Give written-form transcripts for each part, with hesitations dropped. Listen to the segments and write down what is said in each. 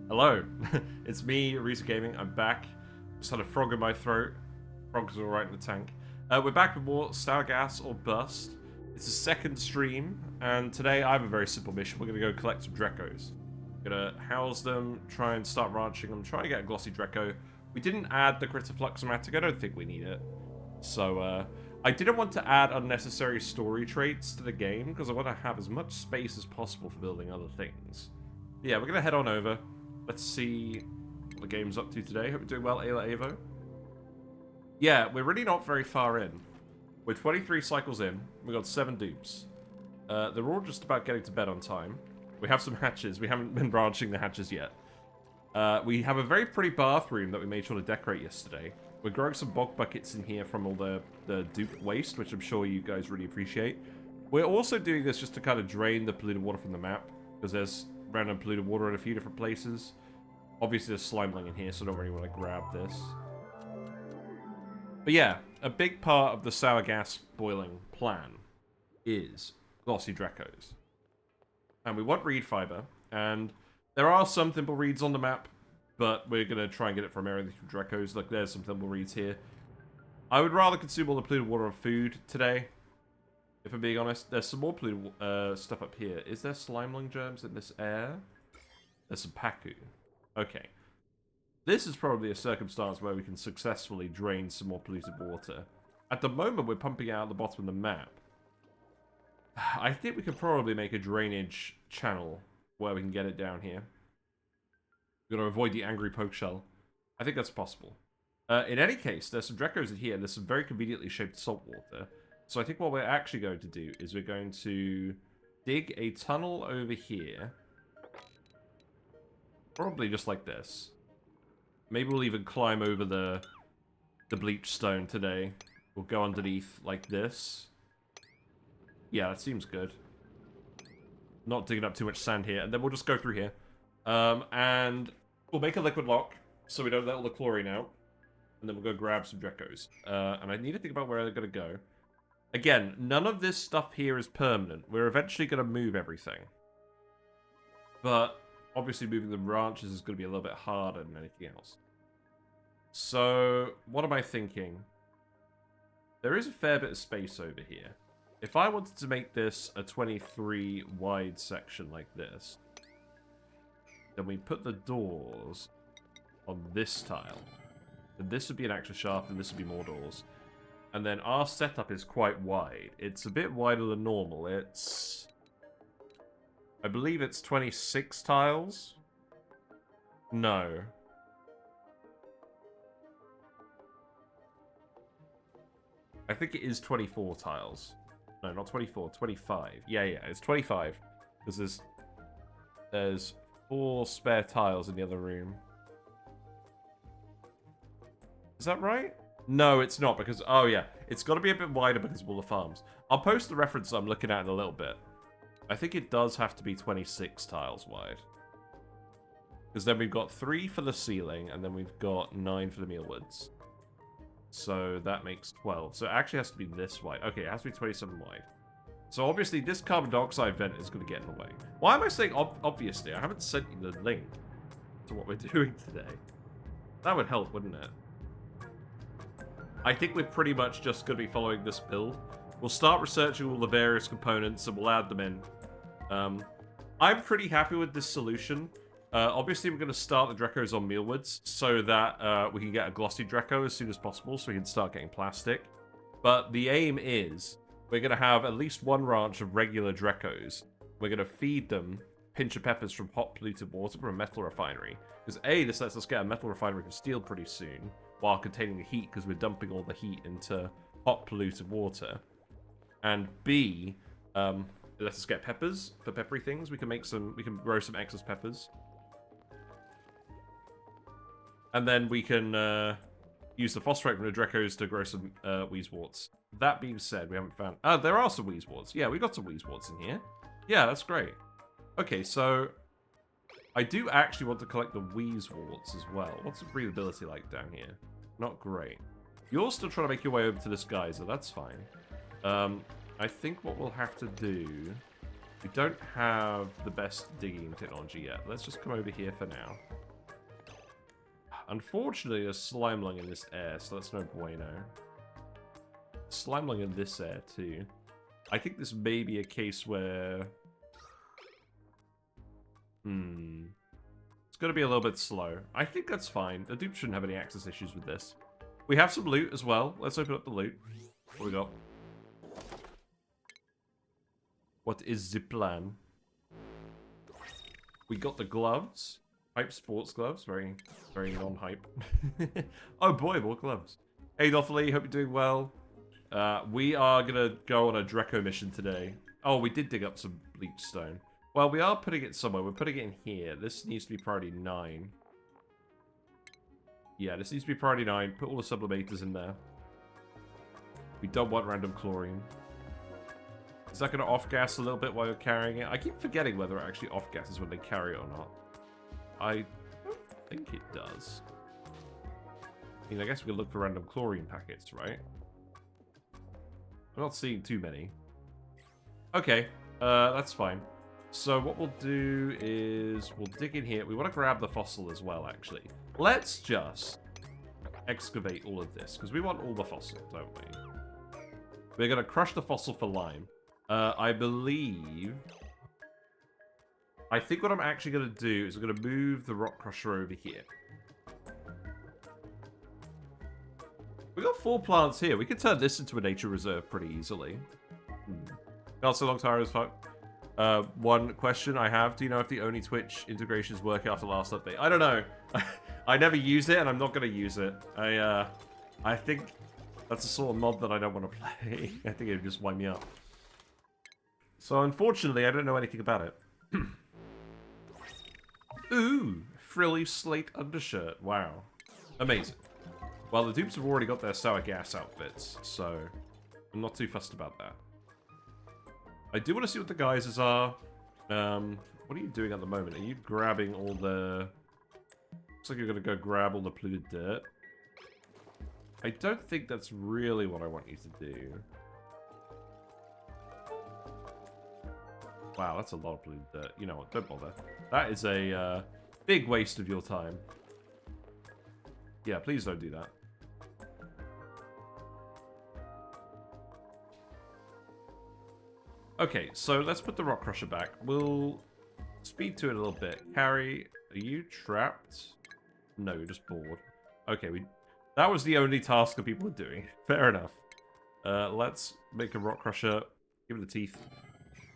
Hello, it's me, Arisa Gaming. I'm back. Just had a frog in my throat. Frog's alright in the tank. We're back with more Sour Gas or Bust. It's a second stream, and today I have a very simple mission. We're going to go collect some Dracos. We're going to house them, try and start ranching them, try and get a glossy Draco. We didn't add the Critter Fluxomatic. I don't think we need it. So, I didn't want to add unnecessary story traits to the game, because I want to have as much space as possible for building other things. Yeah, we're going to head on over. Let's see what the game's up to today. Hope you're doing well, Ayla Avo. Yeah, we're really not very far in. We're 23 cycles in. We've got 7 dupes. They're all just about getting to bed on time. We have some hatches. We haven't been branching the hatches yet. We have a very pretty bathroom that we made sure to decorate yesterday. We're growing some bog buckets in here from all the dupe waste, which I'm sure you guys really appreciate. We're also doing this just to kind of drain the polluted water from the map, because there's random polluted water in a few different places. Obviously, there's slimeling in here, so I don't really want to grab this. But yeah, a big part of the sour gas boiling plan is glossy Dracos. And we want reed fiber, and there are some thimble reeds on the map, but we're going to try and get it from area Dracos. Look, there's some thimble reeds here. I would rather consume all the polluted water of food today, if I'm being honest. There's some more polluted stuff up here. Is there slimeling germs in this air? There's some paku. Okay. This is probably a circumstance where we can successfully drain some more polluted water. At the moment, we're pumping out the bottom of the map. I think we could probably make a drainage channel where we can get it down here. We've got to avoid the angry poke shell. I think that's possible. In any case, there's some Dracos in here, and there's some very conveniently shaped salt water. So I think what we're actually going to do is we're going to dig a tunnel over here. Probably just like this. Maybe we'll even climb over the bleached stone today. We'll go underneath like this. Yeah, that seems good. Not digging up too much sand here. And then we'll just go through here. And we'll make a liquid lock so we don't let all the chlorine out. And then we'll go grab some Dracos. And I need to think about where they're going to go. Again, none of this stuff here is permanent. We're eventually going to move everything. But obviously moving the branches is going to be a little bit harder than anything else. So, what am I thinking? There is a fair bit of space over here. If I wanted to make this a 23 wide section like this, then we put the doors on this tile. And this would be an extra shaft, and this would be more doors. And then our setup is quite wide. It's a bit wider than normal. It's... I believe it's 26 tiles? No. I think it is 24 tiles. No, not 24, 25. Yeah, it's 25. Because there's 4 spare tiles in the other room. Is that right? No, it's not, because... Oh, yeah. It's got to be a bit wider because of all the farms. I'll post the reference I'm looking at in a little bit. I think it does have to be 26 tiles wide. Because then we've got 3 for the ceiling, and then we've got 9 for the mealwoods. So that makes 12. So it actually has to be this wide. Okay, it has to be 27 wide. So obviously this carbon dioxide vent is going to get in the way. Why am I saying obviously? I haven't sent you the link to what we're doing today. That would help, wouldn't it? I think we're pretty much just going to be following this build. We'll start researching all the various components and we'll add them in. I'm pretty happy with this solution. Obviously, we're going to start the Dracos on mealwoods so that we can get a glossy Draco as soon as possible so we can start getting plastic. But the aim is we're going to have at least one ranch of regular Dracos. We're going to feed them pinch of peppers from hot polluted water from a metal refinery. Because A, this lets us get a metal refinery of steel pretty soon while containing the heat because we're dumping all the heat into hot polluted water. And B, it lets us get peppers for peppery things. We can grow some excess peppers. And then we can use the phosphorate from the Dracos to grow some Wheezeworts. That being said, we haven't found... Oh, there are some Wheezeworts. Yeah, we got some Wheezeworts in here. Yeah, that's great. Okay, so... I do actually want to collect the Wheezeworts as well. What's the breathability like down here? Not great. You're still trying to make your way over to this geyser. That's fine. I think what we'll have to do We don't have the best digging technology yet. Let's just come over here for now. Unfortunately, there's slime lung in this air, so that's no bueno. Slime lung in this air, too. I think this may be a case where... It's going to be a little bit slow. I think that's fine. The dupe shouldn't have any access issues with this. We have some loot as well. Let's open up the loot. What we got? What is the plan? We got the gloves. Hype sports gloves. Very, very non-hype. Oh boy, more gloves. Hey Dothley, hope you're doing well. We are going to go on a Draco mission today. Oh, we did dig up some bleach stone. Well, we are putting it somewhere. We're putting it in here. This needs to be priority 9. Yeah, this needs to be priority 9. Put all the sublimators in there. We don't want random chlorine. Is that going to off-gas a little bit while you're carrying it? I keep forgetting whether it actually off-gases when they carry it or not. I don't think it does. I mean, I guess we can look for random chlorine packets, right? I'm not seeing too many. Okay, that's fine. So what we'll do is we'll dig in here. We want to grab the fossil as well, actually. Let's just excavate all of this, because we want all the fossil, don't we? We're going to crush the fossil for lime. I believe... I think what I'm actually going to do is I'm going to move the rock crusher over here. We got 4 plants here. We could turn this into a nature reserve pretty easily. Not so long tired as fuck. One question I have. Do you know if the ONI Twitch integrations work after the last update? I don't know. I never use it and I'm not going to use it. I think that's the sort of mod that I don't want to play. I think it would just wind me up. So unfortunately, I don't know anything about it. Ooh, frilly slate undershirt. Wow. Amazing. Well, the dupes have already got their sour gas outfits, so I'm not too fussed about that. I do want to see what the geysers are. What are you doing at the moment? Are you grabbing all the... Looks like you're going to go grab all the polluted dirt. I don't think that's really what I want you to do. Wow, that's a lot of polluted dirt. You know what? Don't bother. That is a big waste of your time. Yeah, please don't do that. Okay, so let's put the rock crusher back. We'll speed to it a little bit. Carrie, are you trapped? No, you're just bored. Okay, that was the only task that people were doing. Fair enough. Let's make a rock crusher. Give it the teeth.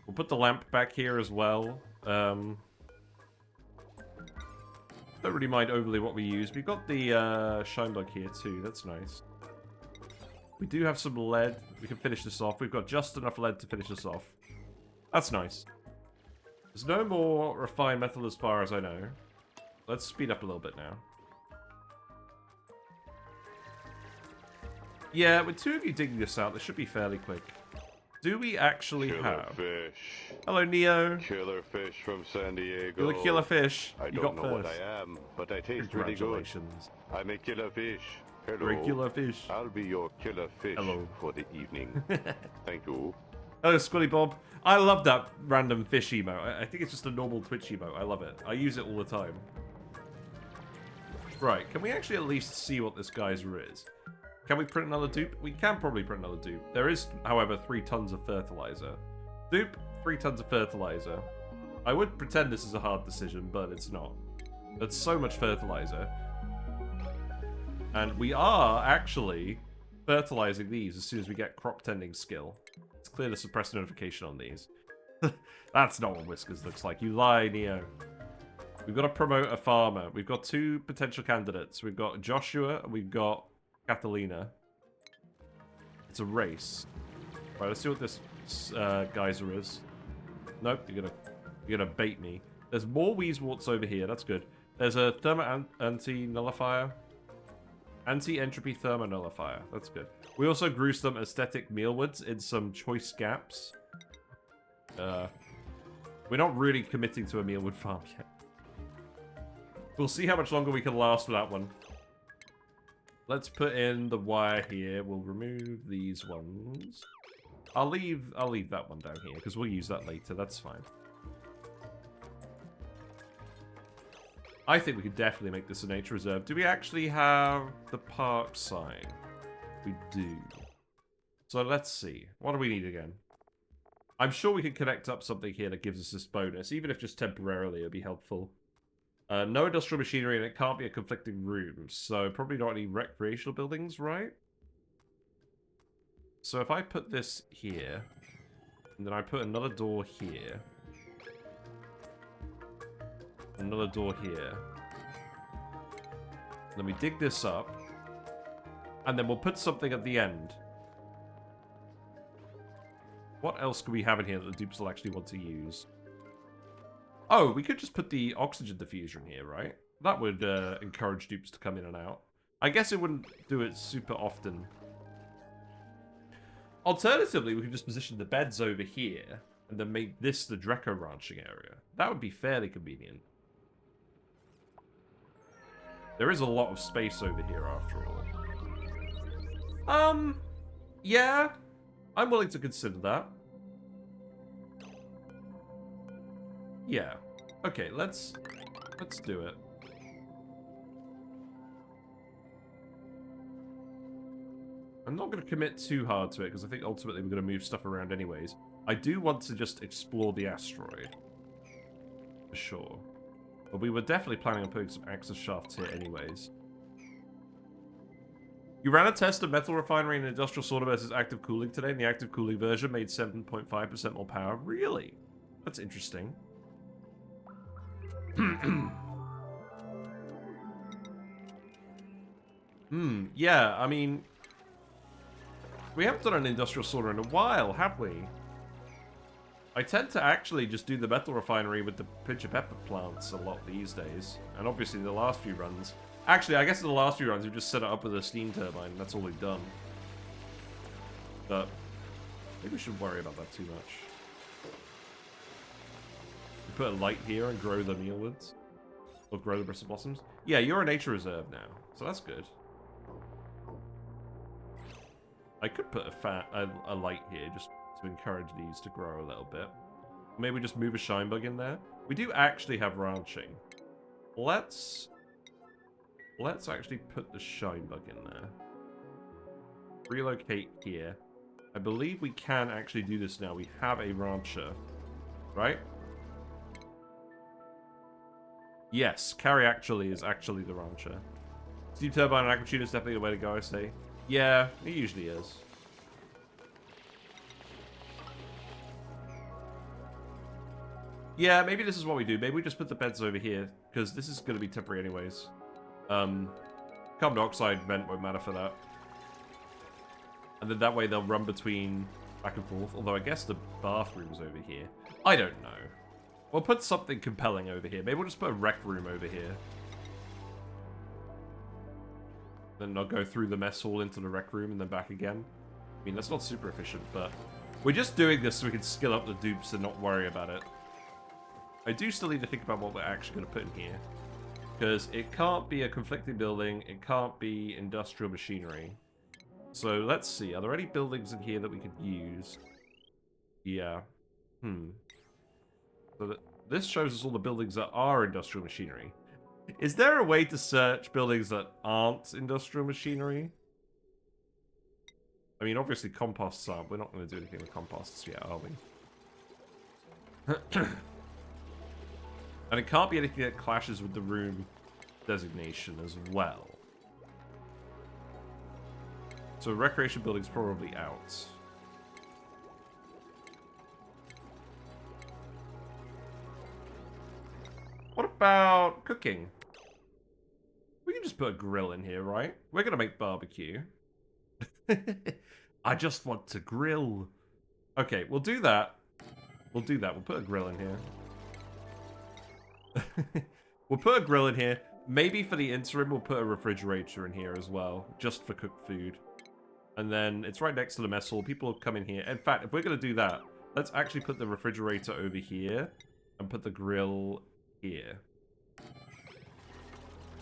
We'll put the lamp back here as well. Don't really mind overly what we use. We've got the shine bug here too. That's nice. We do have some lead. We can finish this off. We've got just enough lead to finish this off. That's nice. There's no more refined metal as far as I know. Let's speed up a little bit now. Yeah, with 2 of you digging this out, this should be fairly quick. Do we actually have... Fish. Hello, Neo. Killer fish from San Diego. You're a killer fish. I don't know what I am, but I taste really good. Congratulations. I'm a killer fish. Hello. You're a killer fish. I'll be your killer fish for the evening. Thank you. Hello, Squilly Bob. I love that random fish emote. I think it's just a normal Twitch emote. I love it. I use it all the time. Right, can we actually at least see what this geyser is? Can we print another dupe? We can probably print another dupe. There is, however, 3 tons of fertilizer. Dupe, 3 tons of fertilizer. I would pretend this is a hard decision, but it's not. That's so much fertilizer. And we are actually fertilizing these as soon as we get crop tending skill. It's clear to suppress notification on these. That's not what Whiskers looks like. You lie, Neo. We've got to promote a farmer. We've got 2 potential candidates. We've got Joshua and we've got Catalina. It's a race. Right, let's see what this geyser is. Nope, you're gonna bait me. There's more Weezeworts over here. That's good. There's a anti-nullifier. Anti-entropy thermonullifier. That's good. We also grew some aesthetic mealwoods in some choice gaps. We're not really committing to a mealwood farm yet. We'll see how much longer we can last with that one. Let's put in the wire here. We'll remove these ones. I'll leave that one down here, because we'll use that later. That's fine. I think we could definitely make this a nature reserve. Do we actually have the park sign? We do. So let's see. What do we need again? I'm sure we can connect up something here that gives us this bonus. Even if just temporarily, it would be helpful. No industrial machinery, and it can't be a conflicting room. So probably not any recreational buildings, right? So if I put this here, and then I put another door here, another door here, then we dig this up, and then we'll put something at the end. What else could we have in here that the dupes will actually want to use? Oh, we could just put the oxygen diffuser in here, right? That would encourage dupes to come in and out. I guess it wouldn't do it super often. Alternatively, we could just position the beds over here, and then make this the Draco ranching area. That would be fairly convenient. There is a lot of space over here, after all. Yeah. I'm willing to consider that. Yeah. Okay, let's do it. I'm not going to commit too hard to it, because I think ultimately we're going to move stuff around anyways. I do want to just explore the asteroid. For sure. But we were definitely planning on putting some access shafts here anyways. You ran a test of metal refinery and industrial sorter versus active cooling today, and the active cooling version made 7.5% more power. Really? That's interesting. Yeah, I mean... We haven't done an industrial sorter in a while, have we? I tend to actually just do the metal refinery with the pinch of pepper plants a lot these days. And obviously the last few runs... Actually, I guess in the last few runs we've just set it up with a steam turbine. That's all we've done. But maybe we shouldn't worry about that too much. We put a light here and grow the mealwoods. Or grow the bristle blossoms. Yeah, you're a nature reserve now. So that's good. I could put a light here just to encourage these to grow a little bit. Maybe just move a shine bug in there. We do actually have ranching. Let's actually put the shine bug in there. Relocate here. I believe we can actually do this now. We have a rancher, right? Yes, Carrie actually is actually the rancher. Steam turbine and aqua tuna is definitely the way to go, I say. Yeah, it usually is. Yeah, maybe this is what we do. Maybe we just put the beds over here, because this is going to be temporary anyways. Carbon dioxide vent won't matter for that. And then that way they'll run between back and forth. Although I guess the bathroom's over here. I don't know. We'll put something compelling over here. Maybe we'll just put a rec room over here. Then I'll go through the mess hall into the rec room and then back again. I mean, that's not super efficient, but we're just doing this so we can skill up the dupes and not worry about it. I do still need to think about what we're actually going to put in here. Because it can't be a conflicting building. It can't be industrial machinery. So let's see. Are there any buildings in here that we could use? Yeah. So this shows us all the buildings that are industrial machinery. Is there a way to search buildings that aren't industrial machinery? I mean, obviously composts aren't. We're not going to do anything with composts yet, are we? And it can't be anything that clashes with the room designation as well. So recreation building's probably out. What about cooking? We can just put a grill in here, right? We're going to make barbecue. I just want to grill. Okay, we'll do that. We'll do that. We'll put a grill in here. We'll put a grill in here. Maybe for the interim, we'll put a refrigerator in here as well, just for cooked food. And then it's right next to the mess hall. People will come in here. In fact, if we're going to do that, let's actually put the refrigerator over here and put the grill here.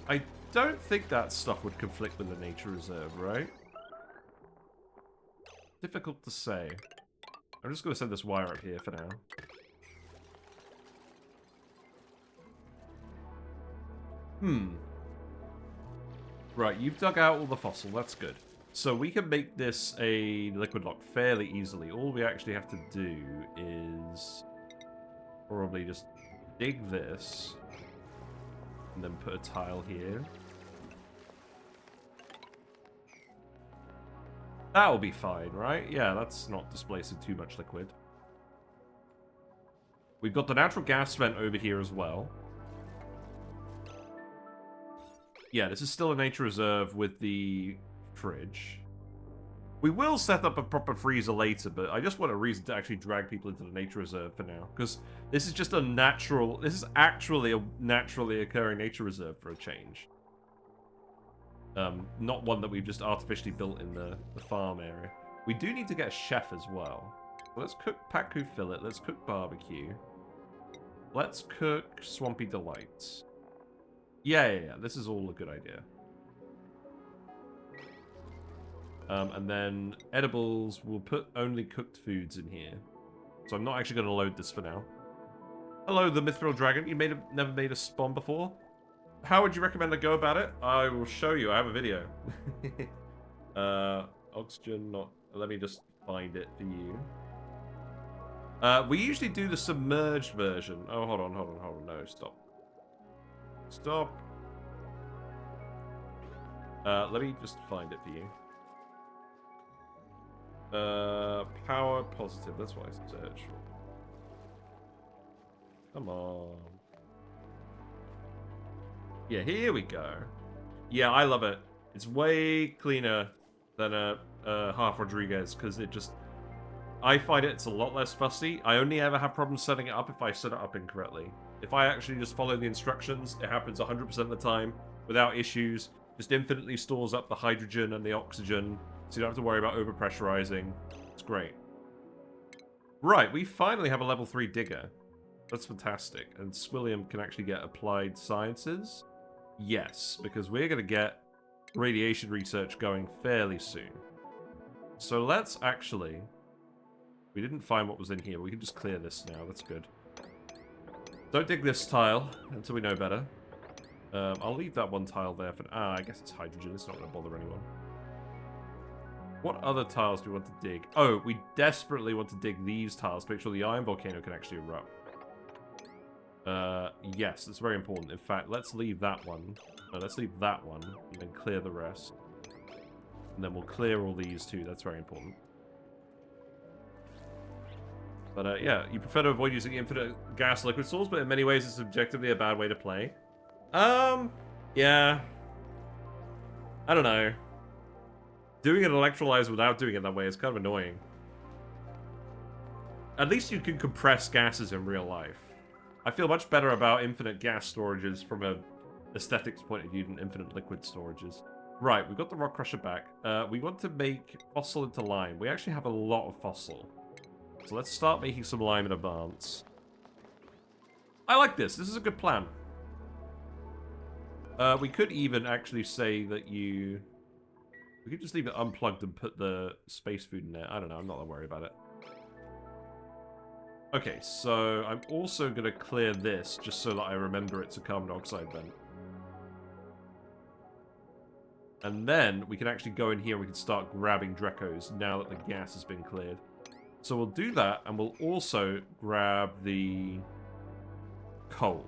I don't think that stuff would conflict with the nature reserve, right? Difficult to say. I'm just going to send this wire up here for now. Right, you've dug out all the fossil. That's good. So we can make this a liquid lock fairly easily. All we actually have to do is probably just dig this and then put a tile here. That'll be fine, right? Yeah, that's not displacing too much liquid. We've got the natural gas vent over here as well. Yeah, this is still a nature reserve with the fridge. We will set up a proper freezer later, but I just want a reason to actually drag people into the nature reserve for now. Because this is just a natural... This is actually a naturally occurring nature reserve for a change. Not one that we've just artificially built in the farm area. We do need to get a chef as well. So let's cook Paku fillet. Let's cook barbecue. Let's cook Swampy Delights. Yeah. This is all a good idea. And then edibles, we'll put only cooked foods in here. So I'm not actually going to load this for now. Hello, the Mithril Dragon. You never made a spawn before? How would you recommend I go about it? I will show you. I have a video. Oxygen, not... Let me just find it for you. We usually do the submerged version. Oh, hold on. No, stop. Stop. Let me just find it for you. Power positive. That's what I search for. Come on. Yeah, here we go. Yeah, I love it. It's way cleaner than a Half Rodriguez because it just... I find it's a lot less fussy. I only ever have problems setting it up if I set it up incorrectly. If I actually just follow the instructions, it happens 100% of the time without issues. Just infinitely stores up the hydrogen and the oxygen, so you don't have to worry about overpressurizing. It's great. Right, we finally have a level 3 digger. That's fantastic. And Swilliam can actually get applied sciences. Yes, because we're going to get radiation research going fairly soon. So let's actually... We didn't find what was in here. We can just clear this now. That's good. Don't dig this tile until we know better. I'll leave that one tile there for... I guess it's hydrogen. It's not going to bother anyone. What other tiles do we want to dig? Oh, we desperately want to dig these tiles to make sure the iron volcano can actually erupt. Yes, it's very important. In fact, let's leave that one. No, let's leave that one, and then clear the rest. And then we'll clear all these too. That's very important. But, yeah, you prefer to avoid using infinite gas liquid source, but in many ways it's objectively a bad way to play. Yeah. I don't know. Doing an electrolyzer without doing it that way is kind of annoying. At least you can compress gases in real life. I feel much better about infinite gas storages from a aesthetics point of view than infinite liquid storages. Right, we've got the rock crusher back. We want to make fossil into lime. We actually have a lot of fossil. So let's start making some lime in advance. I like this. This is a good plan. We could even actually say that you... We could just leave it unplugged and put the space food in there. I don't know. I'm not that worried about it. Okay, so I'm also going to clear this just so that I remember it's a carbon dioxide vent. And then we can actually go in here and we can start grabbing Dracos now that the gas has been cleared. So we'll do that, and we'll also grab the coal.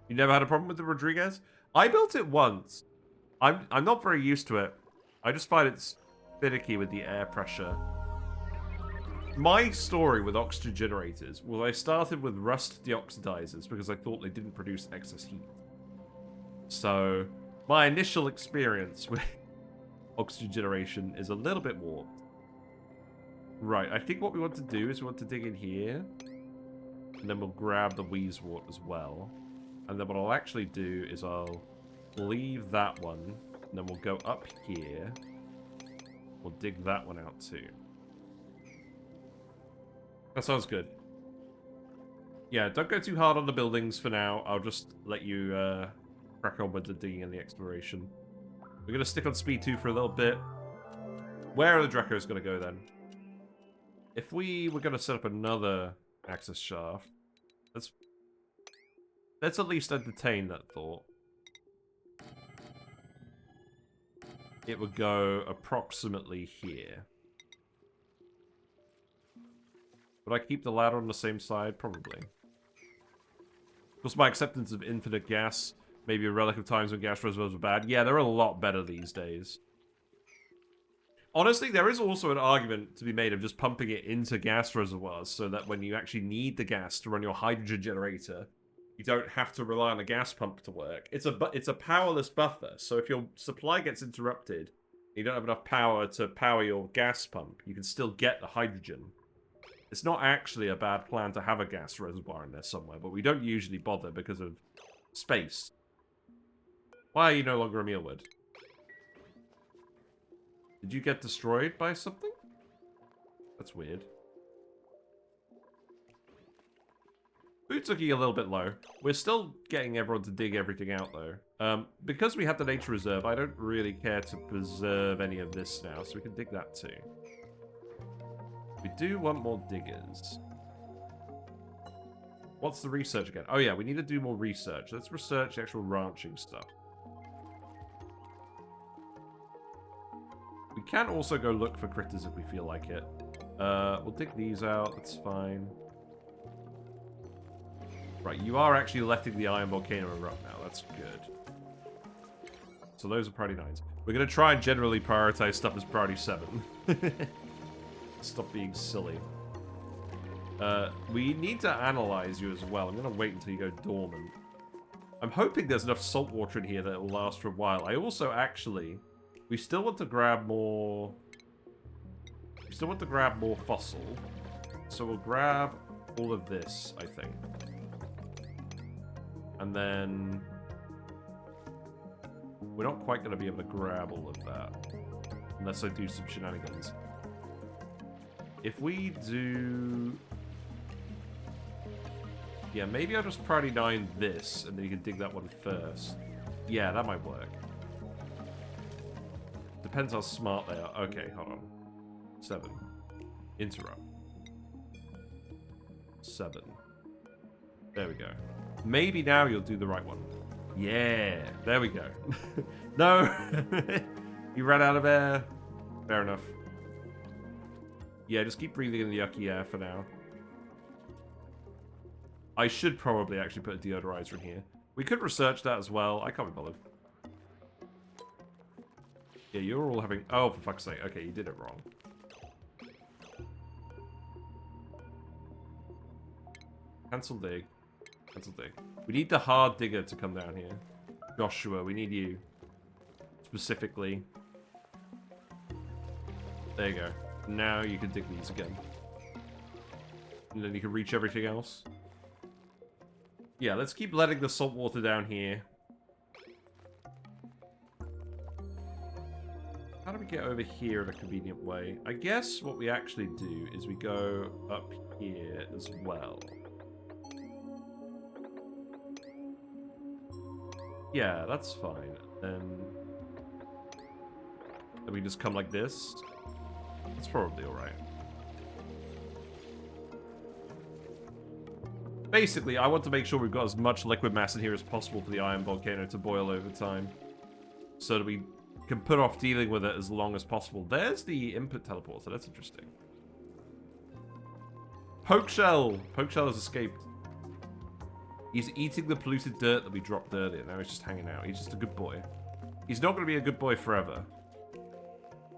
You never had a problem with the Rodriguez? I built it once. I'm not very used to it. I just find it's finicky with the air pressure. My story with oxygen generators was I started with rust deoxidizers because I thought they didn't produce excess heat. So my initial experience with oxygen generation is a little bit warped. Right, I think what we want to do is we want to dig in here. And then we'll grab the Wheezewort as well. And then what I'll actually do is I'll leave that one. And then we'll go up here. We'll dig that one out too. That sounds good. Yeah, don't go too hard on the buildings for now. I'll just let you crack on with the digging and the exploration. We're going to stick on speed 2 for a little bit. Where are the Dracos going to go then? If we were going to set up another access shaft, let's at least entertain that thought. It would go approximately here. Would I keep the ladder on the same side? Probably. Of course, my acceptance of infinite gas, maybe a relic of times when gas reservoirs were bad. Yeah, they're a lot better these days. Honestly, there is also an argument to be made of just pumping it into gas reservoirs so that when you actually need the gas to run your hydrogen generator, you don't have to rely on a gas pump to work. It's a powerless buffer, so if your supply gets interrupted, you don't have enough power to power your gas pump, you can still get the hydrogen. It's not actually a bad plan to have a gas reservoir in there somewhere, but we don't usually bother because of space. Why are you no longer a mealwood? Did you get destroyed by something? That's weird. Food's looking a little bit low. We're still getting everyone to dig everything out, though. Because we have the nature reserve, I don't really care to preserve any of this now, so we can dig that too. We do want more diggers. What's the research again? Oh yeah, we need to do more research. Let's research the actual ranching stuff. We can also go look for critters if we feel like it. We'll dig these out, that's fine. Right, you are actually letting the iron volcano erupt now, that's good. So those are priority 9s. We're going to try and generally prioritize stuff as priority 7. Stop being silly. We need to analyze you as well. I'm going to wait until you go dormant. I'm hoping there's enough salt water in here that it will last for a while. I also actually... We still want to grab more... We still want to grab more fossil. So we'll grab all of this, I think. And then... We're not quite going to be able to grab all of that. Unless I do some shenanigans. If we do... Yeah, maybe I'll just priority 9 this, and then you can dig that one first. Yeah, that might work. Depends how smart they are. Okay, hold on. 7. Interrupt. 7. There we go. Maybe now you'll do the right one. Yeah, there we go. No! You ran out of air. Fair enough. Yeah, just keep breathing in the yucky air for now. I should probably actually put a deodorizer in here. We could research that as well. I can't be bothered. Yeah, you're all having... Oh, for fuck's sake. Okay, you did it wrong. Cancel dig. Cancel dig. We need the hard digger to come down here. Joshua, we need you. Specifically. There you go. Now you can dig these again. And then you can reach everything else. Yeah, let's keep letting the salt water down here. How do we get over here in a convenient way? I guess what we actually do is we go up here as well. Yeah, that's fine. Then we just come like this. That's probably alright. Basically, I want to make sure we've got as much liquid mass in here as possible for the iron volcano to boil over time. So that we can put off dealing with it as long as possible. There's the input teleporter. That's interesting. Pokeshell! Pokeshell has escaped. He's eating the polluted dirt that we dropped earlier. Now he's just hanging out. He's just a good boy. He's not going to be a good boy forever.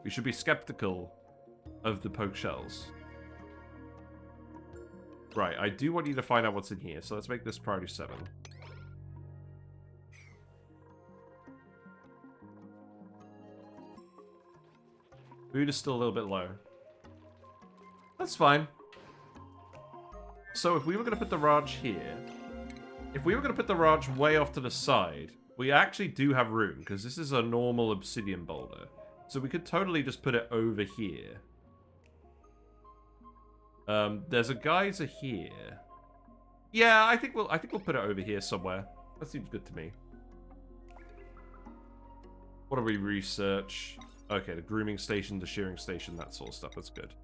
We should be skeptical of the Pokeshells. Right, I do want you to find out what's in here, so let's make this priority 7. Food is still a little bit low. That's fine. So if we were going to put the ranch here... If we were going to put the ranch way off to the side, we actually do have room, because this is a normal obsidian boulder. So we could totally just put it over here. There's a geyser here. Yeah, I think we'll put it over here somewhere. That seems good to me. What do we research? Okay, the grooming station, the shearing station, that sort of stuff. That's good.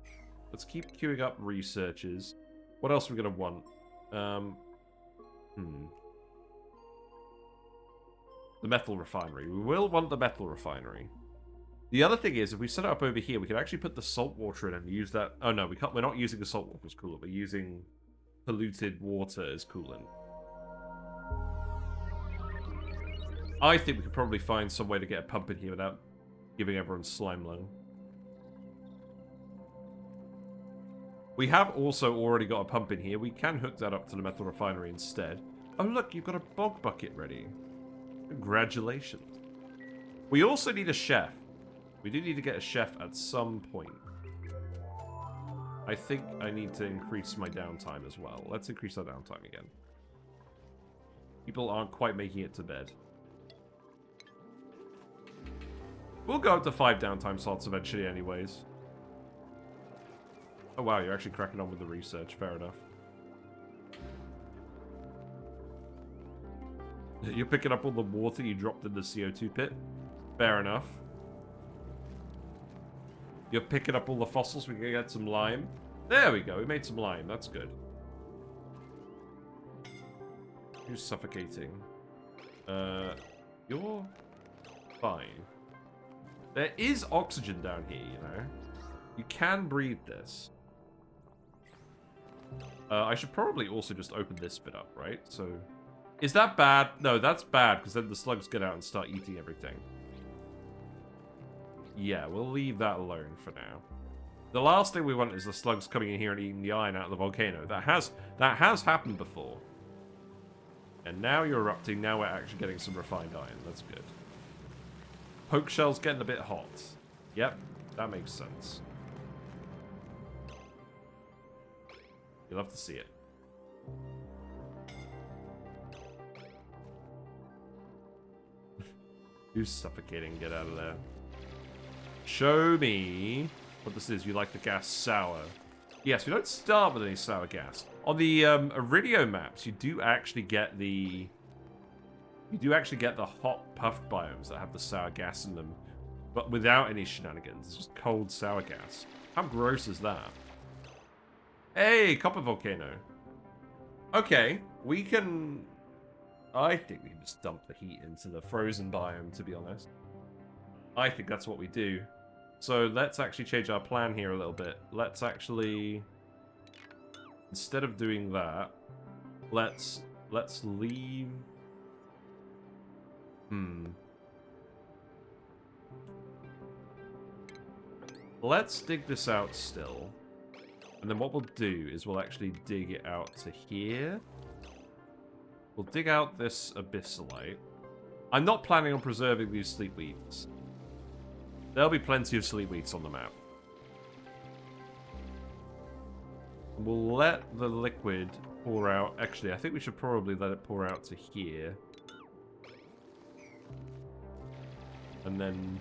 Let's keep queuing up researches. What else are we going to want? The metal refinery. We will want the metal refinery. The other thing is, if we set it up over here, we can actually put the salt water in and use that. Oh no, we can't. We're not using the salt water as coolant. We're using polluted water as coolant. I think we could probably find some way to get a pump in here without giving everyone slime lung. We have also already got a pump in here. We can hook that up to the metal refinery instead. Oh look, you've got a bog bucket ready. Congratulations. We also need a chef. We do need to get a chef at some point. I think I need to increase my downtime as well. Let's increase our downtime again. People aren't quite making it to bed. We'll go up to 5 downtime slots eventually anyways. Oh wow, you're actually cracking on with the research. Fair enough. You're picking up all the water you dropped in the CO2 pit? Fair enough. You're picking up all the fossils. We can get some lime. There we go. We made some lime. That's good. Who's suffocating? You're fine. There is oxygen down here, you know. You can breathe this. I should probably also just open this bit up, right? So, is that bad? No, that's bad, because then the slugs get out and start eating everything. Yeah, we'll leave that alone for now. The last thing we want is the slugs coming in here and eating the iron out of the volcano. That has happened before. And now you're erupting, now we're actually getting some refined iron. That's good. Poke shell's getting a bit hot. Yep, that makes sense. You'll have to see it. Who's suffocating? Get out of there. Show me what this is. You like the gas sour. Yes, we don't start with any sour gas. On the Iridio maps, you do actually get the... hot puffed biomes that have the sour gas in them. But without any shenanigans. It's just cold sour gas. How gross is that? Hey, copper volcano. Okay, we can... I think we can just dump the heat into the frozen biome, to be honest. I think that's what we do. So let's actually change our plan here a little bit. Let's actually... Instead of doing that, let's leave... Let's dig this out still. And then what we'll do is we'll actually dig it out to here. We'll dig out this abyssalite. I'm not planning on preserving these sleep weeds. There'll be plenty of sleep weeds on the map. We'll let the liquid pour out. Actually, I think we should probably let it pour out to here. And then...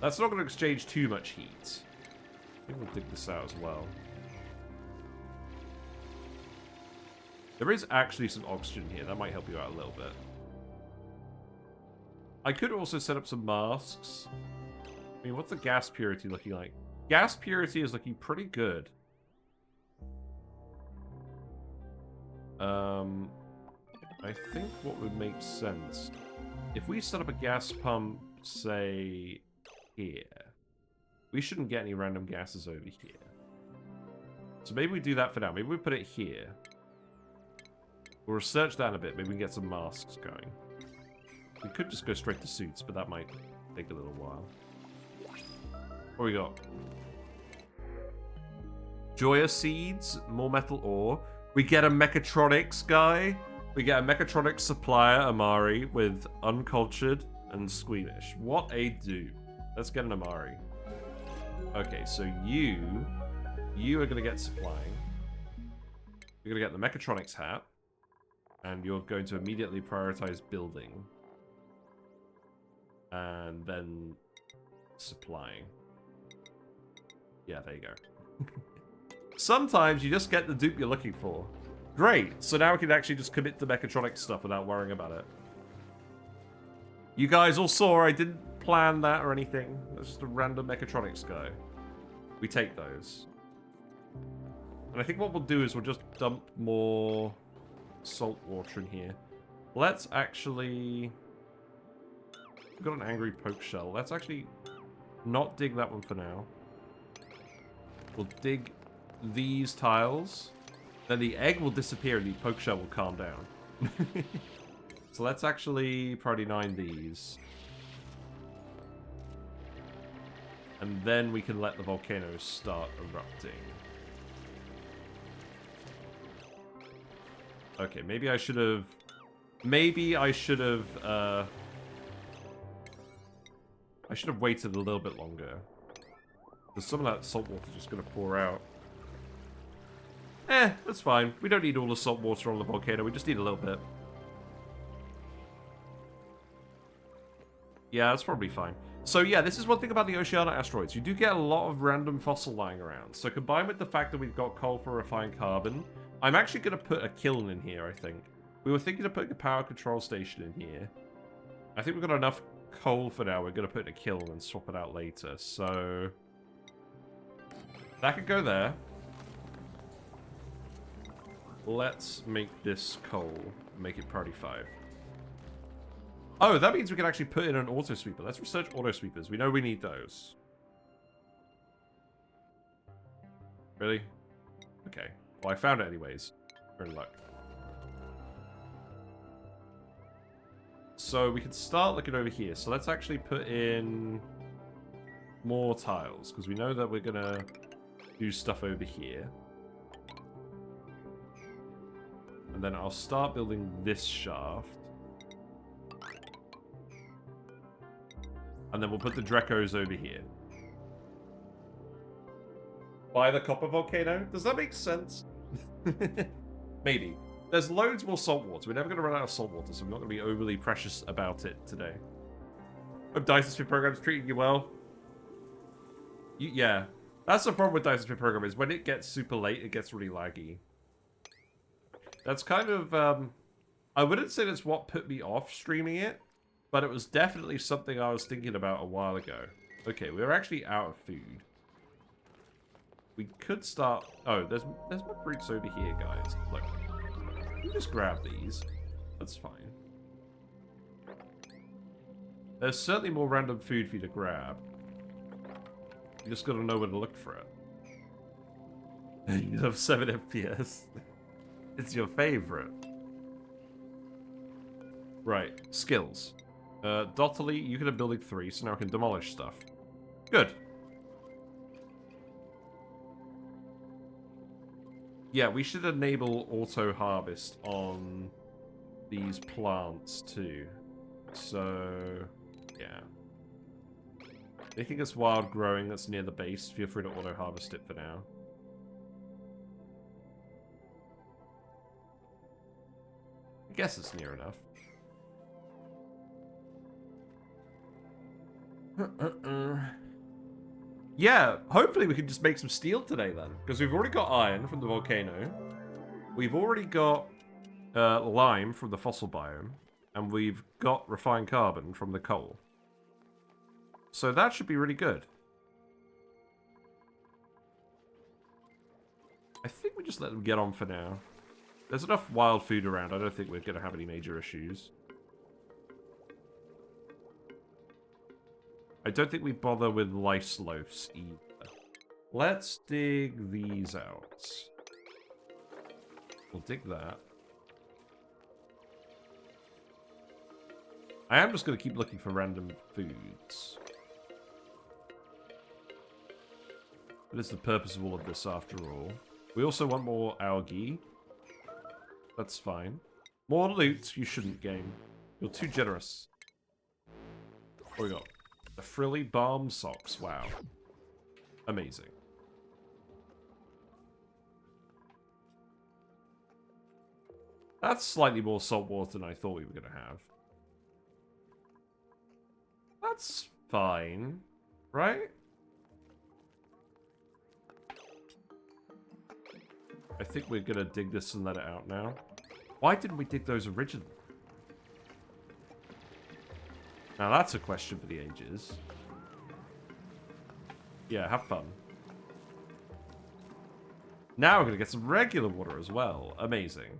That's not going to exchange too much heat. I think we'll dig this out as well. There is actually some oxygen here. That might help you out a little bit. I could also set up some masks. I mean, what's the gas purity looking like? Gas purity is looking pretty good. I think what would make sense... If we set up a gas pump, say, here... We shouldn't get any random gases over here. So maybe we do that for now. Maybe we put it here. We'll research that in a bit. Maybe we can get some masks going. We could just go straight to suits, but that might take a little while. What we got? Joya seeds, more metal ore. We get a mechatronics guy. We get a mechatronics supplier, Amari, with uncultured and squeamish. What a do. Let's get an Amari. Okay, so you are going to get supplying. You're going to get the mechatronics hat. And you're going to immediately prioritize building. And then supplying. Yeah, there you go. Sometimes you just get the dupe you're looking for. Great. So now we can actually just commit to mechatronics stuff without worrying about it. You guys all saw I didn't plan that or anything. That's just a random mechatronics guy. We take those. And I think what we'll do is we'll just dump more salt water in here. Let's actually... We've got an angry poke shell. Let's actually not dig that one for now. We'll dig these tiles. Then the egg will disappear and the poke shell will calm down. So let's actually priority 9 these. And then we can let the volcanoes start erupting. Okay, maybe I should have... I should have waited a little bit longer. Because some of that salt water is just going to pour out. That's fine. We don't need all the salt water on the volcano. We just need a little bit. Yeah, that's probably fine. So yeah, this is one thing about the Oceania asteroids. You do get a lot of random fossil lying around. So combined with the fact that we've got coal for refined carbon, I'm actually going to put a kiln in here, I think. We were thinking of putting a power control station in here. I think we've got enough coal for now. We're going to put in a kiln and swap it out later. So that could go there. Let's make this coal. Make it priority 5. Oh, that means we can actually put in an auto sweeper. Let's research auto sweepers. We know we need those. Really? Okay. Well, I found it anyways. We're in luck. So we can start looking over here. So let's actually put in more tiles, because we know that we're going to do stuff over here. And then I'll start building this shaft. And then we'll put the Dracos over here. By the copper volcano? Does that make sense? Maybe. There's loads more salt water. We're never going to run out of salt water, so we're not going to be overly precious about it today. Hope Dyson Spin Program's treating you well. Yeah. That's the problem with Dyson Spin Program, is when it gets super late, it gets really laggy. That's kind of, I wouldn't say that's what put me off streaming it, but it was definitely something I was thinking about a while ago. Okay, we're actually out of food. We could start... Oh, there's more fruits over here, guys. Look. You just grab these. That's fine. There's certainly more random food for you to grab. You just gotta know where to look for it. You have 7 FPS. It's your favorite. Right, skills. Dotterly, you can have building 3, so now I can demolish stuff. Good. Yeah, we should enable auto-harvest on these plants too. So, yeah. Anything that's wild growing that's near the base, feel free to auto-harvest it for now. I guess it's near enough. Yeah, hopefully we can just make some steel today then. Because we've already got iron from the volcano. We've already got lime from the fossil biome. And we've got refined carbon from the coal. So that should be really good. I think we just let them get on for now. There's enough wild food around. I don't think we're going to have any major issues. I don't think we bother with lice loafs either. Let's dig these out. We'll dig that. I am just going to keep looking for random foods. What is the purpose of all of this after all? We also want more algae. That's fine. More loot you shouldn't gain. You're too generous. What we got? The frilly balm socks. Wow. Amazing. That's slightly more salt water than I thought we were going to have. That's fine. Right? I think we're going to dig this and let it out now. Why didn't we dig those originally? Now that's a question for the ages. Yeah, have fun. Now we're going to get some regular water as well. Amazing.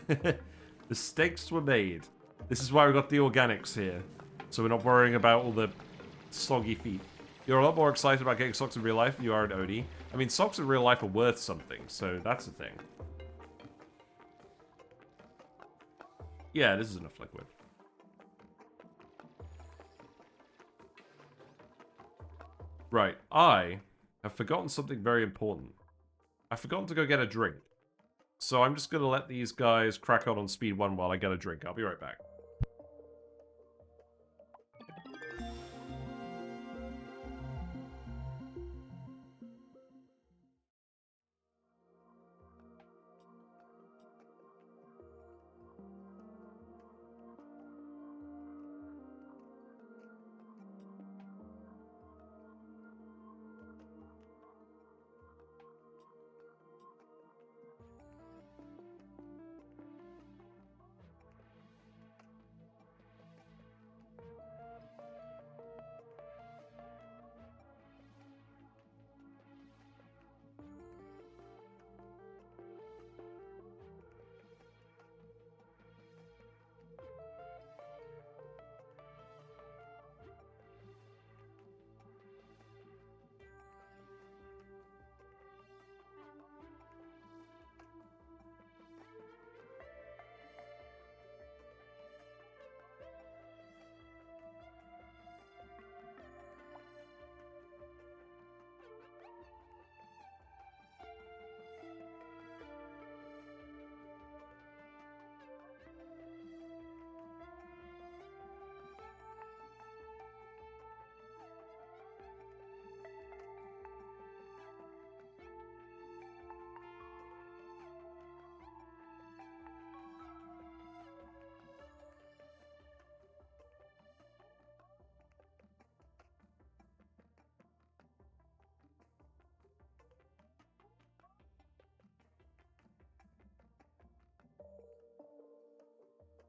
The stakes were made. This is why we got the organics here. So we're not worrying about all the soggy feet. You're a lot more excited about getting socks in real life than you are in ONI. I mean, socks in real life are worth something, so that's the thing. Yeah, this is enough liquid. Right, I have forgotten something very important. I've forgotten to go get a drink. So I'm just going to let these guys crack on speed 1 while I get a drink. I'll be right back.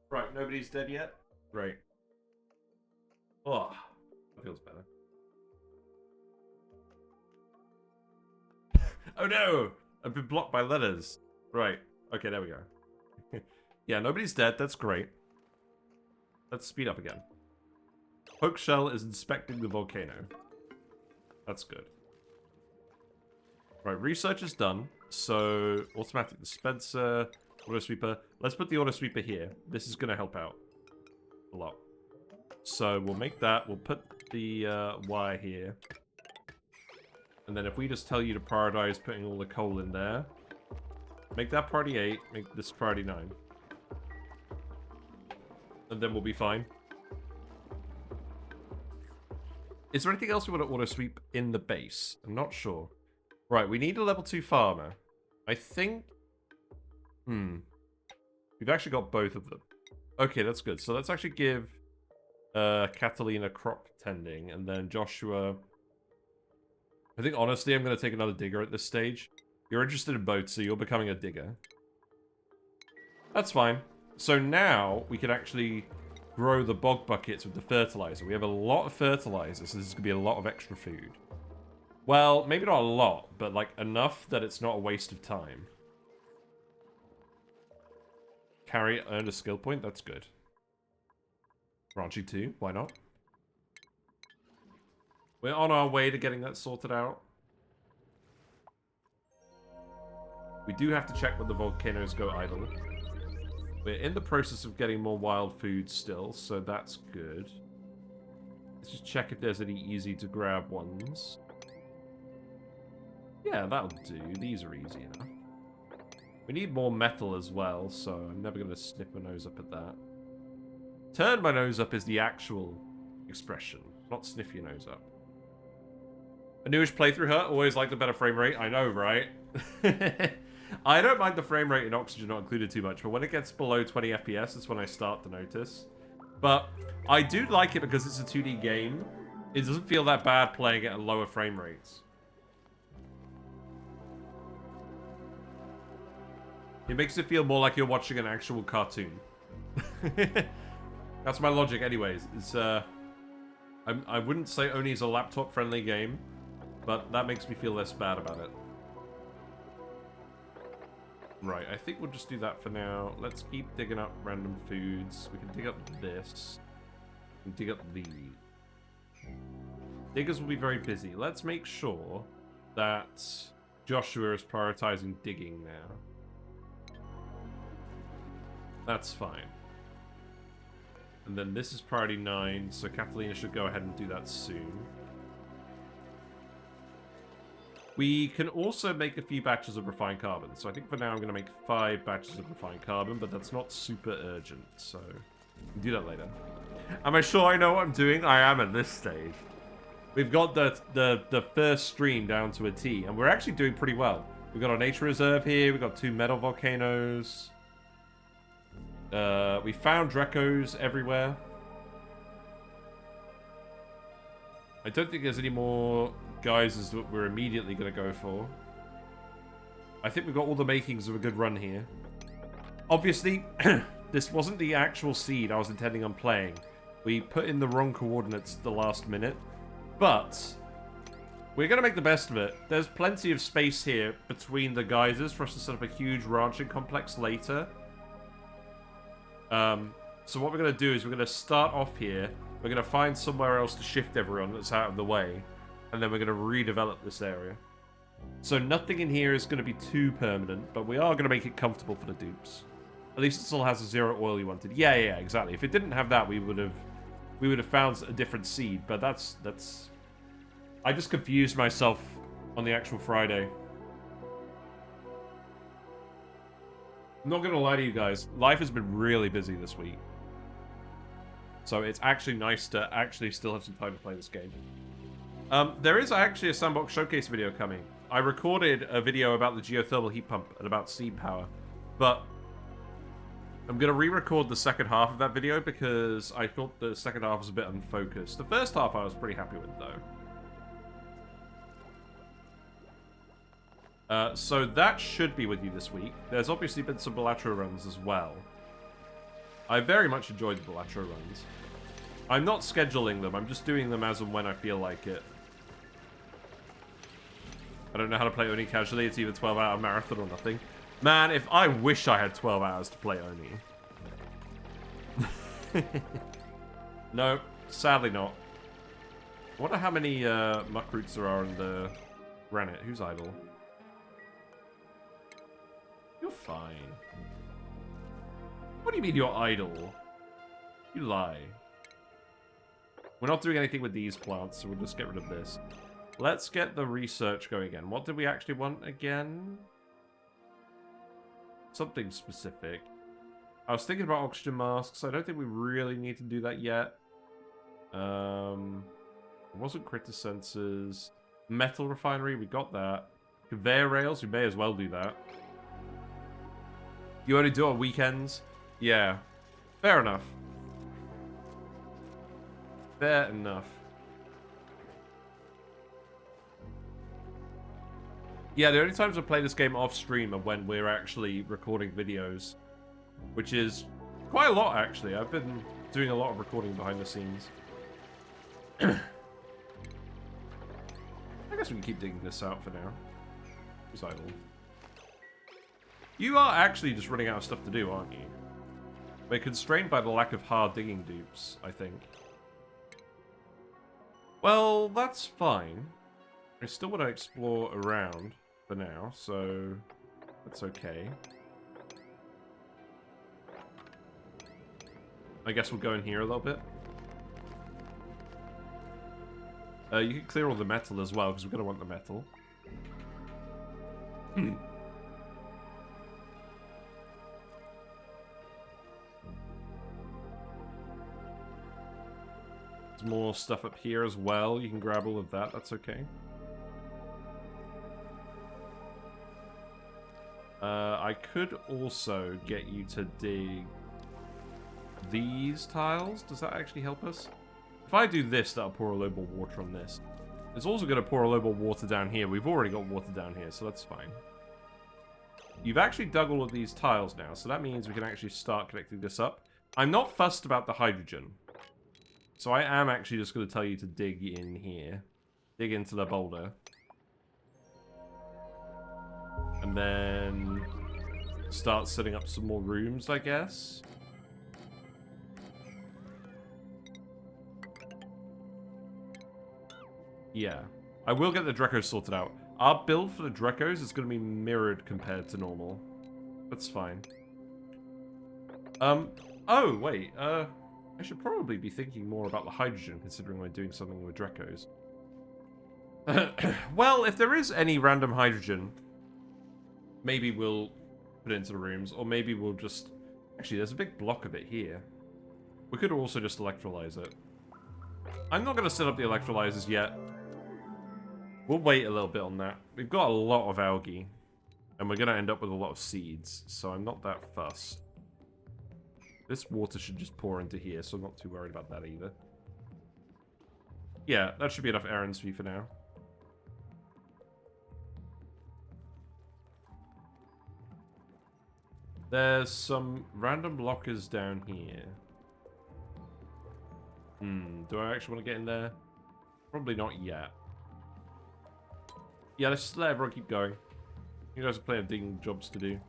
Right, nobody's dead yet? Right. Oh, that feels better. Oh no! I've been blocked by letters. Right. Okay, there we go. Yeah, nobody's dead. That's great. Let's speed up again. Pokeshell is inspecting the volcano. That's good. Right, research is done. So, automatic dispenser, auto sweeper. Let's put the auto sweeper here. This is going to help out a lot. So, we'll make that. We'll put the wire here. And then if we just tell you to prioritize putting all the coal in there. Make that priority 8. Make this priority 9. And then we'll be fine. Is there anything else we want to auto sweep in the base? I'm not sure. Right, we need a level 2 farmer. I think... We've actually got both of them. Okay, that's good. So let's actually give Catalina crop tending, and then Joshua... I think, honestly, I'm going to take another digger at this stage. You're interested in boats, so you're becoming a digger. That's fine. So now, we can actually grow the bog buckets with the fertilizer. We have a lot of fertilizer, so this is going to be a lot of extra food. Well, maybe not a lot, but like enough that it's not a waste of time. Carry earned a skill point, that's good. Ranching 2, why not? We're on our way to getting that sorted out. We do have to check when the volcanoes go idle. We're in the process of getting more wild food still, so that's good. Let's just check if there's any easy to grab ones. Yeah, that'll do. These are easy enough. We need more metal as well, so I'm never going to sniff my nose up at that. Turn my nose up is the actual expression, not sniff your nose up. A newish playthrough hurt, always like the better frame rate. I know, right? I don't mind the frame rate in Oxygen not included too much, but when it gets below 20 FPS, that's when I start to notice. But I do like it because it's a 2D game. It doesn't feel that bad playing it at lower frame rates. It makes it feel more like you're watching an actual cartoon. That's my logic anyways. It's, I wouldn't say ONI is a laptop-friendly game, but that makes me feel less bad about it. Right, I think we'll just do that for now. Let's keep digging up random foods. We can dig up this. We can dig up these. Diggers will be very busy. Let's make sure that Joshua is prioritizing digging now. That's fine. And then this is priority 9, so Catalina should go ahead and do that soon. We can also make a few batches of refined carbon. So I think for now I'm going to make 5 batches of refined carbon, but that's not super urgent, so we can do that later. Am I sure I know what I'm doing? I am at this stage. We've got the first stream down to a T, and we're actually doing pretty well. We've got our nature reserve here, we've got 2 metal volcanoes. We found Dracos everywhere. I don't think there's any more geysers that we're immediately going to go for. I think we've got all the makings of a good run here. Obviously, this wasn't the actual seed I was intending on playing. We put in the wrong coordinates at the last minute. But we're going to make the best of it. There's plenty of space here between the geysers for us to set up a huge ranching complex later. So what we're going to do is we're going to start off here. We're going to find somewhere else to shift everyone that's out of the way. And then we're going to redevelop this area. So nothing in here is going to be too permanent, but we are going to make it comfortable for the dupes. At least it still has the 0 oil you wanted. Yeah, exactly. If it didn't have that, we would have found a different seed, but that's... I just confused myself on the actual Friday. I'm not going to lie to you guys. Life has been really busy this week. So it's actually nice to actually still have some time to play this game. There is actually a Sandbox Showcase video coming. I recorded a video about the geothermal heat pump and about steam power, but I'm going to re-record the second half of that video because I thought the second half was a bit unfocused. The first half I was pretty happy with, though. So that should be with you this week. There's obviously been some Balatro runs as well. I very much enjoyed the Balatro runs. I'm not scheduling them, I'm just doing them as and when I feel like it. I don't know how to play ONI casually, it's either 12-hour marathon or nothing. Man, if I wish I had 12 hours to play ONI. No, sadly not. I wonder how many muck roots there are in the granite. Who's idle? You're fine. What do you mean you're idle? You lie. We're not doing anything with these plants, so we'll just get rid of this. Let's get the research going again. What did we actually want again? Something specific. I was thinking about oxygen masks. I don't think we really need to do that yet. It wasn't critter sensors. Metal refinery, we got that. Conveyor rails, we may as well do that. You only do it on weekends? Yeah. Fair enough. Fair enough. Yeah, the only times I play this game off stream are when we're actually recording videos. Which is quite a lot, actually. I've been doing a lot of recording behind the scenes. I guess we can keep digging this out for now. Who's idle? You are actually just running out of stuff to do, aren't you? We're constrained by the lack of hard digging dupes, I think. Well, that's fine. I still want to explore around for now, so that's okay. I guess we'll go in here a little bit. You can clear all the metal as well, because we're going to want the metal. There's more stuff up here as well. You can grab all of that. That's okay. I could also get you to dig these tiles. Does that actually help us? If I do this, that'll pour a load more water on this. It's also going to pour a load more water down here. We've already got water down here, so that's fine. You've actually dug all of these tiles now, so that means we can actually start connecting this up. I'm not fussed about the hydrogen. So I am actually just going to tell you to dig in here. Dig into the boulder. And then start setting up some more rooms, I guess. Yeah. I will get the Dracos sorted out. Our build for the Dracos is going to be mirrored compared to normal. That's fine. Oh, wait. I should probably be thinking more about the hydrogen, considering we're doing something with Dracos. Well, if there is any random hydrogen, maybe we'll put it into the rooms, or maybe we'll just... Actually, there's a big block of it here. We could also just electrolyze it. I'm not going to set up the electrolyzers yet. We'll wait a little bit on that. We've got a lot of algae, and we're going to end up with a lot of seeds, so I'm not that fussed. This water should just pour into here, so I'm not too worried about that either. Yeah, that should be enough errands for you for now. There's some random lockers down here. Do I actually want to get in there? Probably not yet. Yeah, let's just let everyone keep going. You guys have plenty of digging jobs to do.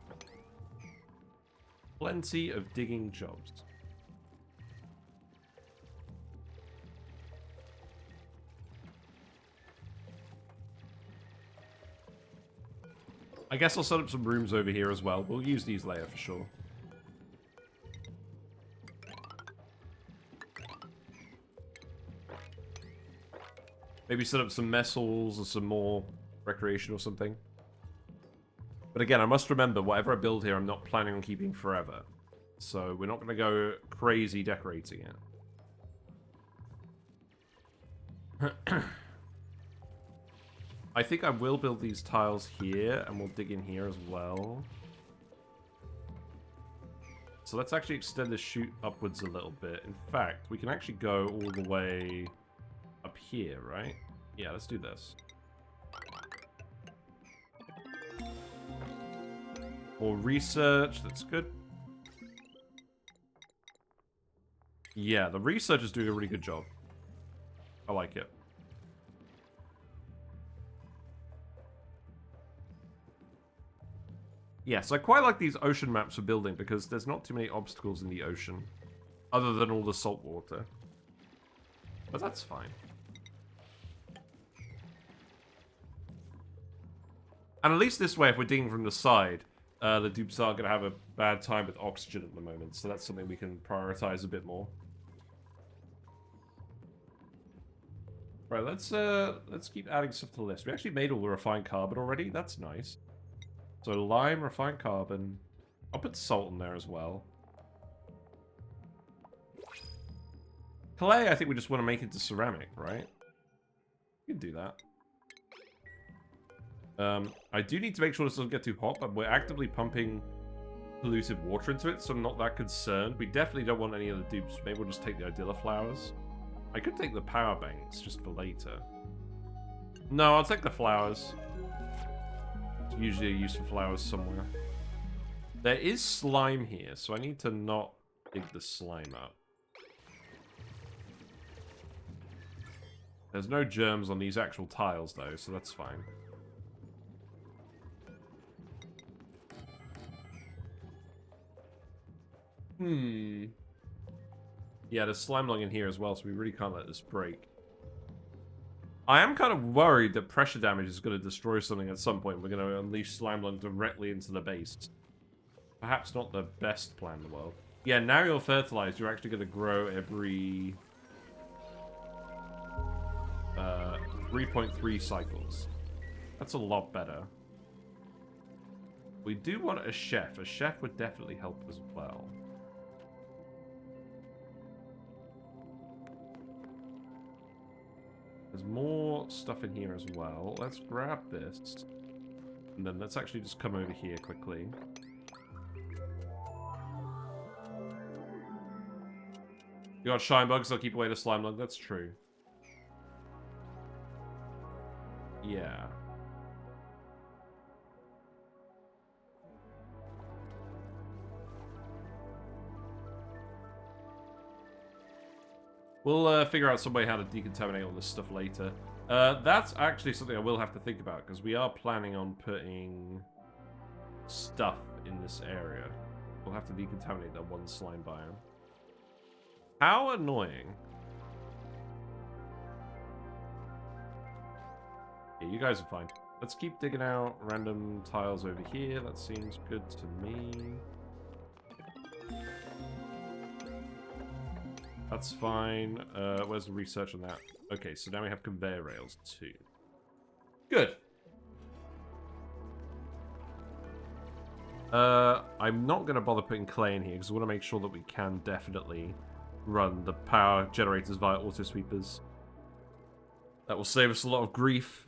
Plenty of digging jobs. I guess I'll set up some rooms over here as well. We'll use these later for sure. Maybe set up some mess halls or some more recreation or something. But again, I must remember, whatever I build here, I'm not planning on keeping forever. So we're not going to go crazy decorating it. I think I will build these tiles here, and we'll dig in here as well. So let's actually extend this chute upwards a little bit. In fact, we can actually go all the way up here, right? Yeah, let's do this. More research, that's good. Yeah, the research is doing a really good job. I like it. Yes, I quite like these ocean maps for building because there's not too many obstacles in the ocean. Other than all the salt water. But that's fine. And at least this way, if we're digging from the side, the dupes aren't going to have a bad time with oxygen at the moment. So that's something we can prioritize a bit more. Right, let's keep adding stuff to the list. We actually made all the refined carbon already. That's nice. So lime, refined carbon. I'll put salt in there as well. Clay, I think we just want to make it into ceramic, right? We can do that. I do need to make sure this doesn't get too hot, but we're actively pumping polluted water into it, so I'm not that concerned. We definitely don't want any of the dupes. Maybe we'll just take the Idilla flowers. I could take the power banks just for later. No, I'll take the flowers. There's usually a use for flowers somewhere. There is slime here, so I need to not dig the slime up. There's no germs on these actual tiles, though, so that's fine. Yeah, there's slime lung in here as well, so we really can't let this break. I am kind of worried that pressure damage is going to destroy something at some point. We're going to unleash slime lung directly into the base. Perhaps not the best plan in the world. Yeah, now you're fertilized. You're actually going to grow every 3.3 cycles. That's a lot better. We do want a chef. A chef would definitely help as well. There's more stuff in here as well. Let's grab this. And then let's actually just come over here quickly. You got shine bugs, they'll keep away the slime lung. That's true. Yeah. We'll figure out some way how to decontaminate all this stuff later. That's actually something I will have to think about, because we are planning on putting stuff in this area. We'll have to decontaminate that one slime biome. How annoying. Yeah, you guys are fine. Let's keep digging out random tiles over here. That seems good to me. That's fine. Where's the research on that? Okay, so now we have conveyor rails too. Good. I'm not going to bother putting clay in here because I want to make sure that we can definitely run the power generators via auto sweepers. That will save us a lot of grief.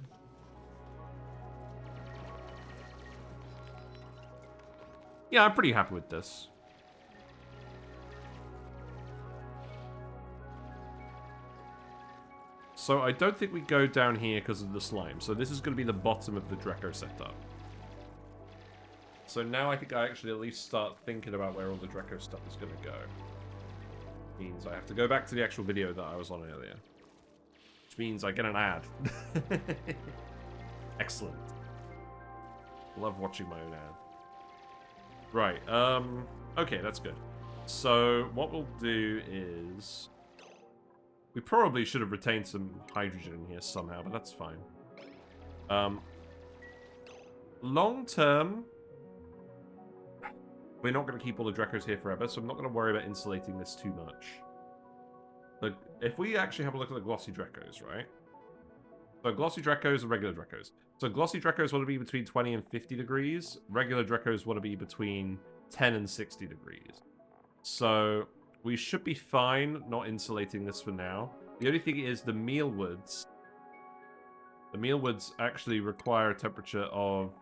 Yeah, I'm pretty happy with this. So I don't think we go down here because of the slime. So this is going to be the bottom of the Draco setup. So now I think I actually at least start thinking about where all the Draco stuff is going to go. Means I have to go back to the actual video that I was on earlier. Which means I get an ad. Excellent. Love watching my own ad. Right, okay, that's good. So what we'll do is... We probably should have retained some hydrogen in here somehow, but that's fine. Long term... We're not going to keep all the Dracos here forever, so I'm not going to worry about insulating this too much. But if we actually have a look at the glossy Dracos, right? So glossy Dracos and regular Dracos. So glossy Dracos want to be between 20 and 50 degrees. Regular Dracos want to be between 10 and 60 degrees. So we should be fine not insulating this for now. The only thing is the mealwoods. The mealwoods actually require a temperature of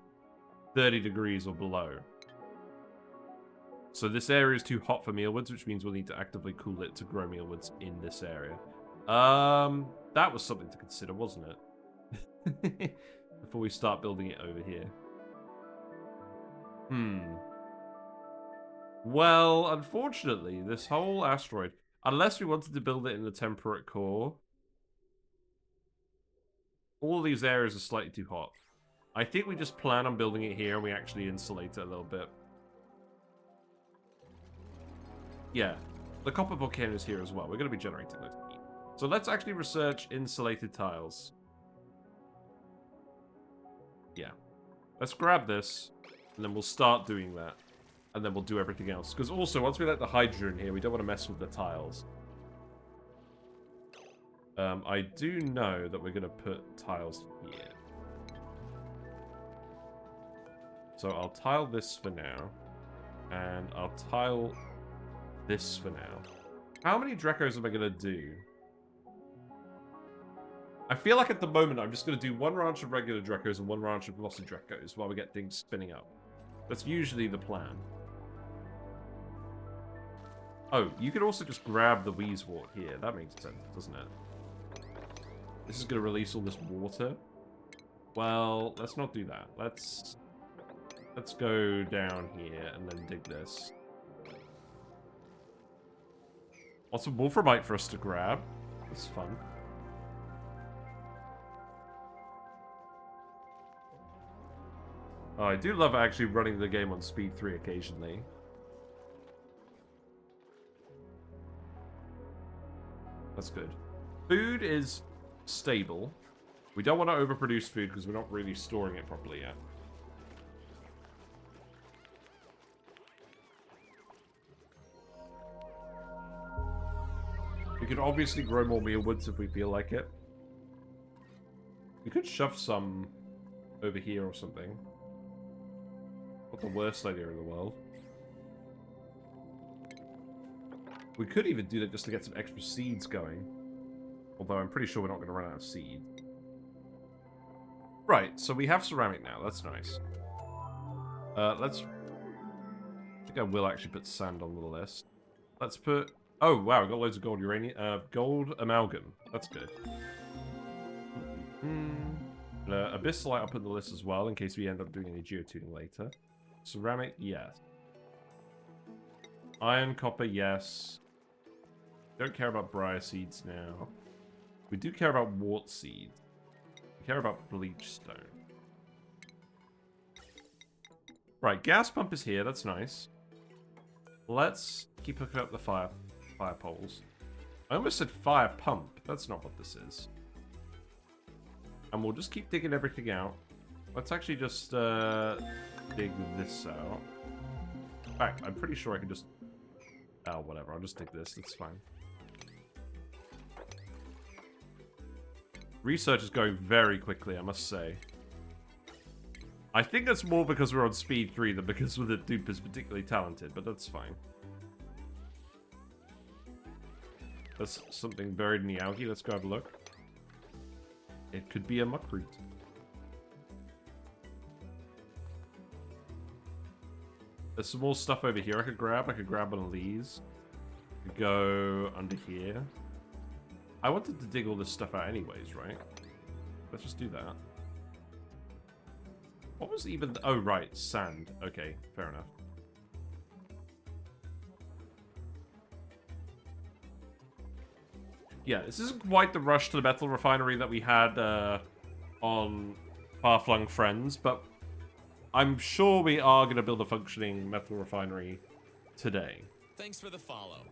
30 degrees or below. So this area is too hot for mealwoods, which means we'll need to actively cool it to grow mealwoods in this area. That was something to consider, wasn't it? Before we start building it over here. Well, unfortunately, this whole asteroid, unless we wanted to build it in the temperate core, all these areas are slightly too hot. I think we just plan on building it here and we actually insulate it a little bit. Yeah, the copper volcano is here as well. We're going to be generating those heat. So let's actually research insulated tiles. Yeah. Let's grab this, and then we'll start doing that. And then we'll do everything else. Because also, once we let the hydrogen here, we don't want to mess with the tiles. I do know that we're going to put tiles here. So I'll tile this for now. And I'll tile this for now. How many Dracos am I going to do? I feel like at the moment I'm just going to do one ranch of regular Dracos and one ranch of glossy Dracos while we get things spinning up. That's usually the plan. Oh, you could also just grab the Wheezewort here. That makes sense, doesn't it? This is going to release all this water. Well, let's not do that. Let's go down here and then dig this. Lots of wolframite for us to grab. That's fun. Oh, I do love actually running the game on speed 3 occasionally. That's good. Food is stable. We don't want to overproduce food because we're not really storing it properly yet. We could obviously grow more mealwoods if we feel like it. We could shove some over here or something. Not the worst idea in the world. We could even do that just to get some extra seeds going. Although I'm pretty sure we're not going to run out of seed. Right, so we have ceramic now. That's nice. Let's... I think I will actually put sand on the list. Let's put... Oh, wow, got loads of gold uranium. Gold amalgam. That's good. Abyssalite I'll put on the list as well, in case we end up doing any geotuning later. Ceramic, yes. Iron, copper, yes. Don't care about briar seeds now. We do care about wart seeds. We care about bleach stone. Right, gas pump is here. That's nice. Let's keep hooking up the fire poles. I almost said fire pump. That's not what this is. And we'll just keep digging everything out. Let's actually just dig this out. In fact, I'm pretty sure I can just... Oh, whatever. I'll just dig this. That's fine. Research is going very quickly, I must say. I think that's more because we're on speed 3 than because the dupe is particularly talented, but that's fine. There's something buried in the algae. Let's go have a look. It could be a muck root. There's some more stuff over here I could grab. I could grab one of these. I could go under here. I wanted to dig all this stuff out anyways, right? Let's just do that. What was even... Oh, right. Sand. Okay, fair enough. Yeah, this isn't quite the rush to the metal refinery that we had on Far-Flung Friends, but I'm sure we are going to build a functioning metal refinery today. Thanks for the follow.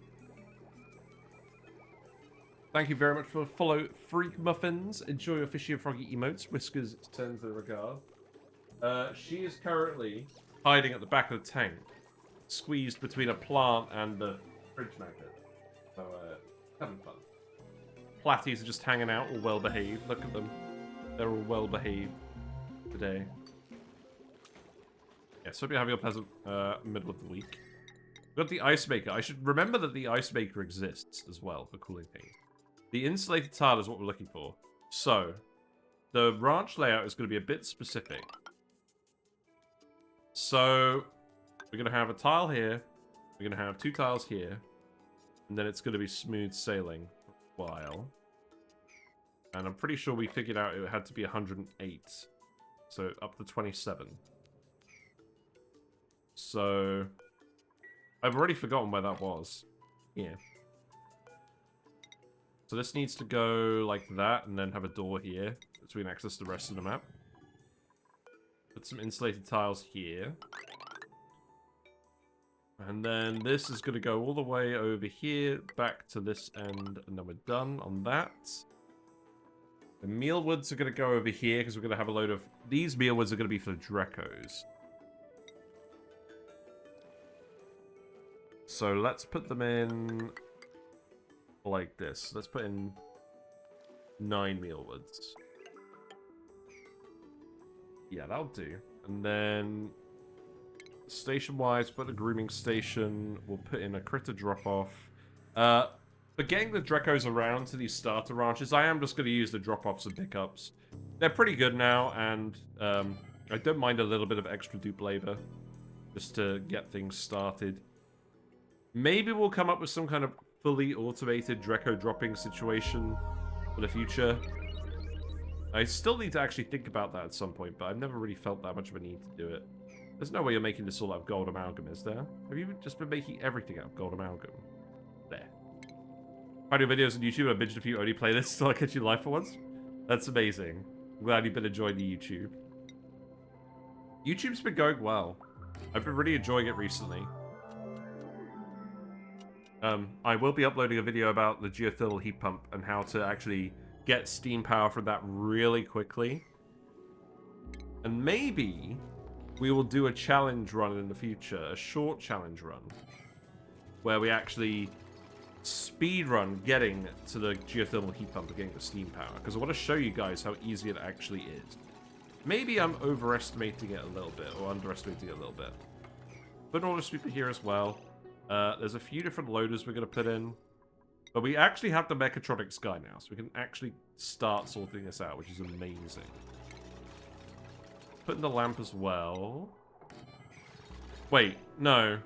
Thank you very much for the follow, Freak Muffins. Enjoy your fishy and froggy emotes. Whiskers sends the regard. She is currently hiding at the back of the tank, squeezed between a plant and the fridge magnet. So, having fun. Platties are just hanging out, all well behaved. Look at them. They're all well behaved today. Yes, hope you're having a pleasant middle of the week. We've got the ice maker. I should remember that the ice maker exists as well for cooling things. The insulated tile is what we're looking for. So, the ranch layout is going to be a bit specific. So, we're going to have a tile here. We're going to have 2 tiles here. And then it's going to be smooth sailing for a while. And I'm pretty sure we figured out it had to be 108. So, up to 27. So, I've already forgotten where that was. Yeah. So this needs to go like that, and then have a door here, so we can access the rest of the map. Put some insulated tiles here. And then this is going to go all the way over here, back to this end, and then we're done on that. The mealwoods are going to go over here, because we're going to have a load of... These mealwoods are going to be for the Dracos. So let's put them in... like this. Let's put in 9 mealwoods. Yeah, that'll do. And then station-wise, put a grooming station. We'll put in a critter drop-off. But getting the Dracos around to these starter ranches, I am just going to use the drop-offs and pickups. They're pretty good now, and I don't mind a little bit of extra dupe labor just to get things started. Maybe we'll come up with some kind of fully automated Draco dropping situation for the future. I still need to actually think about that at some point, but I've never really felt that much of a need to do it. There's no way you're making this all out of gold amalgam, is there? Have you just been making everything out of gold amalgam? There. I do videos on YouTube. I binged a few ONI playlists till I catch you live for once. That's amazing. I'm glad you've been enjoying the YouTube. YouTube's been going well. I've been really enjoying it recently. I will be uploading a video about the geothermal heat pump and how to actually get steam power from that really quickly. And maybe we will do a challenge run in the future, a short challenge run, where we actually speed run getting to the geothermal heat pump and getting the steam power. Because I want to show you guys how easy it actually is. Maybe I'm overestimating it a little bit, or underestimating it a little bit. Put an order sweeper here as well. There's a few different loaders we're going to put in. But we actually have the mechatronics guy now, so we can actually start sorting this out, which is amazing. Put in the lamp as well. Wait, no.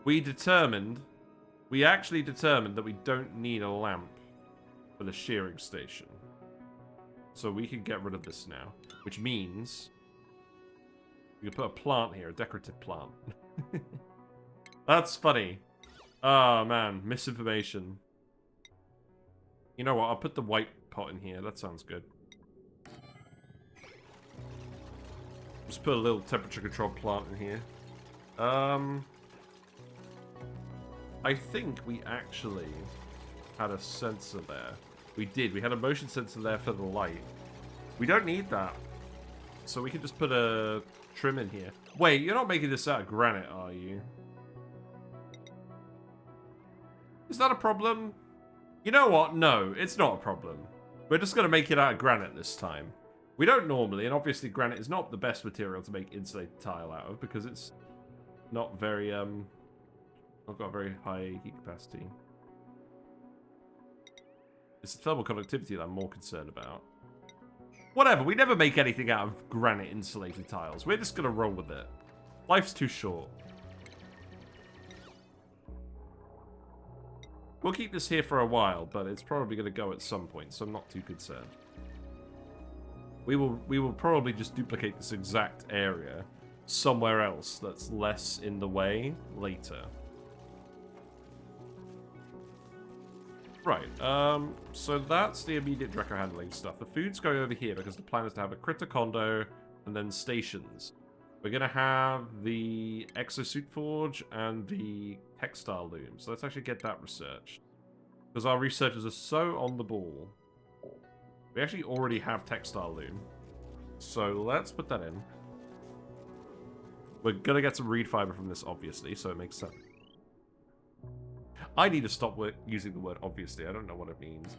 We actually determined that we don't need a lamp for the shearing station. So we can get rid of this now, which means we can put a plant here, a decorative plant. That's funny. Oh, man. Misinformation. You know what? I'll put the white pot in here. That sounds good. Just put a little temperature control plant in here. I think we actually had a sensor there. We did. We had a motion sensor there for the light. We don't need that. So we can just put a trim in here. Wait, you're not making this out of granite, are you? Is that a problem? You know what? No, it's not a problem. We're just going to make it out of granite this time. We don't normally, and obviously granite is not the best material to make insulated tile out of because it's not very, not got a very high heat capacity. It's the thermal conductivity that I'm more concerned about. Whatever, we never make anything out of granite insulated tiles. We're just going to roll with it. Life's too short. We'll keep this here for a while, but it's probably going to go at some point, so I'm not too concerned. We will probably just duplicate this exact area somewhere else that's less in the way later. Right, so that's the immediate Draco handling stuff. The food's going over here because the plan is to have a critter condo and then stations. We're going to have the exosuit forge and the textile loom. So let's actually get that researched. Because our researchers are so on the ball. We actually already have textile loom. So let's put that in. We're going to get some reed fiber from this, obviously, so it makes sense. I need to stop using the word obviously. I don't know what it means.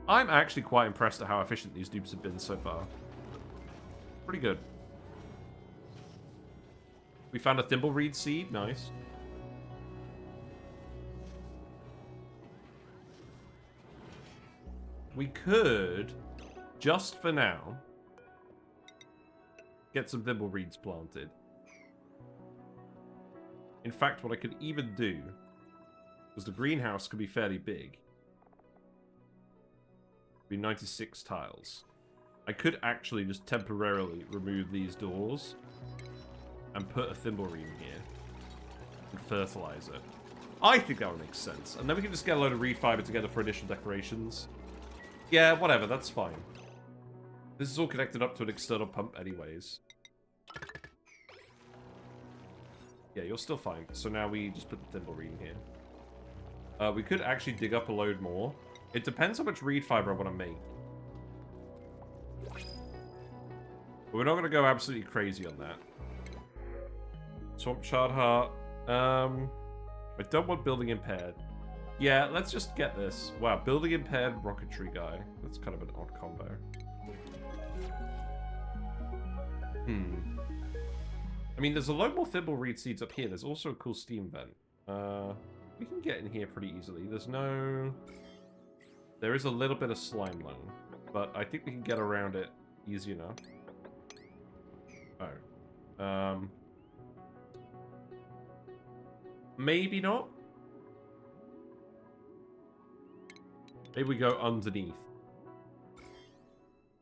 I'm actually quite impressed at how efficient these dupes have been so far. Pretty good. We found a thimbleweed seed. Nice. We could, just for now, get some thimbleweeds planted. In fact, what I could even do, because the greenhouse could be fairly big, be 96 tiles. I could actually just temporarily remove these doors and put a thimbleweed in here and fertilize it. I think that would make sense. And then we can just get a load of reed fiber together for additional decorations. Yeah, whatever, that's fine. This is all connected up to an external pump anyways. Yeah, you're still fine. So now we just put the thimbleweed in here. We could actually dig up a load more. It depends how much reed fiber I want to make. But we're not going to go absolutely crazy on that. Swamp Shard Heart. I don't want building impaired. Yeah, let's just get this. Wow, building impaired rocketry guy. That's kind of an odd combo. I mean, there's a lot more thimbleweed seeds up here. There's also a cool steam vent. We can get in here pretty easily. There's no... There is a little bit of slime lung, but I think we can get around it easy enough. Oh. Maybe not. Maybe we go underneath.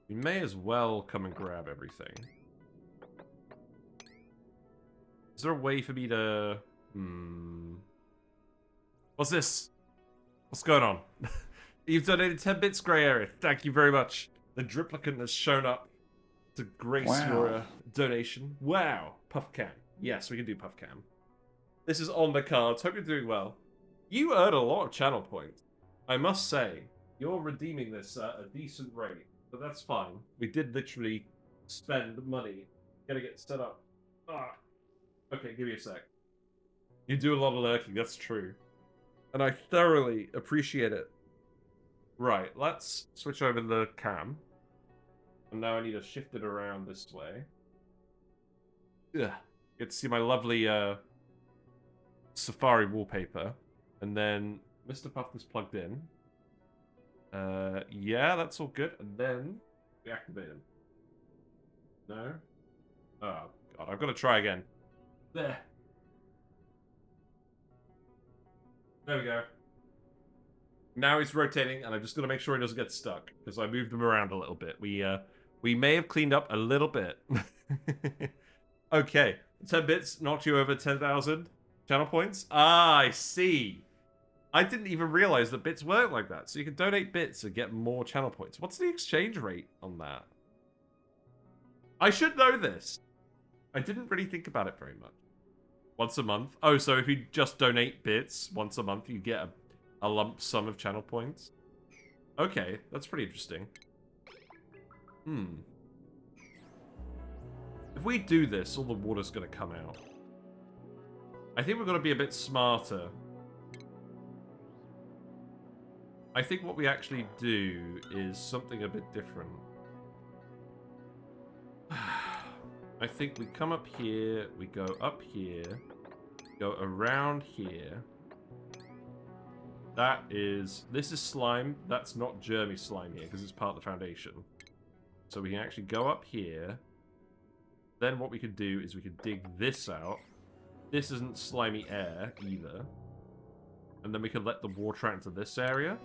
We may as well come and grab everything. Is there a way for me to... What's this? What's going on? You've donated 10 bits, Grey Area. Thank you very much. The Driplicant has shown up to grace your donation. Wow. Puff Cam. Yes, we can do Puff Cam. This is on the cards. Hope you're doing well. You earn a lot of channel points. I must say, you're redeeming this at a decent rate. But that's fine. We did literally spend money getting it set up. Ah. Okay, give me a sec. You do a lot of lurking, that's true. And I thoroughly appreciate it. Right, let's switch over the cam. And now I need to shift it around this way. Ugh. Get to see my lovely Safari wallpaper. And then Mr. Puff is plugged in. Yeah, that's all good. And then we activate him. No? Oh, God, I've got to try again. There. There we go. Now he's rotating, and I'm just going to make sure he doesn't get stuck, because I moved him around a little bit. We may have cleaned up a little bit. Okay. 10 bits knocked you over 10,000 channel points. Ah, I see. I didn't even realize that bits work like that. So you can donate bits and get more channel points. What's the exchange rate on that? I should know this. I didn't really think about it very much. Once a month? Oh, so if you just donate bits once a month, you get a lump sum of channel points? Okay, that's pretty interesting. If we do this, all the water's going to come out. I think we're going to be a bit smarter. I think what we actually do is something a bit different. I think we come up here, we go up here, go around here. This is slime. That's not germy slime here, because it's part of the foundation. So we can actually go up here. Then what we could do is we could dig this out. This isn't slimy air, either. And then we can let the water out into this area.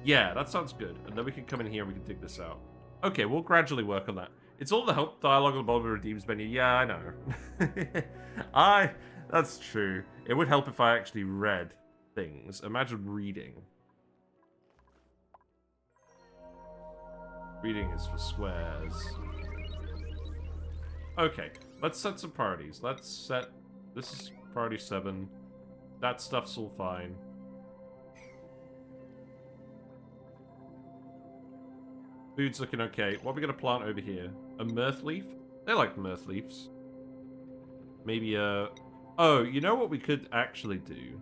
Yeah, that sounds good. And then we can come in here and we can dig this out. Okay, we'll gradually work on that. It's all the help dialogue on the bottom of the Redeems menu. Yeah, I know. That's true. It would help if I actually read things. Imagine reading. Reading is for squares. Okay, let's set some priorities. Let's set... This is priority 7. That stuff's all fine. Food's looking okay. What are we going to plant over here? A mirth leaf? They like mirth leaves. Maybe a... Oh, you know what we could actually do?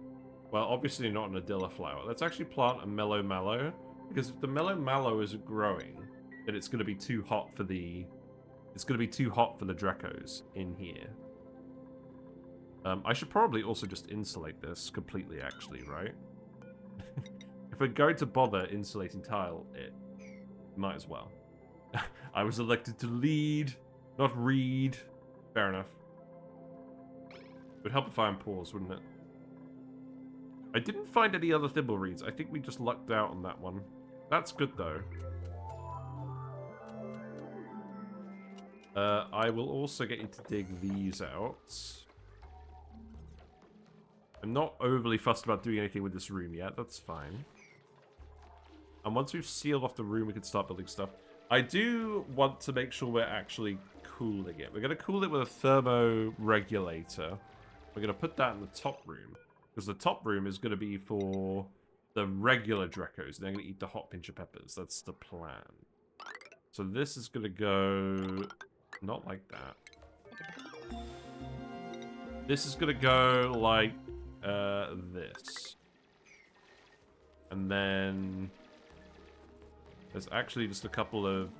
Well, obviously not an Adilla flower. Let's actually plant a mellow mallow. Because if the mellow mallow isn't growing, then it's going to be too hot for the... It's going to be too hot for the Dracos in here. I should probably also just insulate this completely, actually, right? If we're going to bother insulating tile, it might as well. I was elected to lead, not read. Fair enough. It would help if I pause, wouldn't it? I didn't find any other thimble reeds. I think we just lucked out on that one. That's good, though. I will also get you to dig these out. I'm not overly fussed about doing anything with this room yet. That's fine. And once we've sealed off the room, we can start building stuff. I do want to make sure we're actually cooling it. We're going to cool it with a thermoregulator. We're going to put that in the top room. Because the top room is going to be for the regular Dracos. They're going to eat the hot pincher peppers. That's the plan. So this is going to go... Not like that. This is going to go like this. And then... There's actually just a couple of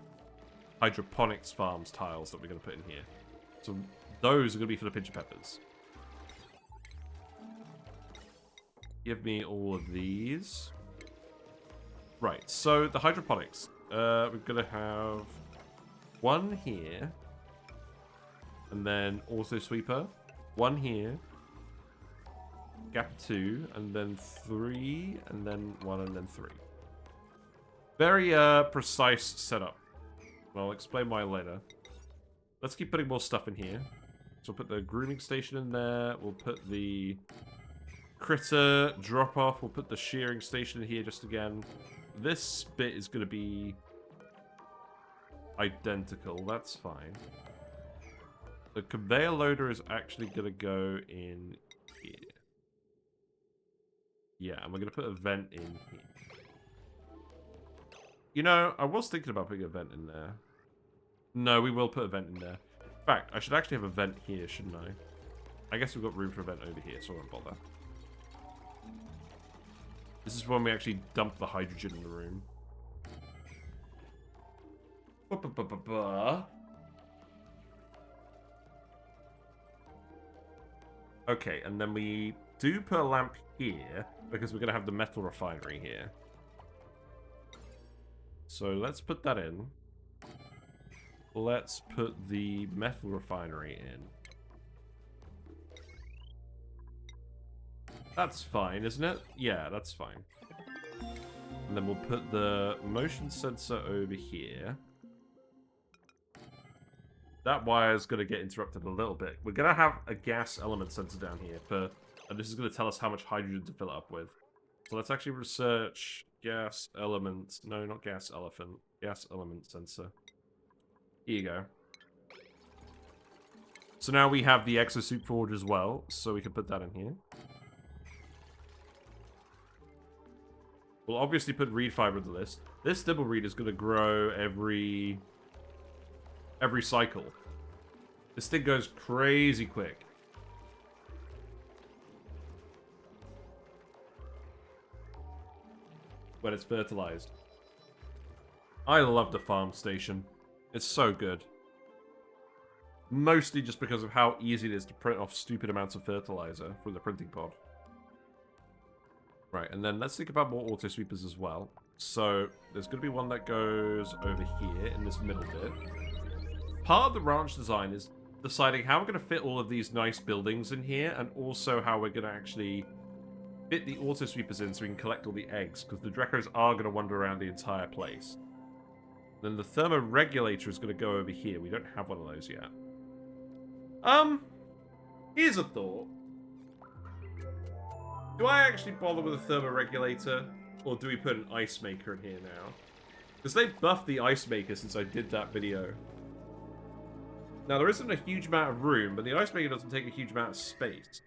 hydroponics farms tiles that we're going to put in here. So those are going to be for the pincher peppers. Give me all of these. Right, so the hydroponics. We're going to have one here. And then auto sweeper. One here. Gap 2. And then 3. And then 1 and then 3. Very precise setup. Well, I'll explain why later. Let's keep putting more stuff in here. So we'll put the grooming station in there. We'll put the critter drop-off. We'll put the shearing station in here just again. This bit is going to be identical. That's fine. The conveyor loader is actually going to go in here. Yeah, and we're going to put a vent in here. You know, I was thinking about putting a vent in there. No, we will put a vent in there. In fact, I should actually have a vent here, shouldn't I? I guess we've got room for a vent over here, so I won't bother. This is when we actually dump the hydrogen in the room. Okay, and then we do put a lamp here, because we're going to have the metal refinery here. So let's put that in. Let's put the metal refinery in. That's fine, isn't it? Yeah, that's fine. And then we'll put the motion sensor over here. That wire is going to get interrupted a little bit. We're going to have a gas element sensor down here, and this is going to tell us how much hydrogen to fill it up with. So let's actually research gas element. No, not gas elephant. Gas element sensor. Here you go. So now we have the exosuit forge as well, so we can put that in here. We'll obviously put reed fiber in the list. This dibble reed is going to grow every cycle. This thing goes crazy quick. When it's fertilized. I love the farm station. It's so good. Mostly just because of how easy it is to print off stupid amounts of fertilizer from the printing pod. Right, and then let's think about more auto sweepers as well. So, there's going to be one that goes over here in this middle bit. Part of the ranch design is deciding how we're going to fit all of these nice buildings in here, and also how we're going to actually fit the auto sweepers in so we can collect all the eggs, because the Dracos are going to wander around the entire place. Then the thermoregulator is going to go over here. We don't have one of those yet. Here's a thought. Do I actually bother with a thermoregulator, or do we put an ice maker in here now? Because they buffed the ice maker since I did that video. Now, there isn't a huge amount of room, but the ice maker doesn't take a huge amount of space.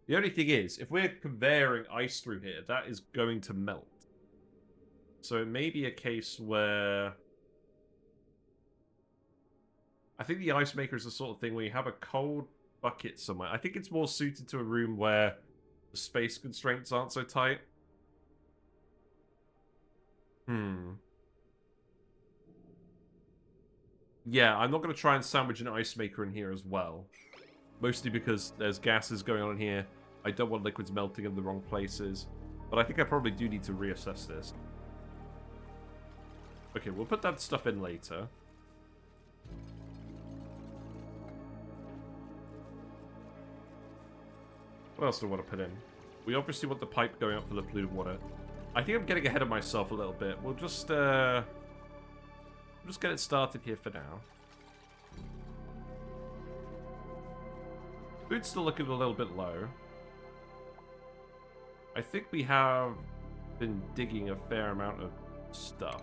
The only thing is, if we're conveying ice through here, that is going to melt. So it may be a case where... I think the ice maker is the sort of thing where you have a cold bucket somewhere. I think it's more suited to a room where the space constraints aren't so tight. Yeah, I'm not going to try and sandwich an ice maker in here as well. Mostly because there's gases going on in here. I don't want liquids melting in the wrong places. But I think I probably do need to reassess this. Okay, we'll put that stuff in later. What else do I want to put in? We obviously want the pipe going up for the polluted water. I think I'm getting ahead of myself a little bit. We'll just get it started here for now. Food's still looking a little bit low. I think we have been digging a fair amount of stuff.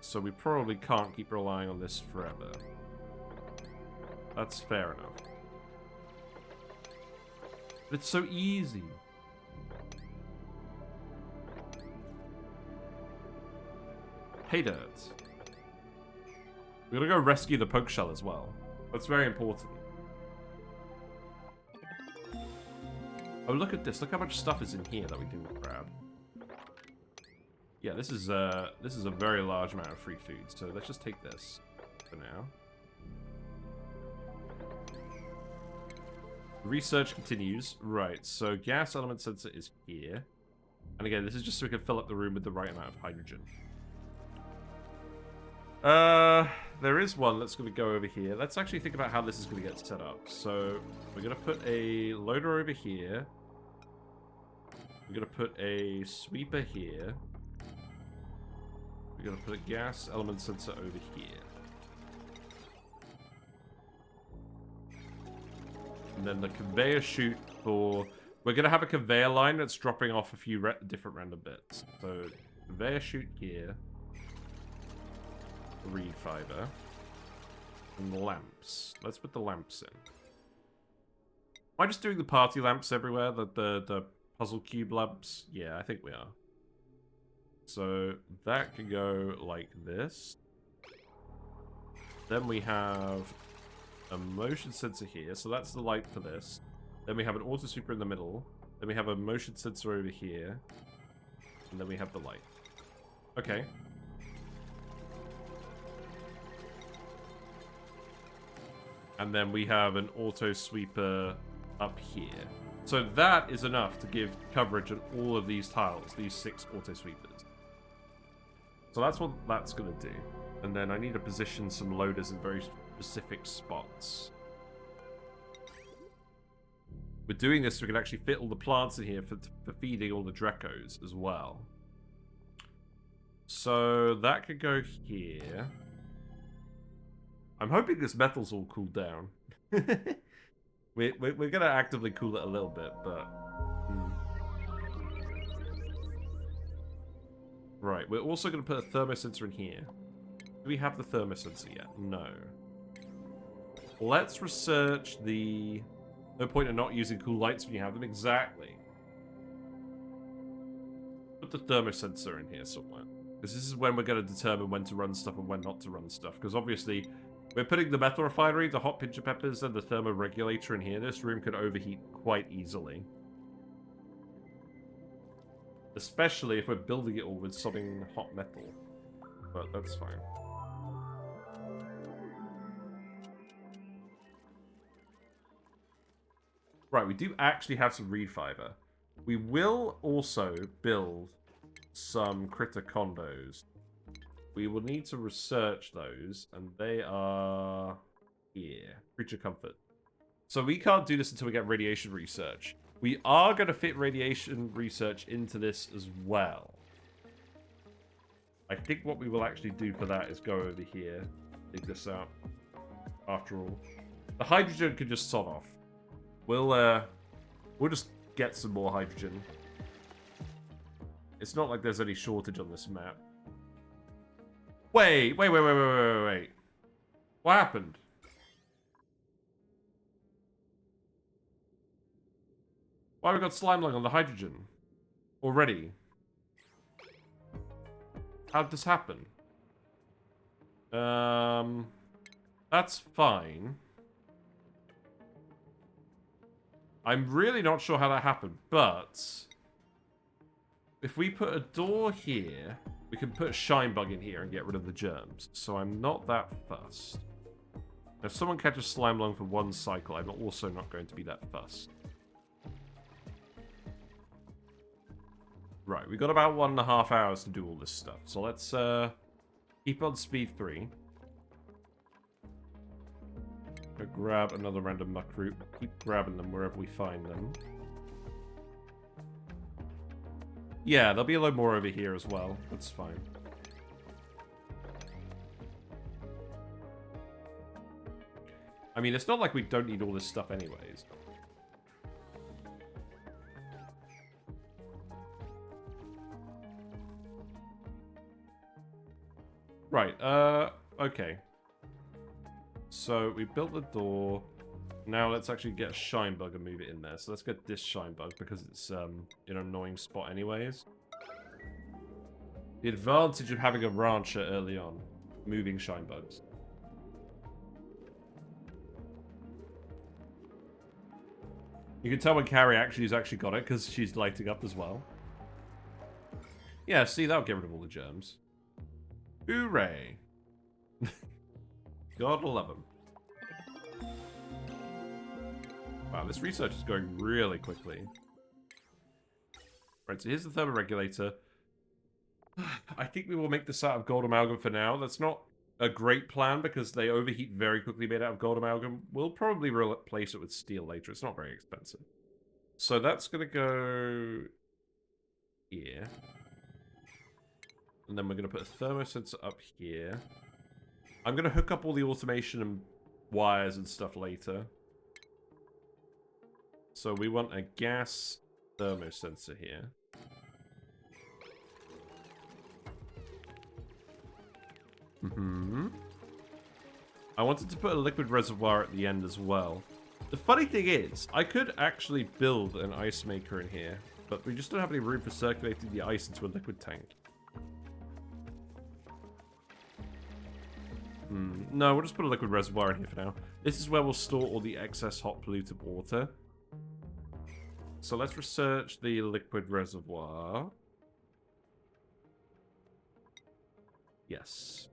So we probably can't keep relying on this forever. That's fair enough. But it's so easy. Hey, dirt. We're gonna go rescue the poke shell as well. That's very important. Oh, look at this. Look how much stuff is in here that we can grab. Yeah, this is a very large amount of free food. So let's just take this for now. Research continues. Right, so gas element sensor is here. And again, this is just so we can fill up the room with the right amount of hydrogen. There is one that's going to go over here. Let's actually think about how this is going to get set up. So, we're going to put a loader over here. We're going to put a sweeper here. We're going to put a gas element sensor over here. And then the conveyor chute for... We're going to have a conveyor line that's dropping off a few different random bits. So, conveyor chute here. Reed fiber. And the lamps. Let's put the lamps in. Am I just doing the party lamps everywhere? The puzzle cube lamps? Yeah, I think we are. So, that can go like this. Then we have a motion sensor here. So that's the light for this. Then we have an auto sweeper in the middle. Then we have a motion sensor over here. And then we have the light. Okay. And then we have an auto sweeper up here. So that is enough to give coverage on all of these tiles, these 6 auto sweepers. So that's what that's going to do. And then I need to position some loaders in very specific spots. We're doing this so we can actually fit all the plants in here for feeding all the Dracos as well. So that could go here. I'm hoping this metal's all cooled down. We're going to actively cool it a little bit, but... Right, we're also going to put a thermosensor in here. Do we have the thermosensor yet? No. Let's research the... No point in not using cool lights when you have them. Exactly. Put the thermosensor in here somewhere. Because this is when we're going to determine when to run stuff and when not to run stuff. Because obviously, we're putting the metal refinery, the hot pincher peppers, and the thermoregulator in here. This room could overheat quite easily. Especially if we're building it all with something hot metal. But that's fine. Right, we do actually have some reed fiber. We will also build some critter condos. We will need to research those, and they are here. Creature comfort. So we can't do this until we get radiation research. We are going to fit radiation research into this as well. I think what we will actually do for that is go over here, dig this out. After all, the hydrogen could just sod off. We'll just get some more hydrogen. It's not like there's any shortage on this map. Wait. What happened? Why have we got slime lung on the hydrogen? Already? How'd this happen? That's fine. I'm really not sure how that happened, but... if we put a door here, we can put a shine bug in here and get rid of the germs. So I'm not that fussed. If someone catches slime lung for one cycle, I'm also not going to be that fussed. Right, we've got about 1.5 hours to do all this stuff. So let's keep on speed 3. Go grab another random muck root. Keep grabbing them wherever we find them. Yeah, there'll be a lot more over here as well. That's fine. I mean, it's not like we don't need all this stuff anyways. Right, okay. So, we built the door. Now let's actually get a shine bug and move it in there. So let's get this shine bug because it's in an annoying spot anyways. The advantage of having a rancher early on. Moving shine bugs. You can tell when Carrie has actually got it because she's lighting up as well. Yeah, see, that'll get rid of all the germs. Hooray! God love him. Wow, this research is going really quickly. Right, so here's the thermoregulator. I think we will make this out of gold amalgam for now. That's not a great plan because they overheat very quickly made out of gold amalgam. We'll probably replace it with steel later. It's not very expensive. So that's going to go here. And then we're going to put a thermosensor up here. I'm going to hook up all the automation and wires and stuff later. So we want a gas thermosensor here. I wanted to put a liquid reservoir at the end as well. The funny thing is, I could actually build an ice maker in here, but we just don't have any room for circulating the ice into a liquid tank. No, we'll just put a liquid reservoir in here for now. This is where we'll store all the excess hot polluted water. So let's research the liquid reservoir. Yes.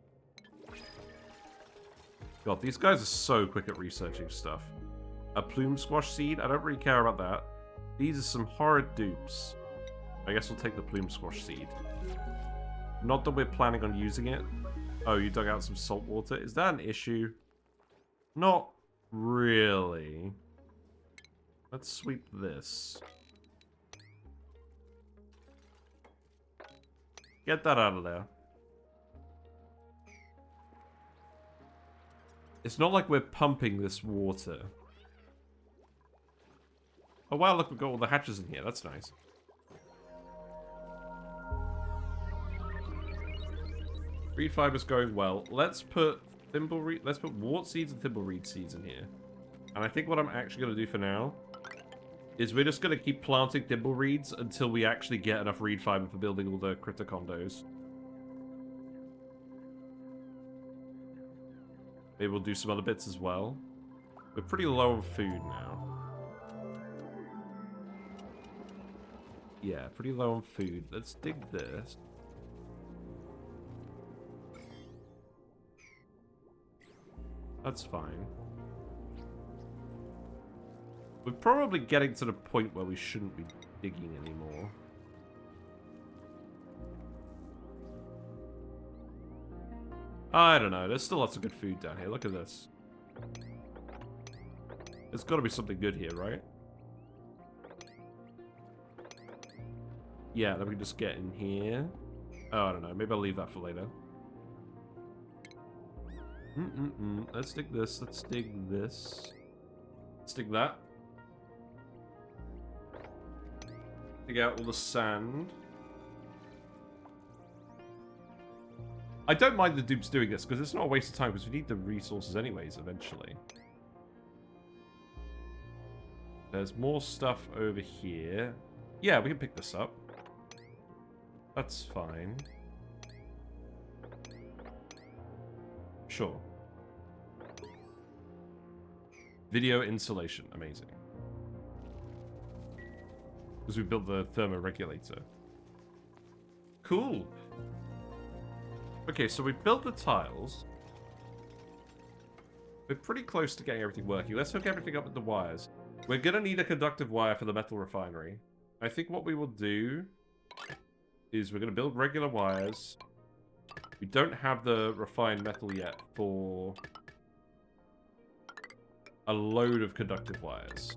God, these guys are so quick at researching stuff. A plume squash seed? I don't really care about that. These are some horrid dupes. I guess we'll take the plume squash seed. Not that we're planning on using it. Oh, you dug out some salt water. Is that an issue? Not really. Let's sweep this. Get that out of there. It's not like we're pumping this water. Oh wow, look, we've got all the hatches in here. That's nice. Reed fiber's going well. Let's put wart seeds and thimbleweed seeds in here. And I think what I'm actually going to do for now is we're just going to keep planting thimbleweeds until we actually get enough reed fiber for building all the critter condos. Maybe we'll do some other bits as well. We're pretty low on food now. Yeah, pretty low on food. Let's dig this. That's fine. We're probably getting to the point where we shouldn't be digging anymore. I don't know. There's still lots of good food down here. Look at this. There's got to be something good here, right? Yeah, then we can just get in here. Oh, I don't know. Maybe I'll leave that for later. Let's dig this. Let's dig this. Let's dig that. Dig out all the sand. I don't mind the dupes doing this, because it's not a waste of time, because we need the resources anyways, eventually. There's more stuff over here. Yeah, we can pick this up. That's fine. Sure. Video insulation. Amazing. Because we built the thermoregulator. Cool. Okay, so we built the tiles. We're pretty close to getting everything working. Let's hook everything up with the wires. We're going to need a conductive wire for the metal refinery. I think what we will do is we're going to build regular wires. We don't have the refined metal yet for a load of conductive wires.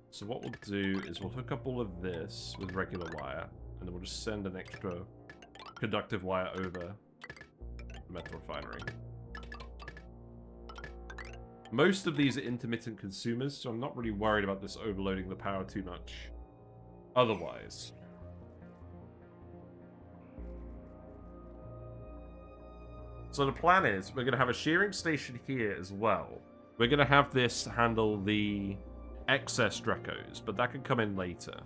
So what we'll do is we'll hook up all of this with regular wire, and then we'll just send an extra conductive wire over the metal refinery. Most of these are intermittent consumers, so I'm not really worried about this overloading the power too much. Otherwise. So the plan is, we're going to have a shearing station here as well. We're going to have this handle the excess Dracos, but that can come in later.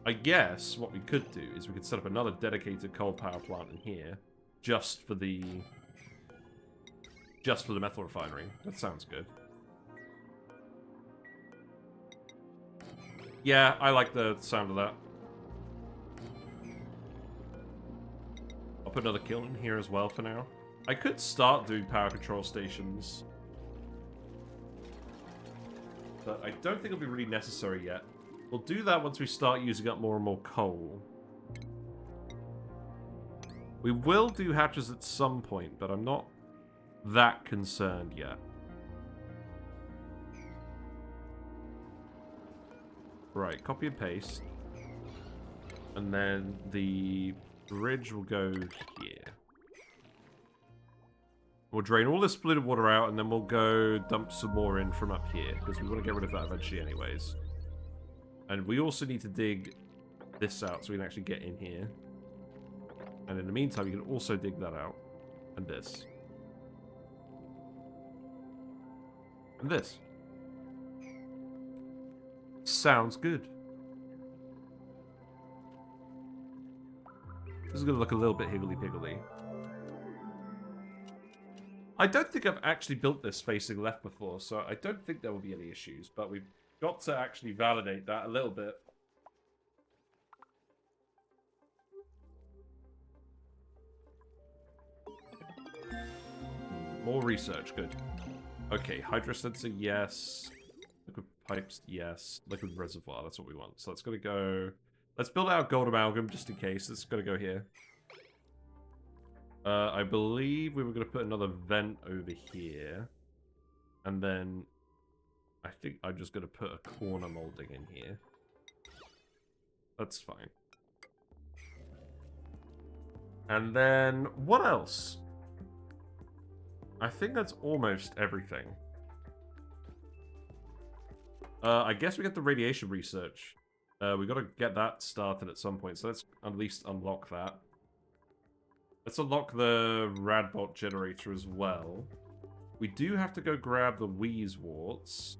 I guess what we could do is we could set up another dedicated coal power plant in here, just for the metal refinery. That sounds good. Yeah, I like the sound of that. I'll put another kiln in here as well for now. I could start doing power control stations, but I don't think it'll be really necessary yet. We'll do that once we start using up more and more coal. We will do hatches at some point, but I'm not that concerned yet. Right, copy and paste. And then the bridge will go here. We'll drain all this polluted water out, and then we'll go dump some more in from up here, because we want to get rid of that eventually anyways. And we also need to dig this out so we can actually get in here. And in the meantime, you can also dig that out. And this. And this. Sounds good. This is going to look a little bit higgledy-piggledy. I don't think I've actually built this facing left before, so I don't think there will be any issues. But we've got to actually validate that a little bit. More research, good. Okay, hydrosensor, yes. Liquid pipes, yes. Liquid reservoir, that's what we want. So that's going to go... Let's build out gold amalgam, just in case. It's going to go here. I believe we were going to put another vent over here. And then... I think I'm just going to put a corner molding in here. That's fine. And then, what else? I think that's almost everything. I guess we get the radiation research. We got to get that started at some point, so let's at least unlock that. Let's unlock the Radbot generator as well. We do have to go grab the Wheeze Warts.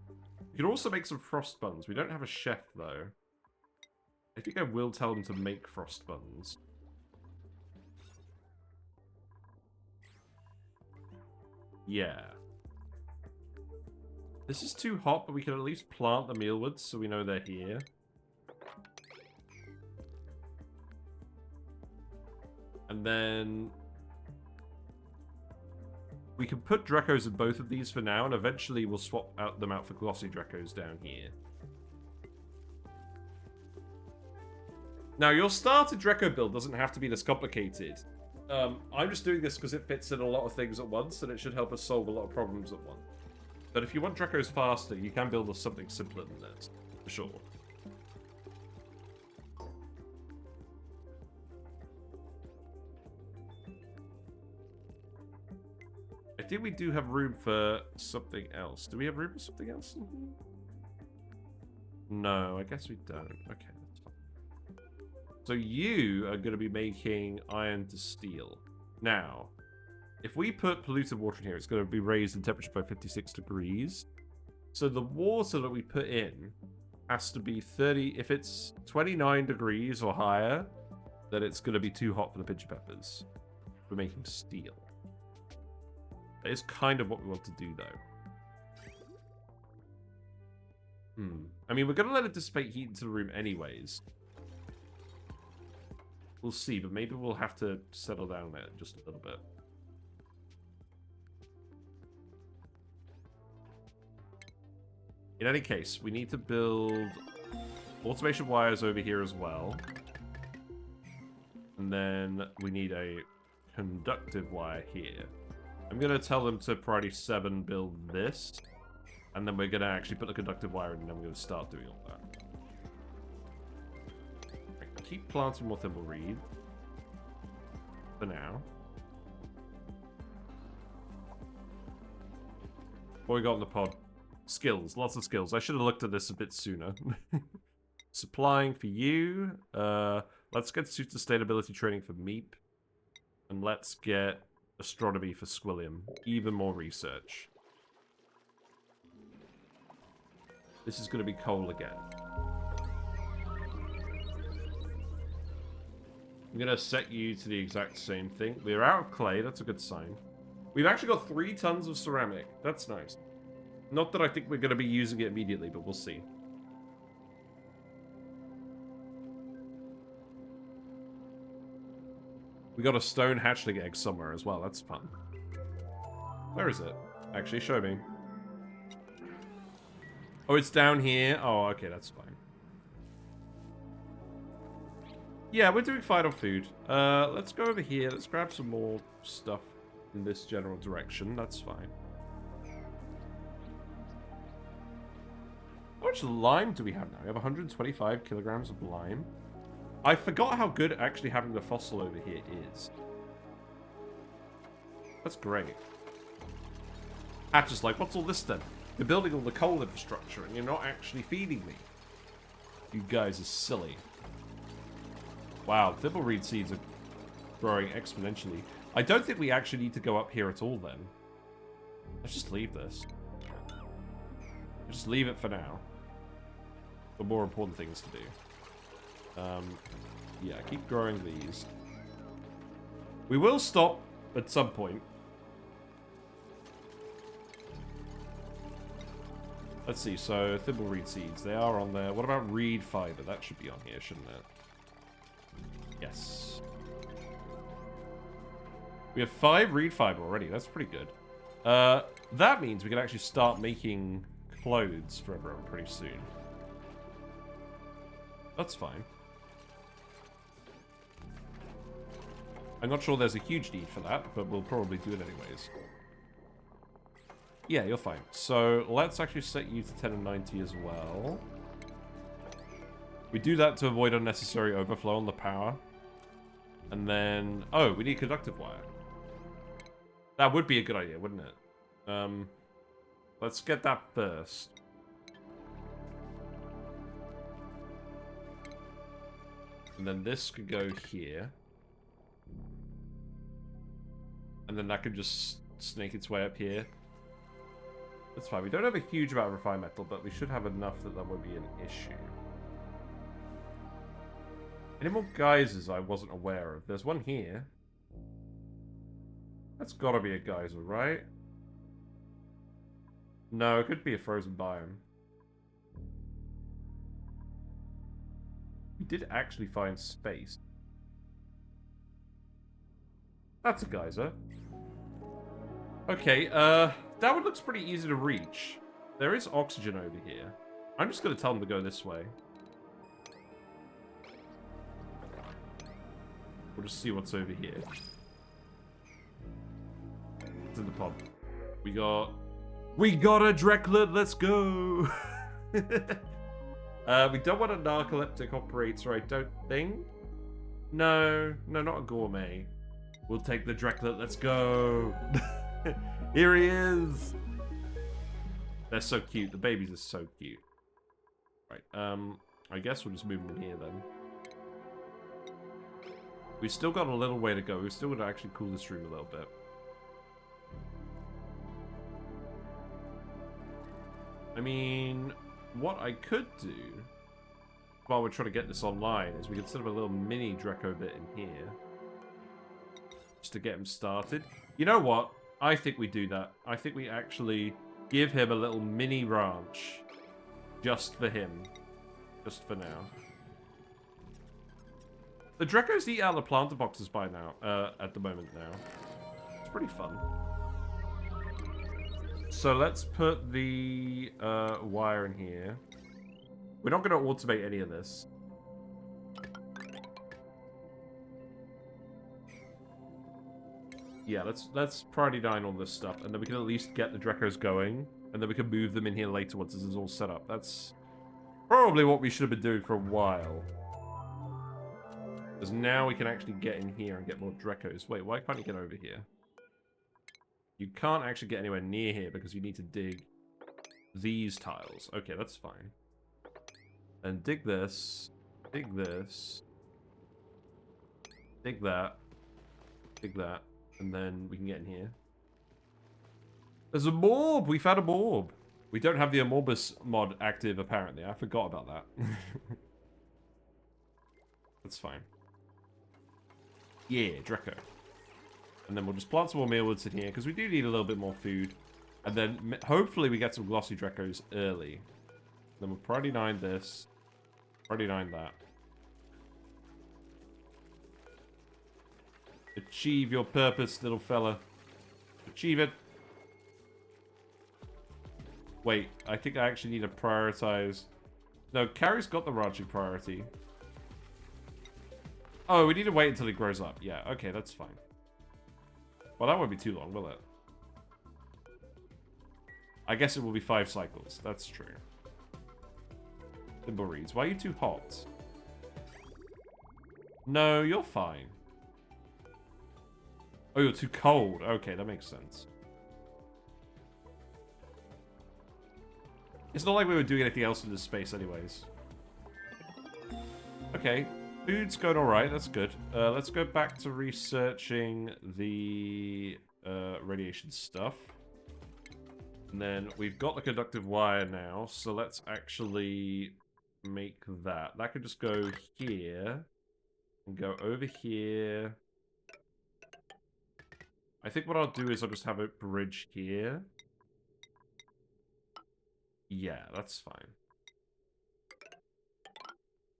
We can also make some frost buns. We don't have a chef, though. I think I will tell them to make frost buns. Yeah. This is too hot, but we can at least plant the mealwoods so we know they're here. And then we can put Dracos in both of these for now, and eventually we'll swap them out for glossy Dracos down here. Now, your starter Draco build doesn't have to be this complicated. I'm just doing this because it fits in a lot of things at once, and it should help us solve a lot of problems at once. But if you want Dracos faster, you can build something simpler than this, for sure. I think we do have room for something else. Do we have room for something else? No, I guess we don't. Okay, that's fine. So you are going to be making iron to steel. Now, if we put polluted water in here, it's going to be raised in temperature by 56 degrees. So the water that we put in has to be 30... If it's 29 degrees or higher, then it's going to be too hot for the pincher peppers. We're making steel. That is kind of what we want to do, though. I mean, we're going to let it dissipate heat into the room anyways. We'll see, but maybe we'll have to settle down there just a little bit. In any case, we need to build automation wires over here as well. And then we need a conductive wire here. I'm going to tell them to priority 7 build this. And then we're going to actually put the conductive wire in, and then we're going to start doing all that. Right, keep planting more thimbleweed. For now. What we got in the pod? Skills. Lots of skills. I should have looked at this a bit sooner. Supplying for you. Let's get sustainability training for Meep. And let's get astronomy for Squilliam. Even more research. This is going to be coal again. I'm going to set you to the exact same thing. We're out of clay. That's a good sign. We've actually got 3 tons of ceramic. That's nice. Not that I think we're going to be using it immediately, but we'll see. We got a stone hatchling egg somewhere as well. That's fun. Where is it? Actually, show me. Oh, it's down here. Oh, okay, that's fine. Yeah, we're doing fine on food. Let's go over here. Let's grab some more stuff in this general direction. That's fine. How much lime do we have now? We have 125 kilograms of lime. I forgot how good actually having the fossil over here is. That's great. Hatch is like, what's all this then? You're building all the coal infrastructure and you're not actually feeding me. You guys are silly. Wow, thimbleweed seeds are growing exponentially. I don't think we actually need to go up here at all then. Let's just leave this. Just leave it for now. For more important things to do. Yeah, keep growing these. We will stop at some point. Let's see, so thimbleweed seeds, they are on there. What about reed fiber? That should be on here, shouldn't it? Yes. We have 5 reed fiber already. That's pretty good. That means we can actually start making clothes for everyone pretty soon. That's fine. I'm not sure there's a huge need for that, but we'll probably do it anyways. Yeah, you're fine. So let's actually set you to 10 and 90 as well. We do that to avoid unnecessary overflow on the power. And then... Oh, we need conductive wire. That would be a good idea, wouldn't it? Let's get that first. And then this could go here. And then that could just snake its way up here. That's fine. We don't have a huge amount of refined metal, but we should have enough that that won't be an issue. Any more geysers I wasn't aware of? There's one here. That's gotta be a geyser, right? No, it could be a frozen biome. We did actually find space. That's a geyser. Okay, that one looks pretty easy to reach. There is oxygen over here. I'm just gonna tell them to go this way. We'll just see what's over here. It's in the pub. We got a Dreklet, let's go! We don't want a narcoleptic operator, I don't think. No, not a gourmet. We'll take the Dreklet, let's go! Here he is! They're so cute, the babies are so cute. Right, I guess we'll just move them in here then. We've still got a little way to go. We've still got to actually cool this room a little bit. I mean, what I could do while we're trying to get this online is we could set up a little mini Draco bit in here. Just to get him started. You know what? I think we do that. I think we actually give him a little mini ranch. Just for him. Just for now. The Dracos eat out of the planter boxes by now, at the moment now. It's pretty fun. So let's put the wire in here. We're not going to automate any of this. Yeah, let's priority 9 all this stuff, and then we can at least get the Dracos going, and then we can move them in here later once this is all set up. That's probably what we should have been doing for a while. Because now we can actually get in here and get more Dracos. Wait, why can't you get over here? You can't actually get anywhere near here because you need to dig these tiles. Okay, that's fine. And dig this. Dig this. Dig that. Dig that. And then we can get in here. There's a morb! We found a morb! We don't have the Amorbus mod active, apparently. I forgot about that. That's fine. Yeah, Draco. And then we'll just plant some more mealwoods in here, because we do need a little bit more food. And then, hopefully, we get some glossy Dracos early. Then we'll priority 9 this. Priority 9 that. Achieve your purpose, little fella. Achieve it. Wait, I think I actually need to prioritize... No, Carrie's got the ranching priority. Oh, we need to wait until he grows up. Yeah, okay, that's fine. Well, that won't be too long, will it? I guess it will be 5 cycles. That's true. Thimble reads. Why are you too hot? No, you're fine. Oh, you're too cold. Okay, that makes sense. It's not like we were doing anything else in this space anyways. Okay. Food's going alright, that's good. Let's go back to researching the radiation stuff. And then we've got the conductive wire now, so let's actually make that. That could just go here, and go over here. I think what I'll do is I'll just have a bridge here. Yeah, that's fine.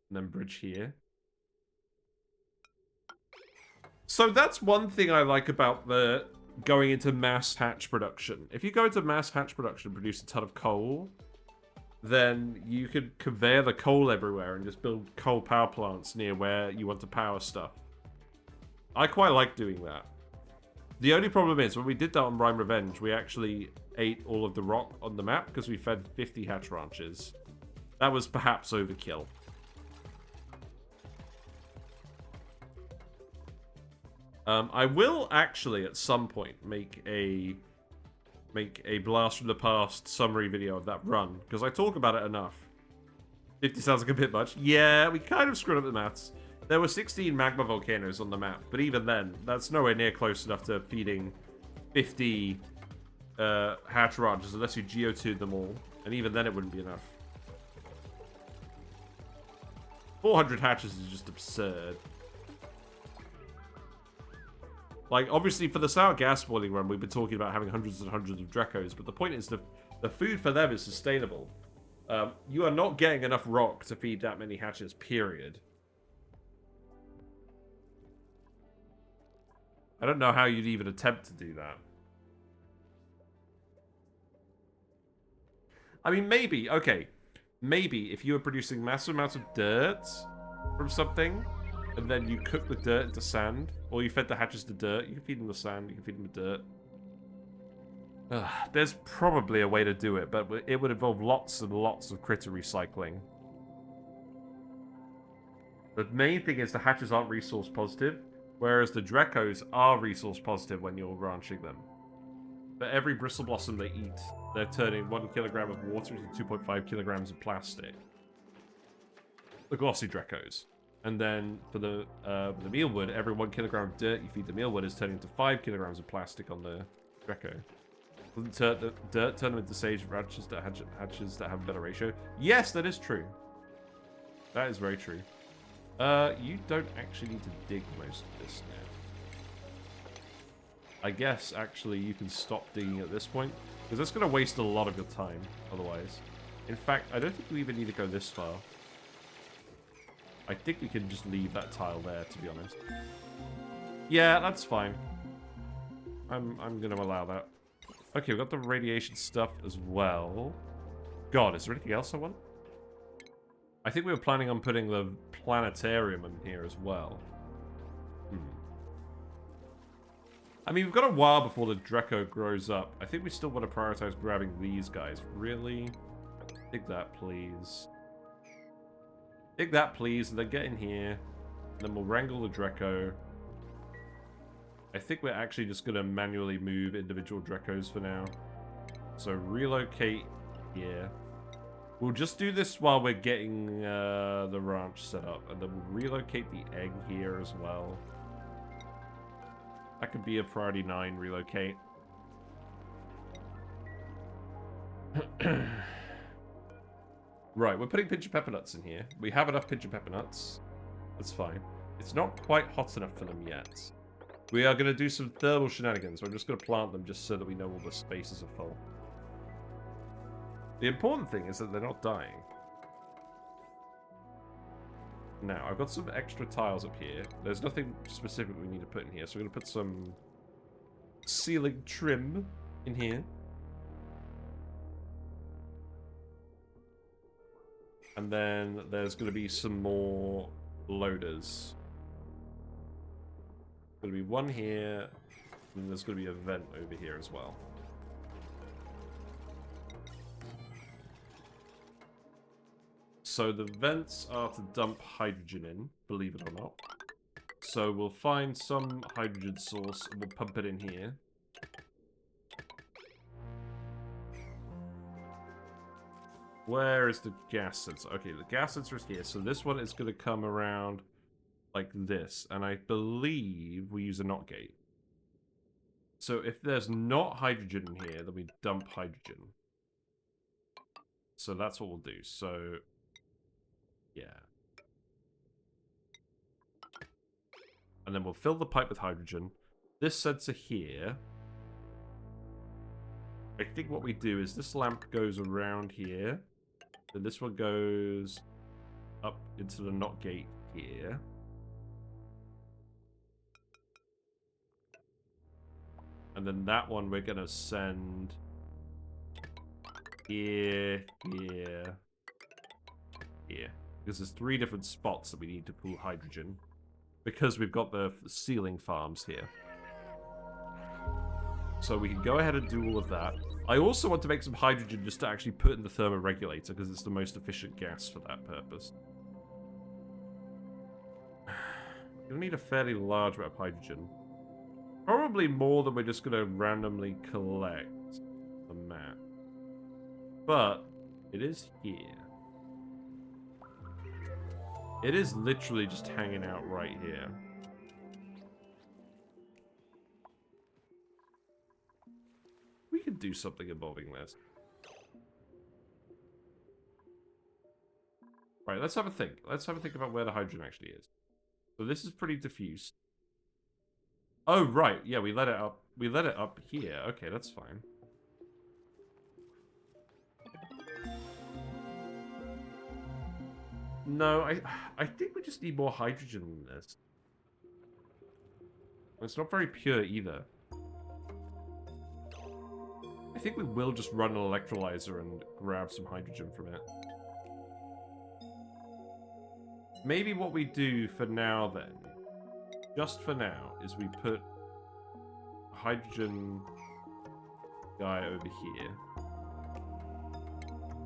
And then bridge here. So that's one thing I like about the going into mass hatch production. If you go into mass hatch production and produce a ton of coal, then you could conveyor the coal everywhere and just build coal power plants near where you want to power stuff. I quite like doing that. The only problem is, when we did that on Rhyme Revenge, we actually ate all of the rock on the map because we fed 50 hatch ranches. That was perhaps overkill. I will actually at some point make a blast from the past summary video of that run because I talk about it enough. 50 sounds like a bit much. Yeah, we kind of screwed up the maths. There were 16 magma volcanoes on the map, but even then, that's nowhere near close enough to feeding 50 hatch ranches unless you geotude them all, and even then it wouldn't be enough. 400 hatches is just absurd. Like, obviously, for the sour gas boiling run, we've been talking about having hundreds and hundreds of Dracos, but the point is the food for them is sustainable. You are not getting enough rock to feed that many hatches, period. I don't know how you'd even attempt to do that. I mean, maybe, okay. Maybe if you were producing massive amounts of dirt from something, and then you cook the dirt into sand, or you fed the hatches to dirt, you can feed them the sand, you can feed them the dirt. There's probably a way to do it, but it would involve lots and lots of critter recycling. The main thing is the hatches aren't resource positive, whereas the Dracos are resource positive when you're ranching them. For every bristle blossom they eat, they're turning 1 kilogram of water into 2.5 kilograms of plastic. The glossy Dracos. And then for the mealwood, every 1 kilogram of dirt you feed the mealwood is turning into 5 kilograms of plastic on the Draco. Doesn't the dirt turn them into sage hatches that have a better ratio? Yes, that is true. That is very true. You don't actually need to dig most of this now. I guess, actually, you can stop digging at this point, because that's going to waste a lot of your time, otherwise. In fact, I don't think we even need to go this far. I think we can just leave that tile there, to be honest. Yeah, that's fine. I'm going to allow that. Okay, we've got the radiation stuff as well. God, is there anything else I want? I think we were planning on putting the planetarium in here as well. I mean, we've got a while before the Draco grows up. I think we still want to prioritize grabbing these guys. Really? Dig that, please. Dig that, please, and then get in here. And then we'll wrangle the Draco. I think we're actually just going to manually move individual Dracos for now. So relocate here. We'll just do this while we're getting the ranch set up. And then we'll relocate the egg here as well. That could be a priority 9 relocate. Right, we're putting pinch of pepper nuts in here. We have enough pinch of pepper nuts. That's fine. It's not quite hot enough for them yet. We are going to do some thermal shenanigans. So I'm just going to plant them just so that we know all the spaces are full. The important thing is that they're not dying. Now, I've got some extra tiles up here. There's nothing specific we need to put in here, so we're going to put some ceiling trim in here. And then there's going to be some more loaders. There's going to be one here, and there's going to be a vent over here as well. So the vents are to dump hydrogen in, believe it or not. So we'll find some hydrogen source and we'll pump it in here. Where is the gas sensor? Okay, the gas sensor is here. So this one is going to come around like this. And I believe we use a NOT gate. So if there's not hydrogen in here, then we dump hydrogen. So that's what we'll do. So... yeah. And then we'll fill the pipe with hydrogen. This sensor here. I think what we do is this lamp goes around here. Then this one goes up into the NOT gate here. And then that one we're going to send here, here, here. Because there's 3 different spots that we need to pull hydrogen. Because we've got the ceiling farms here. So we can go ahead and do all of that. I also want to make some hydrogen just to actually put in the thermoregulator, because it's the most efficient gas for that purpose. You'll need a fairly large amount of hydrogen. Probably more than we're just going to randomly collect the map. But it is here. It is literally just hanging out right here. We could do something involving this. Right, let's have a think. Let's have a think about where the hydrogen actually is. So this is pretty diffuse. Oh, right. Yeah, we let it up. We let it up here. Okay, that's fine. No, I think we just need more hydrogen than this. It's not very pure either. I think we will just run an electrolyzer and grab some hydrogen from it. Maybe what we do for now then, just for now, is we put a hydrogen guy over here.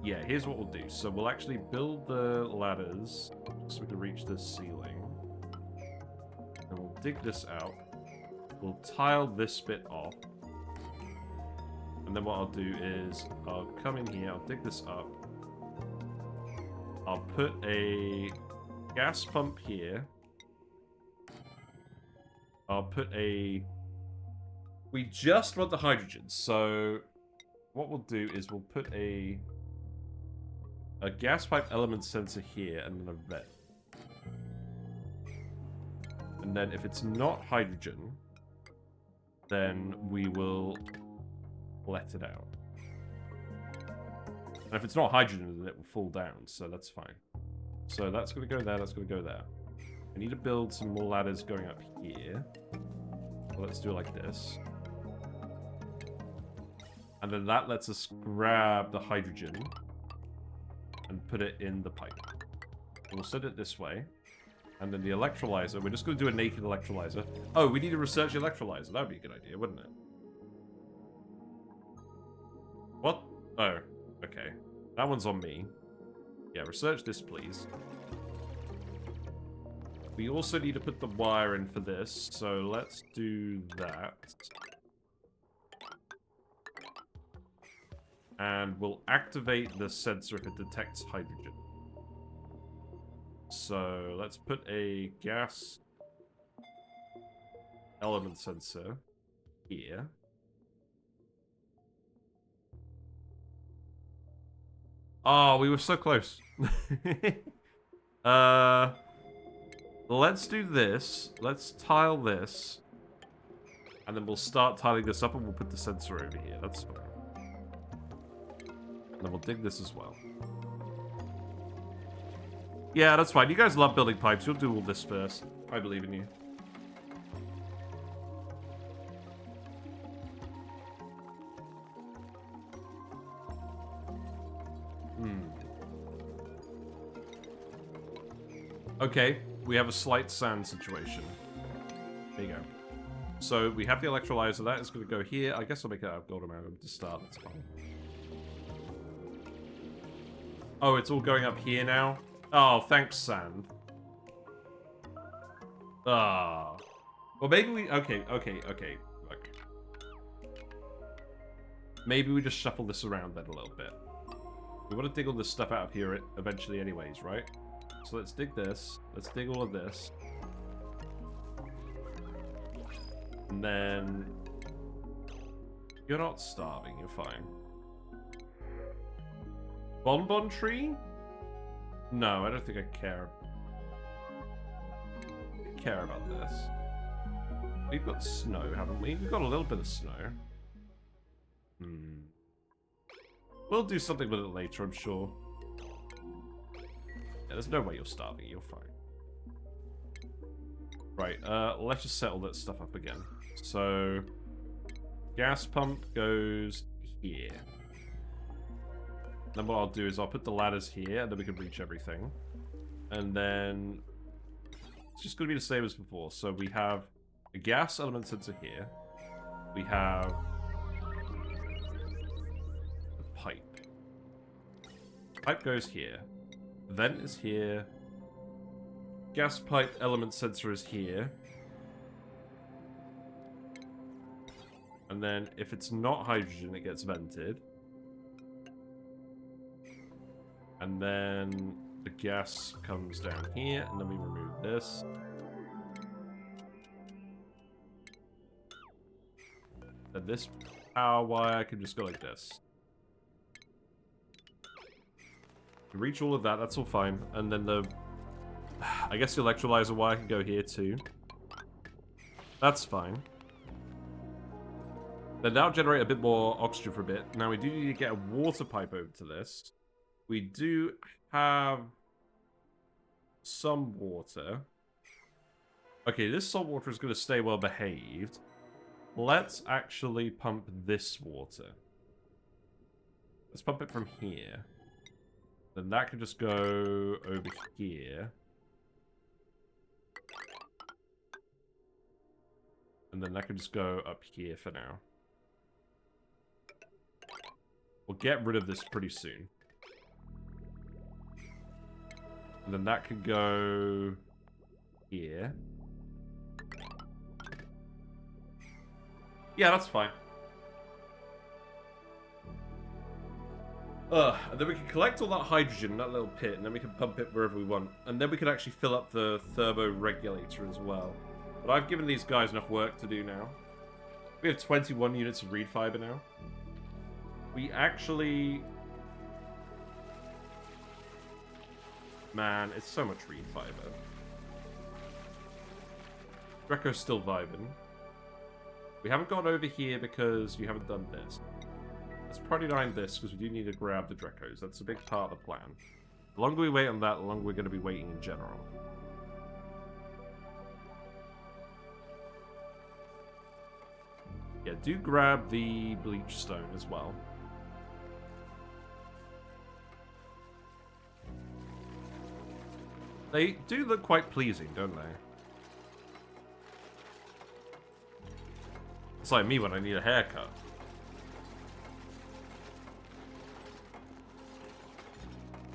Yeah, here's what we'll do. So we'll actually build the ladders so we can reach this ceiling. And we'll dig this out. We'll tile this bit off. And then what I'll do is I'll come in here, I'll dig this up. I'll put a gas pump here. I'll put a... We just want the hydrogen, so what we'll do is we'll put a gas pipe element sensor here and then a vent. And then if it's not hydrogen, then we will let it out. And if it's not hydrogen, then it will fall down, so that's fine. So that's going to go there, that's going to go there. I need to build some more ladders going up here. So let's do it like this. And then that lets us grab the hydrogen and put it in the pipe. We'll set it this way. And then the electrolyzer, we're just going to do a naked electrolyzer. Oh, we need to research the electrolyzer. That would be a good idea, wouldn't it? What? Oh, okay. That one's on me. Yeah, research this, please. We also need to put the wire in for this, so let's do that. And we'll activate the sensor if it detects hydrogen. So let's put a gas element sensor here. Oh, we were so close. Let's do this. Let's tile this. And then we'll start tiling this up and we'll put the sensor over here. That's fine. And then we'll dig this as well. Yeah, that's fine. You guys love building pipes. You'll do all this first. I believe in you. Okay, we have a slight sand situation. There you go. So we have the electrolyzer. That is going to go here. I guess I'll make it out of gold amalgam to start. That's fine. Oh, it's all going up here now? Oh, thanks, sand. Ah. Well, maybe we... Okay. Look. Maybe we just shuffle this around then a little bit. We want to dig all this stuff out of here eventually anyways, right? So let's dig this. Let's dig all of this. And then... You're not starving, you're fine. Bonbon tree? No, I don't think I care. I care about this. We've got snow, haven't we? We've got a little bit of snow. We'll do something with it later, I'm sure. Yeah, there's no way you're starving. You're fine. Right, let's just settle that stuff up again. So, gas pump goes here. Then what I'll do is I'll put the ladders here, and then we can reach everything. And then it's just going to be the same as before. So we have a gas element sensor here. We have the pipe. Pipe goes here. Vent is here. Gas pipe element sensor is here. And then if it's not hydrogen, it gets vented. And then the gas comes down here, and then we remove this. And this power wire can just go like this. To reach all of that, that's all fine. And then the... I guess the electrolyzer wire can go here too. That's fine. Then that'll generate a bit more oxygen for a bit. Now we do need to get a water pipe over to this. We do have some water. Okay, this salt water is going to stay well behaved. Let's actually pump this water. Let's pump it from here. Then that can just go over here. And then that can just go up here for now. We'll get rid of this pretty soon. And then that can go here. Yeah, that's fine. And then we can collect all that hydrogen in that little pit, and then we can pump it wherever we want. And then we can actually fill up the turbo regulator as well. But I've given these guys enough work to do now. We have 21 units of reed fiber now. We actually... Man, it's so much reed fiber. Draco's still vibing. We haven't gone over here because you haven't done this. Let's prioritize this because we do need to grab the Dracos. That's a big part of the plan. The longer we wait on that, the longer we're going to be waiting in general. Yeah, do grab the bleach stone as well. They do look quite pleasing, don't they? It's like me when I need a haircut.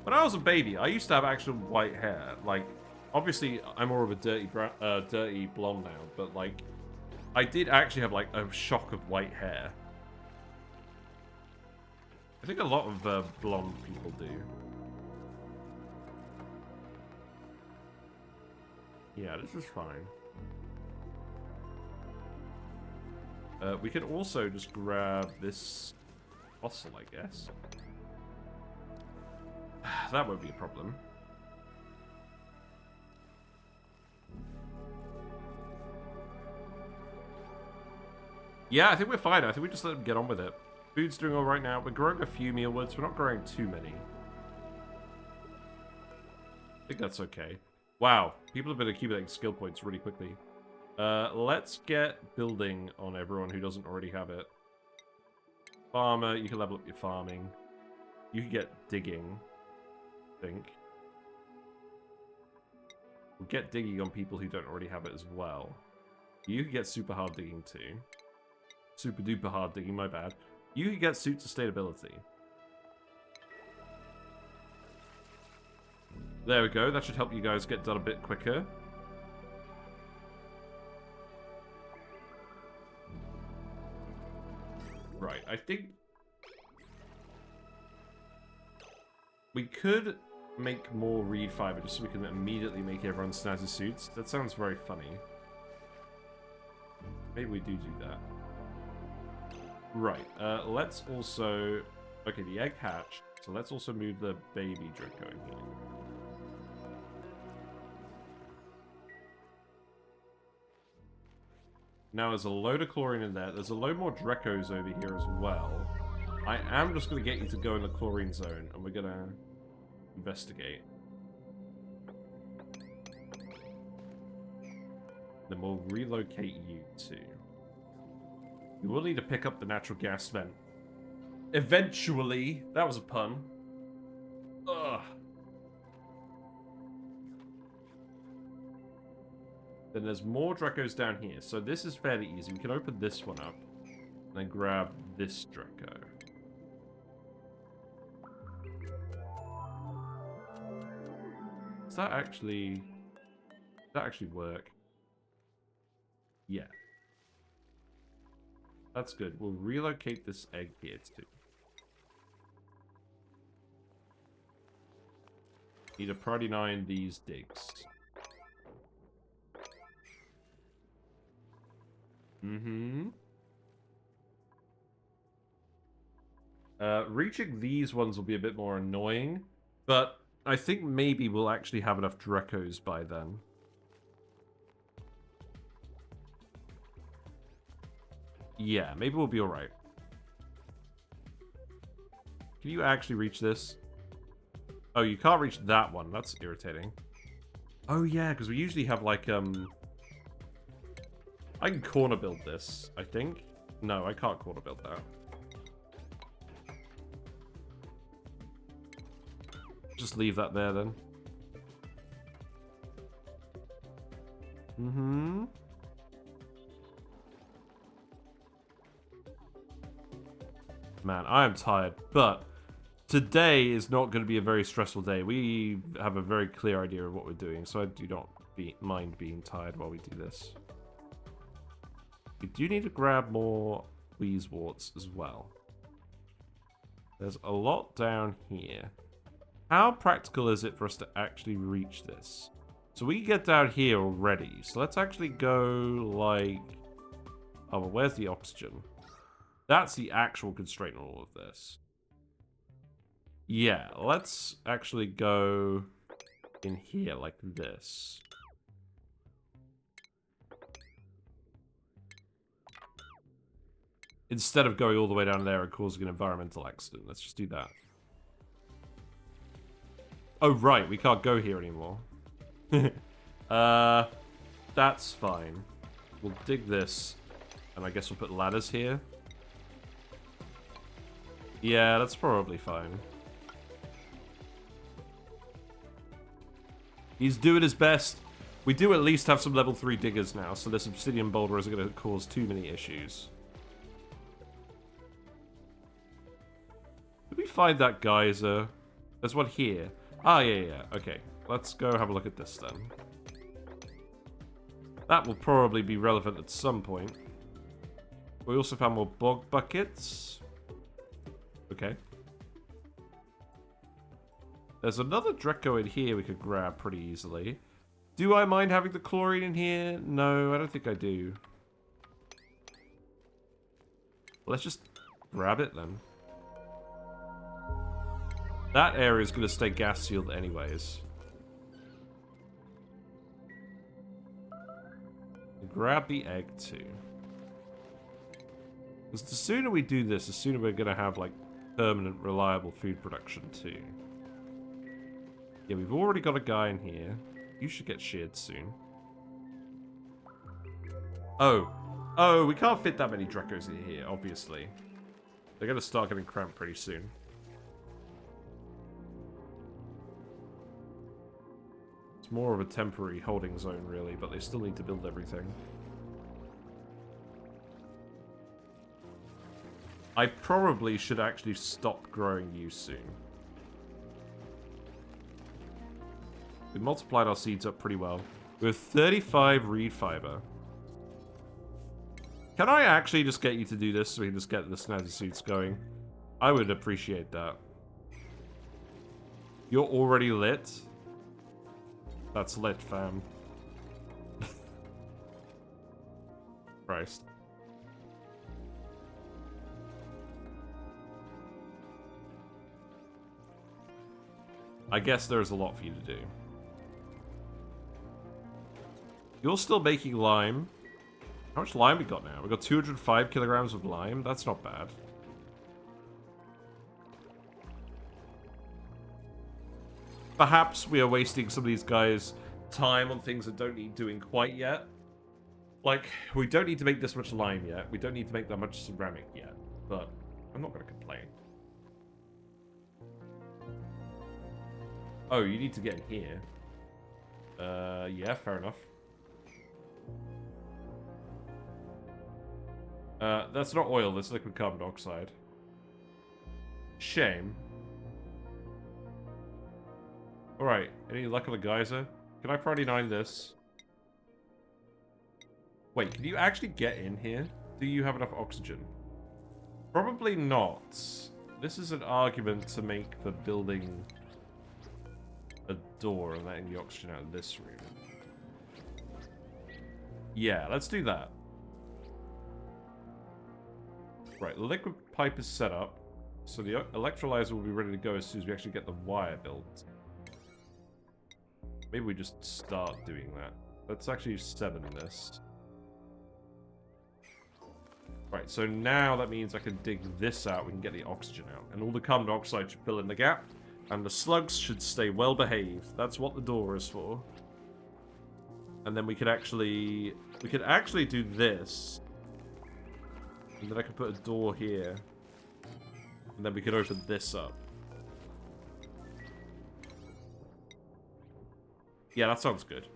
When I was a baby, I used to have actual white hair. Like, obviously, I'm more of a dirty blonde now, but like, I did actually have like a shock of white hair. I think a lot of blonde people do. Yeah, this is fine. We can also just grab this fossil, I guess. That won't be a problem. Yeah, I think we're fine. I think we just let them get on with it. Food's doing all right now. We're growing a few mealwoods. We're not growing too many. I think that's okay. Wow, people have been accumulating skill points really quickly. Let's get building on everyone who doesn't already have it. Farmer, you can level up your farming. You can get digging, I think. We'll get digging on people who don't already have it as well. You can get super hard digging too. Super duper hard digging, my bad. You can get suit sustainability. There we go, that should help you guys get done a bit quicker. Right, I think we could make more reed fiber just so we can immediately make everyone snazzy suits. That sounds very funny. Maybe we do that. Right, let's also... Okay, the egg hatched, so let's also move the baby Draco in here. Now, there's a load of chlorine in there. There's a load more Dracos over here as well. I am just going to get you to go in the chlorine zone, and we're going to investigate. Then we'll relocate you too. You will need to pick up the natural gas vent. Eventually. That was a pun. Ugh. Then there's more Dracos down here. So this is fairly easy. We can open this one up. And then grab this Draco. Does that actually work? Yeah. That's good. We'll relocate this egg here too. Need to priority 9 these digs. Reaching these ones will be a bit more annoying, but I think maybe we'll actually have enough Dracos by then. Yeah, maybe we'll be alright. Can you actually reach this? Oh, you can't reach that one. That's irritating. Oh, yeah, because we usually have, like, I can corner build this, I think. No, I can't corner build that. Just leave that there, then. Man, I am tired, but today is not going to be a very stressful day. We have a very clear idea of what we're doing, so I do not mind being tired while we do this. We do need to grab more Wheezeworts as well. There's a lot down here. How practical is it for us to actually reach this? So we can get down here already. So let's actually go like... Oh, well, where's the oxygen? That's the actual constraint on all of this. Yeah, let's actually go in here like this. Instead of going all the way down there and causing an environmental accident. Let's just do that. Oh, right. We can't go here anymore. That's fine. We'll dig this. And I guess we'll put ladders here. Yeah, that's probably fine. He's doing his best. We do at least have some level 3 diggers now, so this obsidian boulder isn't going to cause too many issues. Did we find that geyser? There's one here. Ah, yeah. Okay, let's go have a look at this then. That will probably be relevant at some point. We also found more bog buckets. Okay. There's another Draco in here we could grab pretty easily. Do I mind having the chlorine in here? No, I don't think I do. Let's just grab it then. That area is going to stay gas sealed anyways. Grab the egg too. Because the sooner we do this, the sooner we're going to have like permanent, reliable food production too. Yeah, we've already got a guy in here. You should get sheared soon. Oh, we can't fit that many Dracos in here, obviously. They're going to start getting cramped pretty soon. It's more of a temporary holding zone, really, but they still need to build everything. I probably should actually stop growing you soon. We multiplied our seeds up pretty well. We have 35 reed fiber. Can I actually just get you to do this so we can just get the snazzy suits going? I would appreciate that. You're already lit? That's lit, fam. Christ. I guess there's a lot for you to do. You're still making lime. How much lime we got now? We got 205 kilograms of lime. That's not bad. Perhaps we are wasting some of these guys' time on things that don't need doing quite yet. Like, we don't need to make this much lime yet. We don't need to make that much ceramic yet. But I'm not going to complain. Oh, you need to get in here. Yeah, fair enough. That's not oil, that's liquid carbon dioxide. Shame. Alright, any luck on the geyser? Can I priority 9 this? Wait, can you actually get in here? Do you have enough oxygen? Probably not. This is an argument to make for building a door and letting the oxygen out of this room. Yeah, let's do that. Right, the liquid pipe is set up, so the electrolyzer will be ready to go as soon as we actually get the wire built. Maybe we just start doing that. Let's actually use 7 in this. Right, so now that means I can dig this out, we can get the oxygen out. And all the carbon dioxide should fill in the gap, and the slugs should stay well behaved. That's what the door is for. And then we could actually do this. And then I could put a door here. And then we could open this up. Yeah, that sounds good.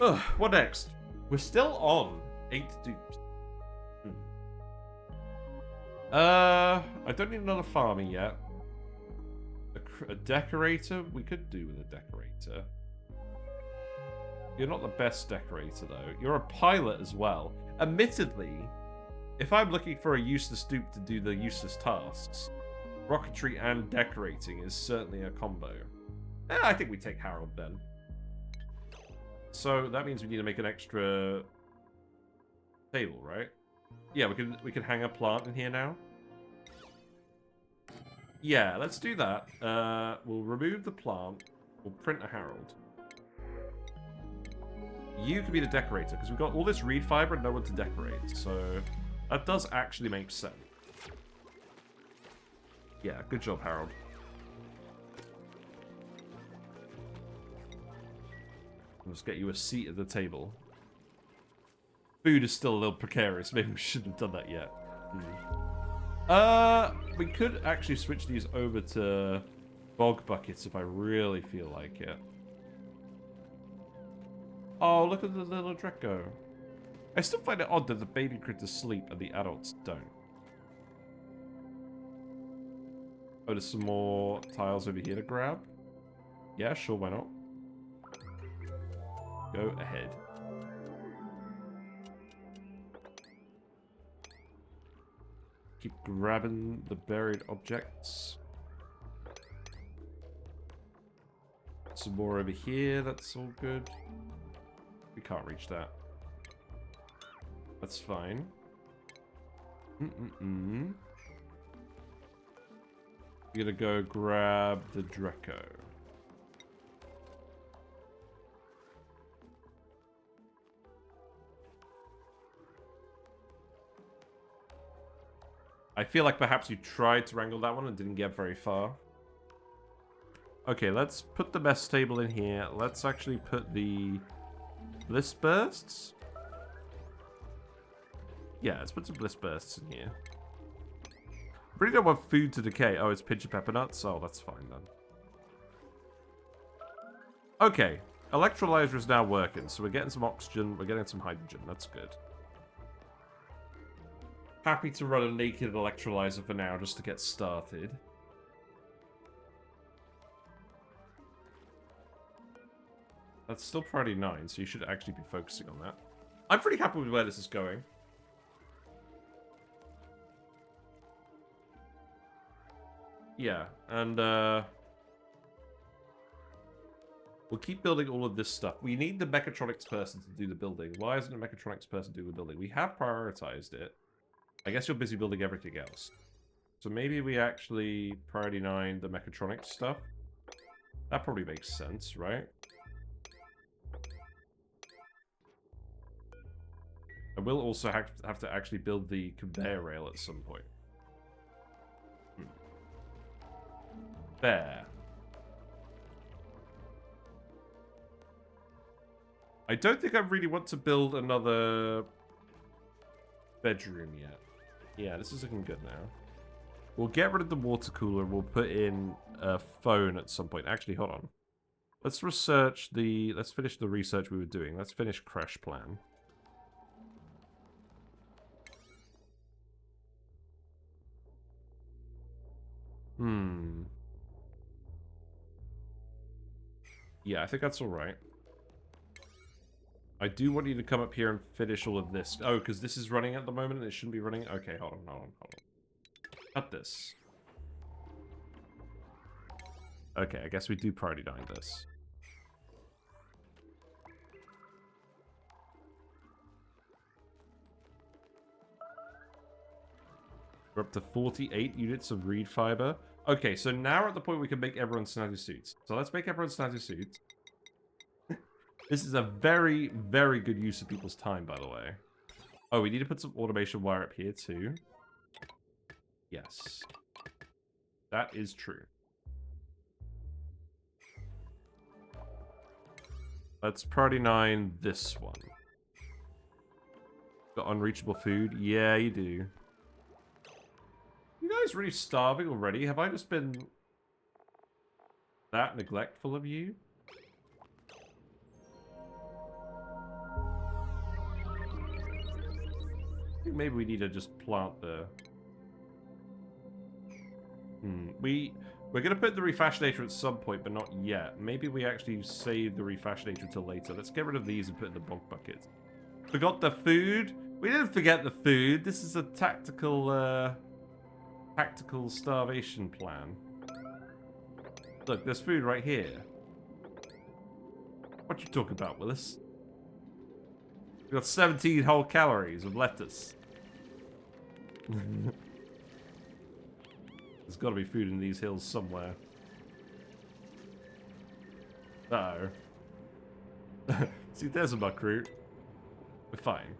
Ugh, what next? We're still on 8 dupes. I don't need another farming yet. A decorator? We could do with a decorator. You're not the best decorator, though. You're a pilot as well. Admittedly, if I'm looking for a useless dupe to do the useless tasks, rocketry and decorating is certainly a combo. I think we take Harold then. So that means we need to make an extra table, right? Yeah, we can hang a plant in here now. Yeah, let's do that. We'll remove the plant. We'll print a Harold. You can be the decorator, because we've got all this reed fiber and no one to decorate. So that does actually make sense. Yeah, good job, Harold. Let's get you a seat at the table. Food is still a little precarious. Maybe we shouldn't have done that yet. We could actually switch these over to bog buckets if I really feel like it. Oh, look at the little Draco. I still find it odd that the baby critters sleep and the adults don't. Oh, there's some more tiles over here to grab. Yeah, sure, why not? Go ahead. Keep grabbing the buried objects. Some more over here, that's all good. We can't reach that. That's fine. We're gonna go grab the Draco. I feel like perhaps you tried to wrangle that one and didn't get very far. Okay, let's put the mess table in here. Let's actually put the bliss bursts. Yeah, let's put some bliss bursts in here. Really don't want food to decay. Oh, it's pinch of pepper nuts? Oh, that's fine then. Okay, electrolyzer is now working, so we're getting some oxygen, we're getting some hydrogen. That's good. Happy to run a naked electrolyzer for now, just to get started. That's still priority 9, so you should actually be focusing on that. I'm pretty happy with where this is going. Yeah, and we'll keep building all of this stuff. We need the mechatronics person to do the building. Why isn't a mechatronics person doing the building? We have prioritized it. I guess you're busy building everything else. So maybe we actually priority 9 the mechatronics stuff. That probably makes sense, right? I will also have to actually build the conveyor rail at some point. There. I don't think I really want to build another bedroom yet. Yeah, this is looking good now. We'll get rid of the water cooler. We'll put in a phone at some point. Actually, hold on. Let's research the... Let's finish the research we were doing. Let's finish crash plan. Yeah, I think that's alright. I do want you to come up here and finish all of this. Oh, because this is running at the moment and it shouldn't be running? Okay, hold on. Cut this. Okay, I guess we do priority 9 this. We're up to 48 units of reed fiber. Okay, so now we're at the point we can make everyone snazzy suits. So let's make everyone snazzy suits. This is a very, very good use of people's time, by the way. Oh, we need to put some automation wire up here, too. Yes. That is true. Let's priority 9 this one. Got unreachable food? Yeah, you do. You guys really starving already? Have I just been that neglectful of you? I think maybe we need to just plant the... We're going to put the refashionator at some point, but not yet. Maybe we actually save the refashionator until later. Let's get rid of these and put in the bunk bucket. Forgot the food? We didn't forget the food. This is a tactical starvation plan. Look, there's food right here. What you talking about, Willis? We've got 17 whole calories of lettuce. There's got to be food in these hills somewhere. Uh-oh. See, there's a buckroot. We're fine.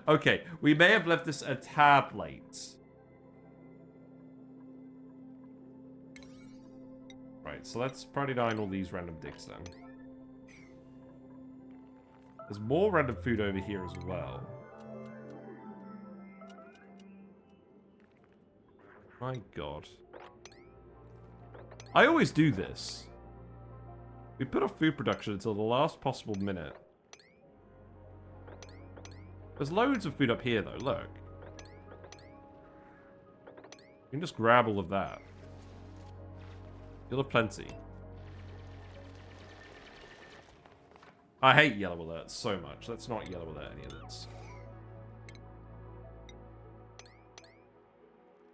Okay, we may have left this a tad late. Right, so let's priority 9 all these random digs then. There's more random food over here as well. My god. I always do this. We put off food production until the last possible minute. There's loads of food up here, though. Look. You can just grab all of that. You'll have plenty. I hate yellow alerts so much. Let's not yellow alert any of this.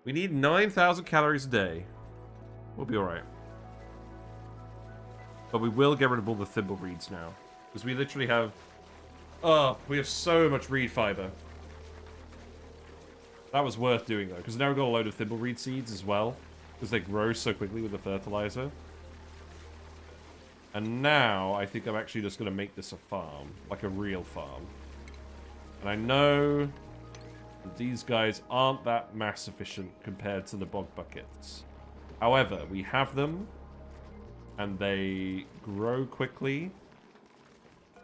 We need 9,000 calories a day. We'll be alright. But we will get rid of all the thimble reeds now. Because we literally have... Oh, we have so much reed fiber. That was worth doing, though. Because now we've got a load of thimble reed seeds as well. Because they grow so quickly with the fertilizer. And now, I think I'm actually just going to make this a farm. Like a real farm. And I know... that these guys aren't that mass efficient compared to the bog buckets. However, we have them. And they grow quickly.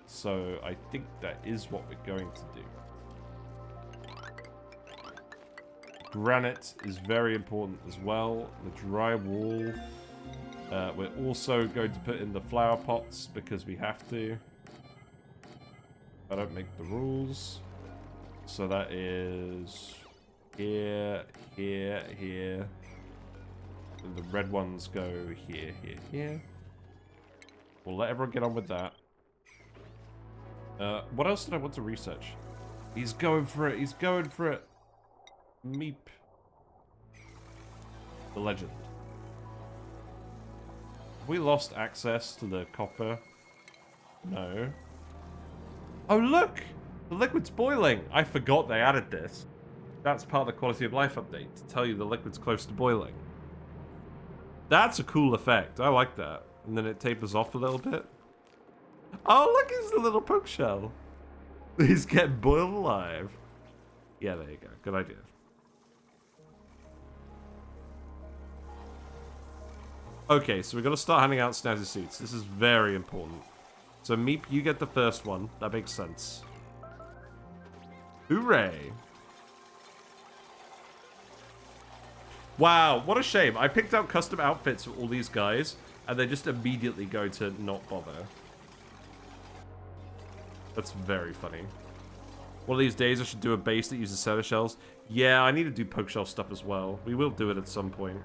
So I think that is what we're going to do. Granite is very important as well. The dry wall. We're also going to put in the flower pots because we have to. I don't make the rules. So that is here, here, here. And the red ones go here, here, here. We'll let everyone get on with that. What else did I want to research? He's going for it. He's going for it. Meep. The legend. Have we lost access to the copper? No. Oh, look! The liquid's boiling. I forgot they added this. That's part of the quality of life update, to tell you the liquid's close to boiling. That's a cool effect. I like that. And then it tapers off a little bit. Oh, look, it's the little poke shell. He's getting boiled alive. Yeah, there you go. Good idea. Okay, so we're going to start handing out snazzy suits. This is very important. So, Meep, you get the first one. That makes sense. Hooray. Wow, what a shame. I picked out custom outfits for all these guys, and they just immediately go to not bother. That's very funny. One of these days I should do a base that uses center shells. Yeah, I need to do poke shell stuff as well. We will do it at some point.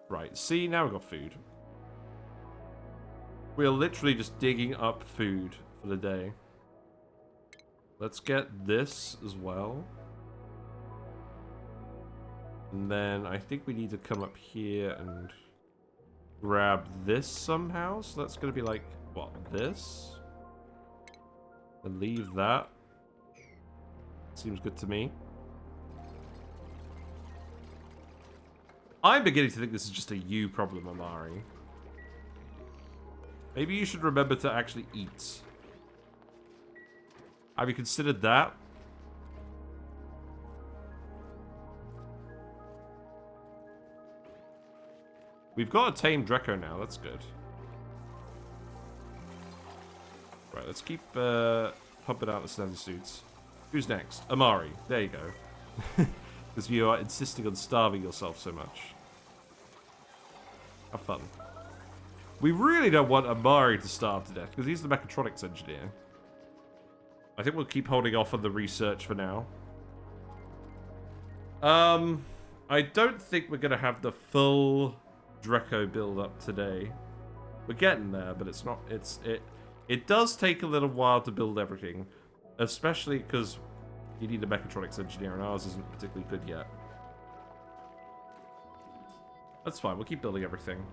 Right, see, now we've got food. We're literally just digging up food for the day. Let's get this as well. And then I think we need to come up here and grab this somehow. So that's going to be like, what, this? And leave that. Seems good to me. I'm beginning to think this is just a you problem, Amari. Maybe you should remember to actually eat. Have you considered that? We've got a tame Draco now, that's good. Right, let's keep pumping out the Snazzy suits. Who's next? Amari. There you go. Because you are insisting on starving yourself so much. Have fun. We really don't want Amari to starve to death, because he's the mechatronics engineer. I think we'll keep holding off on the research for now. I don't think we're going to have the full Draco build up today. We're getting there, but it's not... It does take a little while to build everything. Especially because you need a mechatronics engineer, and ours isn't particularly good yet. That's fine, we'll keep building everything.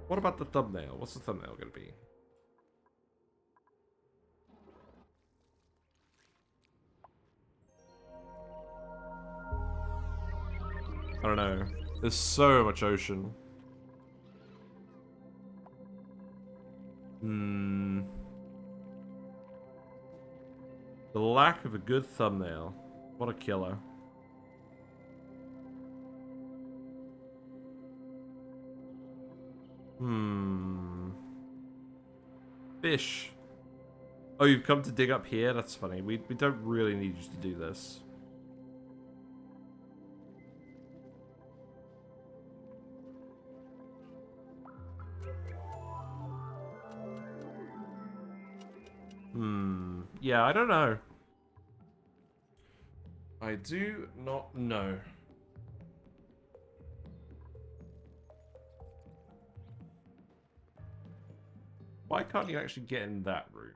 What about the thumbnail? What's the thumbnail going to be? I don't know. There's so much ocean. The lack of a good thumbnail. What a killer. Fish. Oh, you've come to dig up here? That's funny. We don't really need you to do this. Yeah, I don't know. I do not know. Why can't you actually get in that route?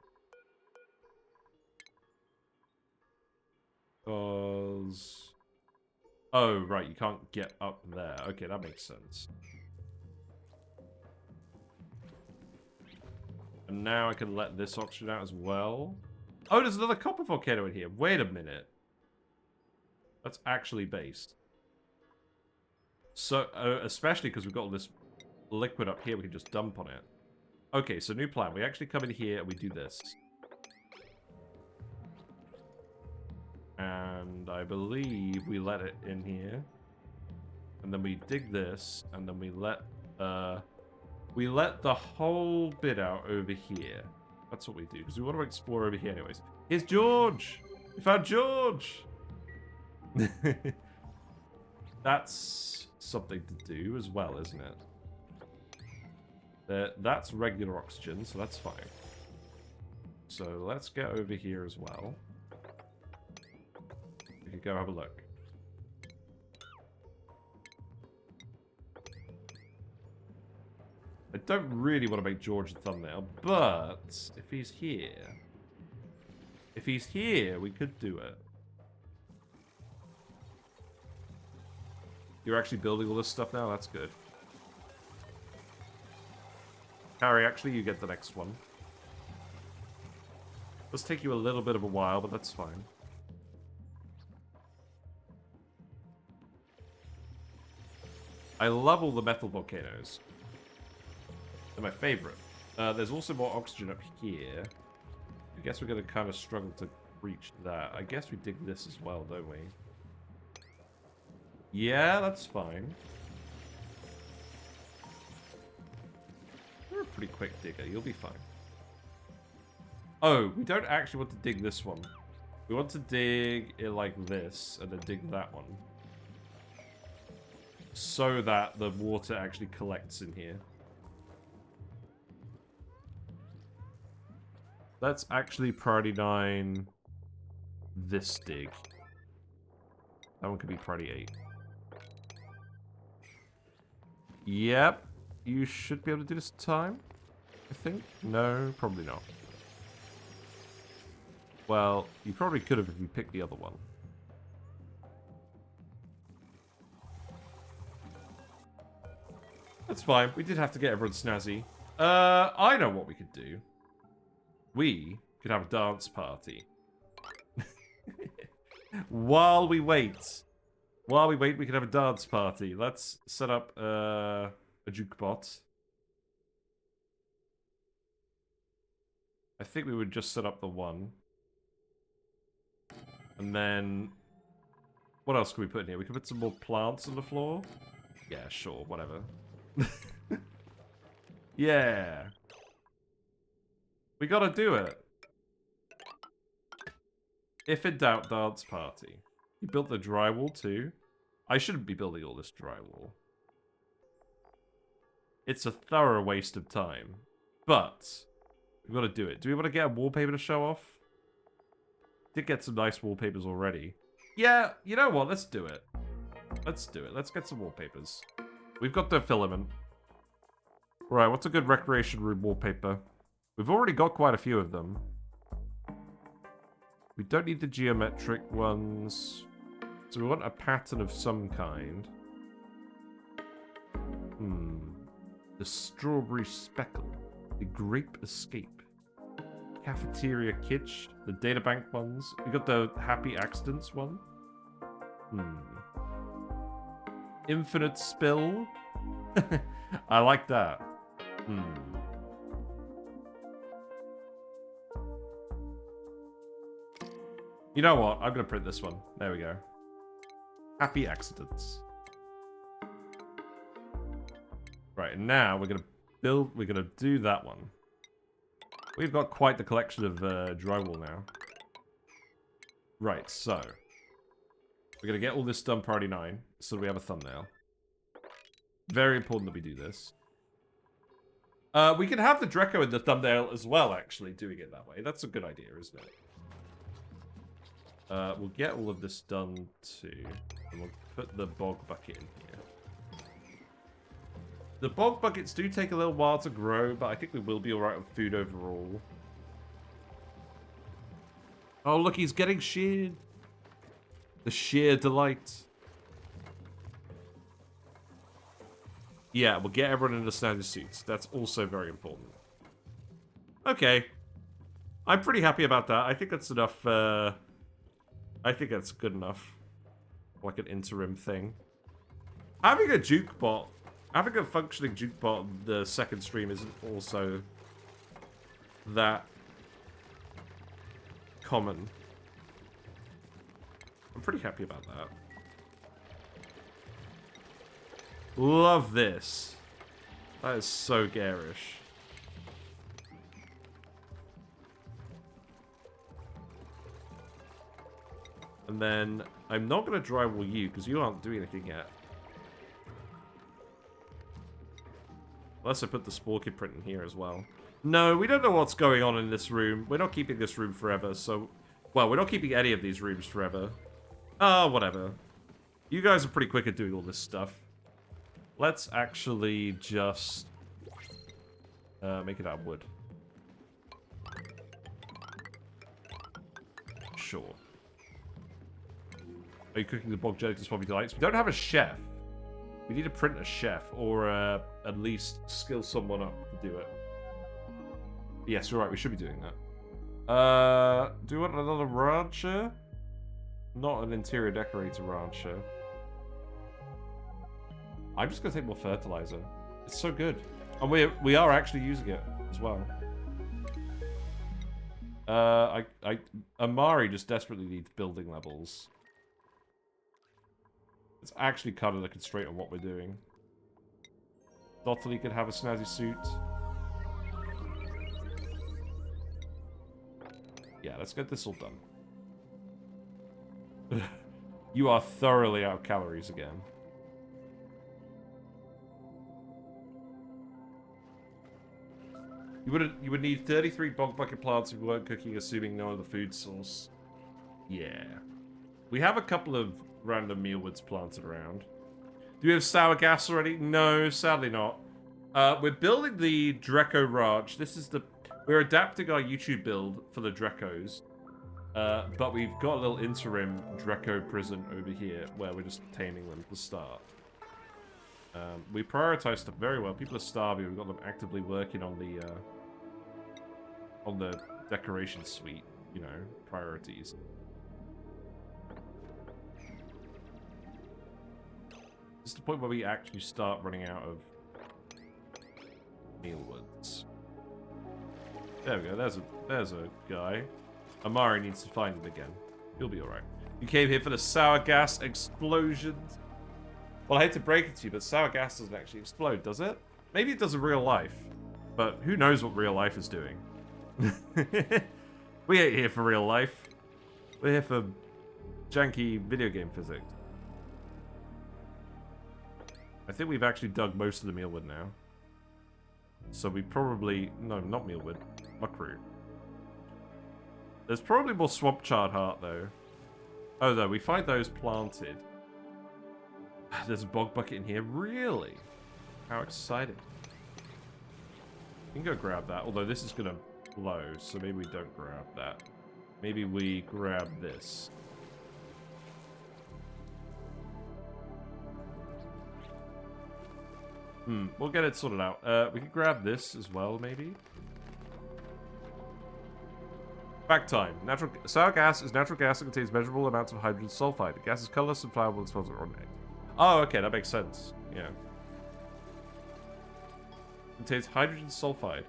Because... Oh, right, you can't get up there. Okay, that makes sense. And now I can let this oxygen out as well. Oh, there's another copper volcano in here. Wait a minute. That's actually based. So, especially because we've got all this liquid up here, we can just dump on it. Okay, so new plan. We actually come in here and we do this. And I believe we let it in here. And then we dig this, and then we let the whole bit out over here. That's what we do, because we want to explore over here anyways. Here's George! We found George! That's something to do as well, isn't it? That's regular oxygen, so that's fine. So let's get over here as well. We could go have a look. I don't really want to make George a thumbnail, but if he's here... If he's here, we could do it. You're actually building all this stuff now? That's good. Harry, actually, you get the next one. Does take you a little bit of a while, but that's fine. I love all the metal volcanoes. They're my favorite. There's also more oxygen up here. I guess we're going to kind of struggle to reach that. I guess we dig this as well, don't we? Yeah, that's fine. You're a pretty quick digger. You'll be fine. Oh, we don't actually want to dig this one. We want to dig it like this, and then dig that one. So that the water actually collects in here. Let's actually priority 9 this dig. That one could be priority 8. Yep. you should be able to do this in time, I think. No, probably not. Well, you probably could have if you picked the other one. That's fine. We did have to get everyone snazzy. I know what we could do. We could have a dance party. While we wait, we can have a dance party. Let's set up a jukebot. I think we would just set up the one. And then... what else can we put in here? We could put some more plants on the floor. Yeah, sure, whatever. Yeah. We gotta do it. If in doubt, dance party. You built the drywall too? I shouldn't be building all this drywall. It's a thorough waste of time. But, we've got to do it. Do we want to get a wallpaper to show off? Did get some nice wallpapers already. Yeah, you know what? Let's do it. Let's do it. Let's get some wallpapers. We've got the filament. Right, what's a good recreation room wallpaper? We've already got quite a few of them. We don't need the geometric ones. So we want a pattern of some kind. The strawberry speckle. The grape escape. Cafeteria kitsch. The databank ones. We got the happy accidents one. Infinite spill. I like that. You know what? I'm going to print this one. There we go. Happy accidents. Right, and now we're going to build... we're going to do that one. We've got quite the collection of drywall now. Right, so... we're going to get all this done priority 9, so we have a thumbnail. Very important that we do this. We can have the Draco in the thumbnail as well, actually, doing it that way. That's a good idea, isn't it? We'll get all of this done too. And we'll put the bog bucket in here. The bog buckets do take a little while to grow, but I think we will be alright with food overall. Oh, look, he's getting sheared. The sheer delight. Yeah, we'll get everyone in the standard suits. That's also very important. Okay. I'm pretty happy about that. I think that's enough, I think that's good enough. Like an interim thing. Having a jukebot, having a functioning jukebot on the second stream isn't also that common. I'm pretty happy about that. Love this. That is so garish. And then, I'm not going to drywall you, because you aren't doing anything yet. Unless I put the Sporky print in here as well. No, we don't know what's going on in this room. We're not keeping this room forever, so... well, we're not keeping any of these rooms forever. Whatever. You guys are pretty quick at doing all this stuff. Let's actually just... make it out of wood. Sure. Are you cooking the bog jelly to Swabby Delights? We don't have a chef. We need to print a chef, or at least skill someone up to do it. Yes, you're right, we should be doing that. Do you want another rancher? Not an interior decorator rancher. I'm just gonna take more fertilizer. It's so good. And we are actually using it as well. Amari just desperately needs building levels. It's actually kind of a constraint on what we're doing. Dotterly could have a snazzy suit. Yeah, let's get this all done. You are thoroughly out of calories again. You would need 33 bog bucket plants if you weren't cooking, assuming no other food source. Yeah. We have a couple of random mealwoods planted around. Do we have sour gas already? No, sadly not. We're building the Draco Ranch. We're adapting our YouTube build for the Dracos. But we've got a little interim Draco prison over here where we're just taming them to start. We prioritize stuff very well. People are starving. We've got them actively working on the decoration suite, you know, priorities. It's the point where we actually start running out of mealwoods. There we go. There's a guy. Amari needs to find him again. He'll be alright. You came here for the sour gas explosions. Well, I hate to break it to you, but sour gas doesn't actually explode, does it? Maybe it does in real life. But who knows what real life is doing? We ain't here for real life. We're here for janky video game physics. I think we've actually dug most of the mealwood now. So we probably... No, not mealwood. Muckroot. There's probably more swamp chard heart, though. Oh, no, we find those planted. There's a bog bucket in here. Really? How exciting. We can go grab that, although this is going to blow, so maybe we don't grab that. Maybe we grab this. We'll get it sorted out. We can grab this as well, maybe. Fact time. Sour gas is natural gas that contains measurable amounts of hydrogen sulfide. The gas is colorless and flammable and smells organic. Oh, okay, that makes sense. Yeah. Contains hydrogen sulfide.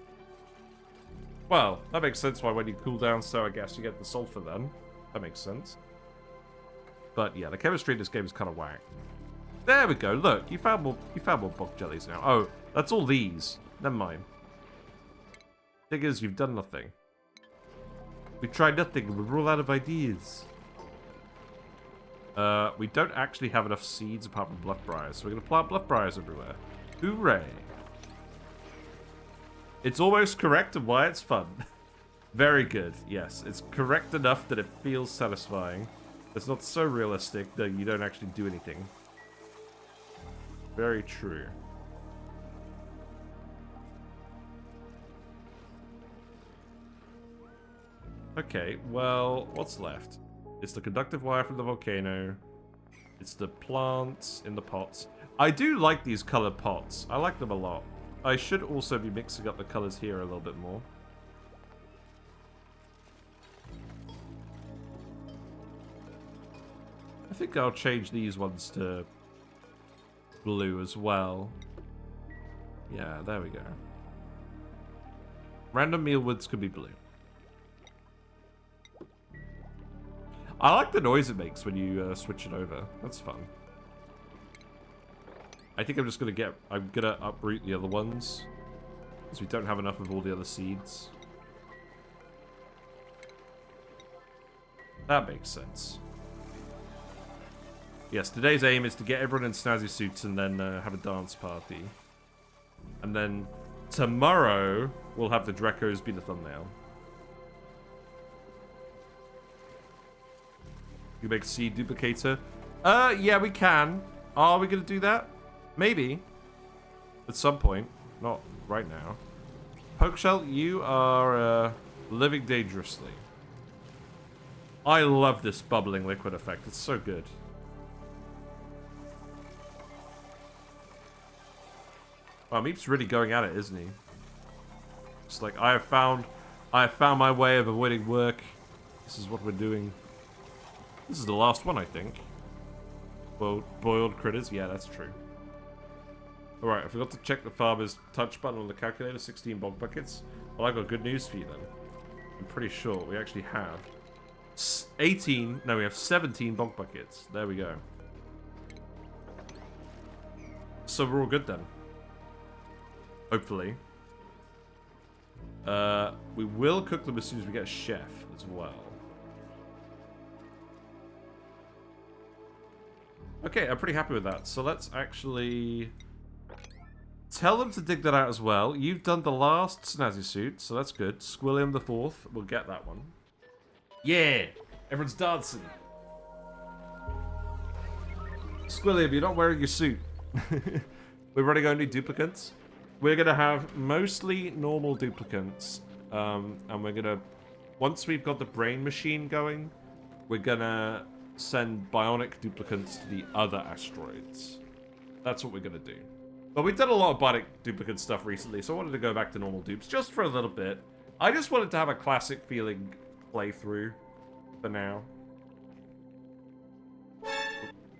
Well, that makes sense why when you cool down sour gas you get the sulfur then. That makes sense. But yeah, the chemistry in this game is kind of whack. There we go. Look, you found more bog jellies now. Oh, that's all these. Never mind. Thing is, you've done nothing. We tried nothing and we're all out of ideas. We don't actually have enough seeds apart from bluff briars, so we're going to plant bluff briars everywhere. Hooray. It's almost correct and why it's fun. Very good, yes. It's correct enough that it feels satisfying. It's not so realistic that you don't actually do anything. Very true. Okay, well, what's left? It's the conductive wire from the volcano. It's the plants in the pots. I do like these colored pots. I like them a lot. I should also be mixing up the colors here a little bit more. I think I'll change these ones to blue as well. Yeah, there we go. Random mealwoods could be blue. I like the noise it makes when you switch it over. That's fun. I think I'm just gonna uproot the other ones because we don't have enough of all the other seeds. That makes sense. Yes, today's aim is to get everyone in snazzy suits and then have a dance party. And then tomorrow we'll have the Dracos be the thumbnail. You make seed duplicator? Yeah, we can. Are we gonna do that? Maybe. At some point. Not right now. Pokeshell, you are living dangerously. I love this bubbling liquid effect. It's so good. Wow, Meep's really going at it, isn't he? It's like, I have found my way of avoiding work. This is what we're doing. This is the last one, I think. Boiled critters? Yeah, that's true. Alright, I forgot to check the farmer's touch button on the calculator. 16 bog buckets. Well, I've got good news for you then. I'm pretty sure we actually have 18... No, we have 17 bog buckets. There we go. So we're all good then. Hopefully. We will cook them as soon as we get a chef as well. Okay, I'm pretty happy with that. So let's actually tell them to dig that out as well. You've done the last snazzy suit, so that's good. Squilliam the fourth, we'll get that one. Yeah! Everyone's dancing. Squilliam, you're not wearing your suit. We're running only duplicates. we're going to have mostly normal duplicants. And we're going to... Once we've got the brain machine going, we're going to send bionic duplicants to the other asteroids. That's what we're going to do. But we've done a lot of bionic duplicate stuff recently, so I wanted to go back to normal dupes just for a little bit. I just wanted to have a classic feeling playthrough for now.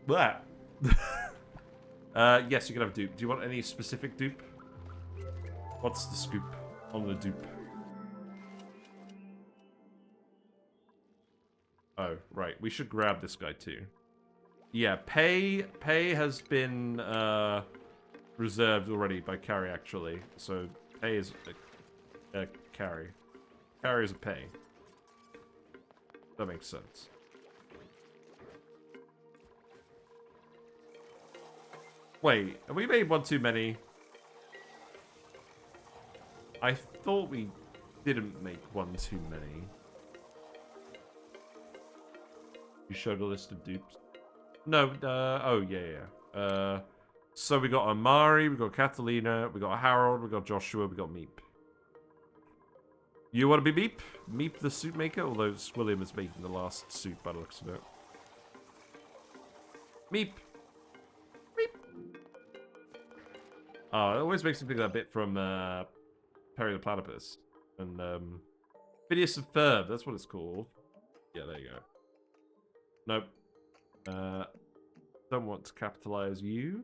Blah. Yes, you can have dupe. Do you want any specific dupe? What's the scoop on the dupe? Oh, right. We should grab this guy too. Yeah, pay has been reserved already by Carrie, actually. So pay is a Carrie. Carrie is a pay. That makes sense. Wait, have we made one too many? I thought we didn't make one too many. You showed a list of dupes. No, oh, yeah. So we got Amari, we got Catalina, we got Harold, we got Joshua, we got Meep. You want to be Meep? Meep the suit maker? Although William is making the last suit by the looks of it. Meep! Meep! Oh, it always makes me think of that bit from Perry the Platypus. And Phineas and Ferb, that's what it's called. Yeah, there you go. Nope. Don't want to capitalize you.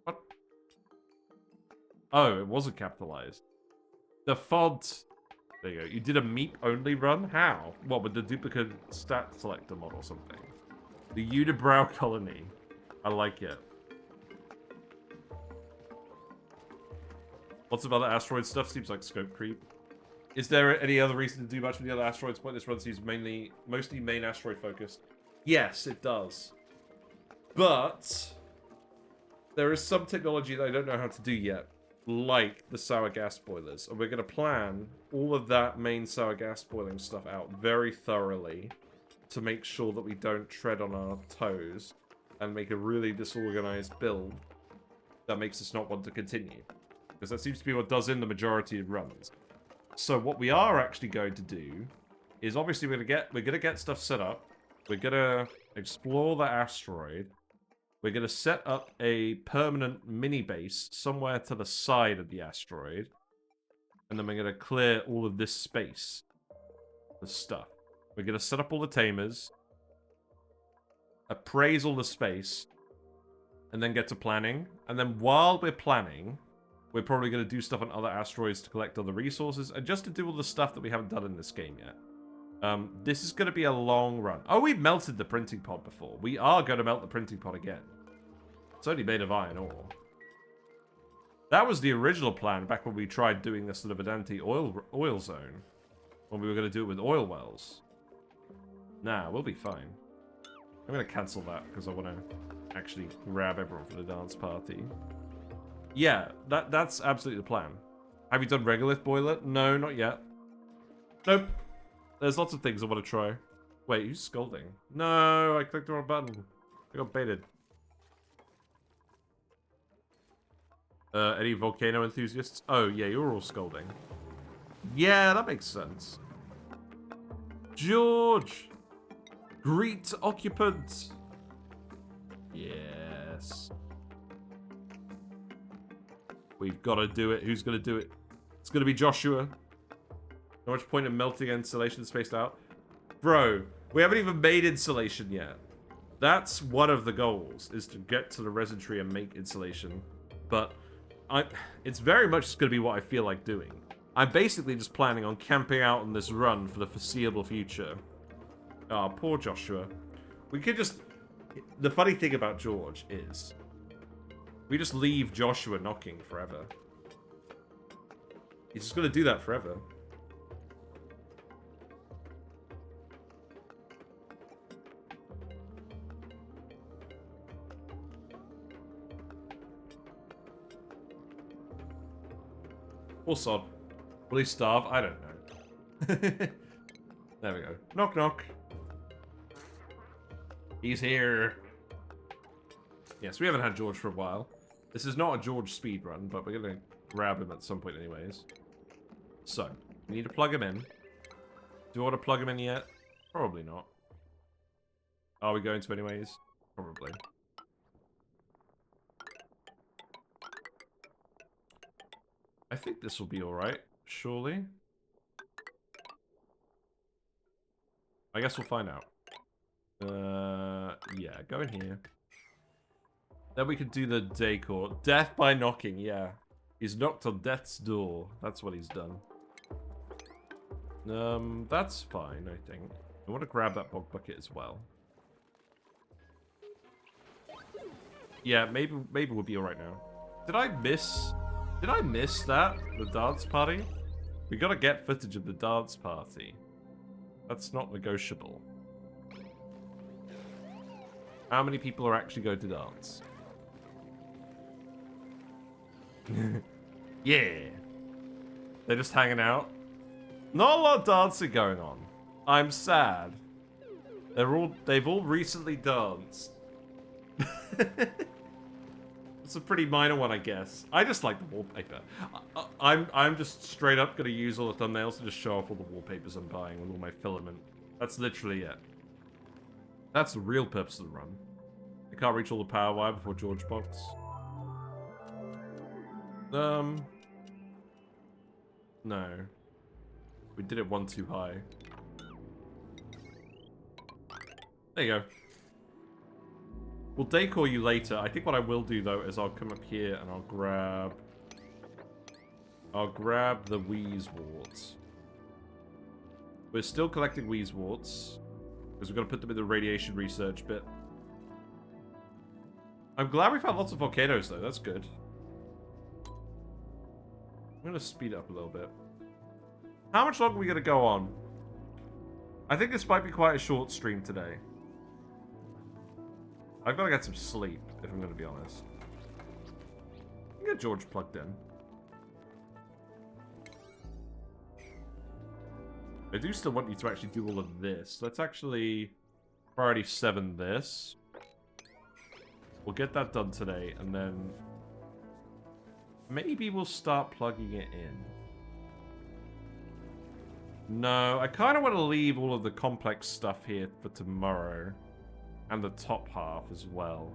What? Oh, it wasn't capitalized. The font. There you go. You did a Meep only run? How? What, with the duplicate stat selector mod or something? The unibrow colony. I like it. Lots of other asteroid stuff. Seems like scope creep. Is there any other reason to do much with the other asteroids? Point this run seems mostly main asteroid focused. Yes, it does. But there is some technology that I don't know how to do yet, like the sour gas boilers. And we're going to plan all of that main sour gas boiling stuff out very thoroughly to make sure that we don't tread on our toes and make a really disorganized build that makes us not want to continue. Because that seems to be what does in the majority of runs. So what we are actually going to do is obviously we're gonna get stuff set up. We're gonna explore the asteroid. We're gonna set up a permanent mini base somewhere to the side of the asteroid, and then we're gonna clear all of this space for stuff. We're gonna set up all the tamers, appraise all the space, and then get to planning. And then while we're planning, we're probably going to do stuff on other asteroids to collect other resources, and just to do all the stuff that we haven't done in this game yet. This is going to be a long run. Oh, we melted the printing pod before. We are going to melt the printing pod again. It's only made of iron ore. That was the original plan back when we tried doing this sort of Vedante oil zone. When we were going to do it with oil wells. Nah, we'll be fine. I'm going to cancel that because I want to actually grab everyone for the dance party. Yeah, that's absolutely the plan. Have you done regolith boiler? No, not yet. Nope. There's lots of things I want to try. Wait, who's scolding? No, I clicked the wrong button. I got baited. Any Volcano enthusiasts? Oh, yeah, you're all scolding. Yeah, that makes sense. George! Greet occupants! Yes. We've got to do it. Who's going to do it? It's going to be Joshua. Not much point in melting insulation spaced out. Bro, we haven't even made insulation yet. That's one of the goals, is to get to the resin tree and make insulation. But it's very much just going to be what I feel like doing. I'm basically just planning on camping out on this run for the foreseeable future. Ah, oh, poor Joshua. We could just... The funny thing about George is... we just leave Joshua knocking forever. He's just going to do that forever. Or sod. Will he starve? I don't know. There we go. Knock, knock. He's here. Yes, we haven't had George for a while. This is not a George speed run, but we're going to grab him at some point anyways. So, we need to plug him in. Do I want to plug him in yet? Probably not. Are we going to anyways? Probably. I think this will be alright, surely. I guess we'll find out. Yeah, go in here. Then we could do the decor. Death by knocking, yeah. He's knocked on death's door. That's what he's done. That's fine, I think. I want to grab that bog bucket as well. Yeah, maybe we'll be alright now. Did I miss that? The dance party? We gotta get footage of the dance party. That's not negotiable. How many people are actually going to dance? Yeah. They're just hanging out. Not a lot of dancing going on. I'm sad. They've all recently danced. It's a pretty minor one, I guess. I just like the wallpaper. I'm just straight up gonna use all the thumbnails to just show off all the wallpapers I'm buying with all my filament. That's literally it. That's the real purpose of the run. I can't reach all the power wire before George box. No. We did it one too high. There you go. We'll decor you later. I think what I will do, though, is I'll come up here and I'll grab the Wheezeworts. We're still collecting Wheezeworts, because we've got to put them in the radiation research bit. I'm glad we found lots of volcanoes, though. That's good. I'm going to speed it up a little bit. How much longer are we going to go on? I think this might be quite a short stream today. I've got to get some sleep, if I'm going to be honest. Get George plugged in. I do still want you to actually do all of this. Let's actually priority 7 this. We'll get that done today, and then maybe we'll start plugging it in. No, I kind of want to leave all of the complex stuff here for tomorrow. And the top half as well.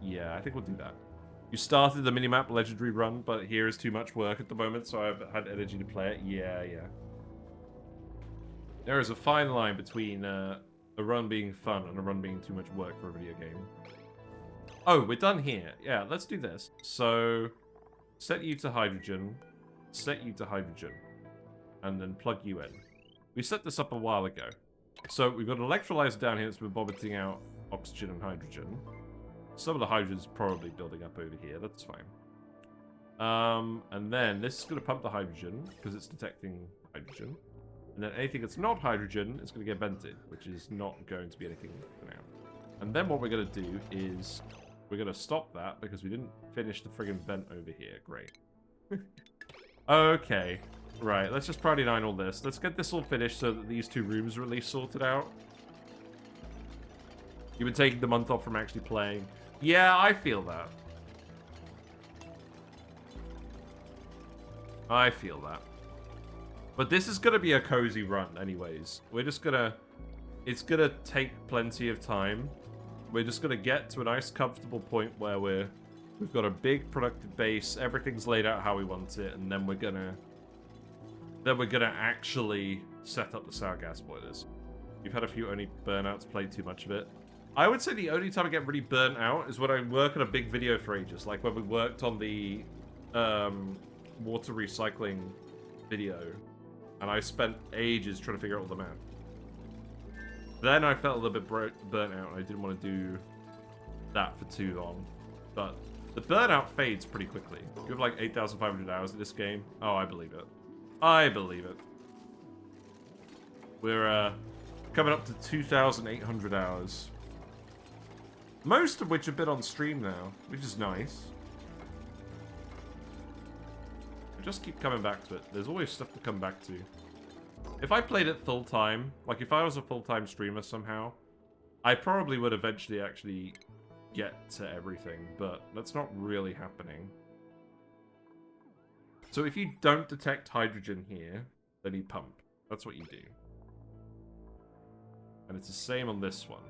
Yeah, I think we'll do that. You started the minimap legendary run, but here is too much work at the moment, so I've had energy to play it. Yeah. There is a fine line between a run being fun and a run being too much work for a video game. Oh, we're done here. Yeah, let's do this. So, set you to hydrogen, set you to hydrogen, and then plug you in. We set this up a while ago. So we've got an electrolyzer down here that's been vomiting out oxygen and hydrogen. Some of the hydrogen's probably building up over here. That's fine. And then this is going to pump the hydrogen because it's detecting hydrogen. And then anything that's not hydrogen is going to get vented, which is not going to be anything for now. And then what we're going to do is we're going to stop that because we didn't finish the friggin' vent over here. Great. Okay. Right, let's just priority 9 all this. Let's get this all finished so that these 2 rooms are at least sorted out. You've been taking the month off from actually playing. Yeah, I feel that. I feel that. But this is going to be a cozy run anyways. We're just going to... It's going to take plenty of time. We're just going to get to a nice comfortable point where we've got a big productive base. Everything's laid out how we want it. And then we're going to... actually set up the sour gas boilers. You've had a few ONI burnouts, played too much of it. I would say the only time I get really burnt out is when I work on a big video for ages, like when we worked on the water recycling video, and I spent ages trying to figure out all the math. Then I felt a little bit burnt out, and I didn't want to do that for too long. But the burnout fades pretty quickly. You have like 8,500 hours in this game. Oh, I believe it. I believe it. We're coming up to 2,800 hours. Most of which have been on stream now, which is nice. I just keep coming back to it. There's always stuff to come back to. If I played it full time, like if I was a full-time streamer somehow, I probably would eventually actually get to everything, but that's not really happening. So if you don't detect hydrogen here, then you pump. That's what you do. And it's the same on this one.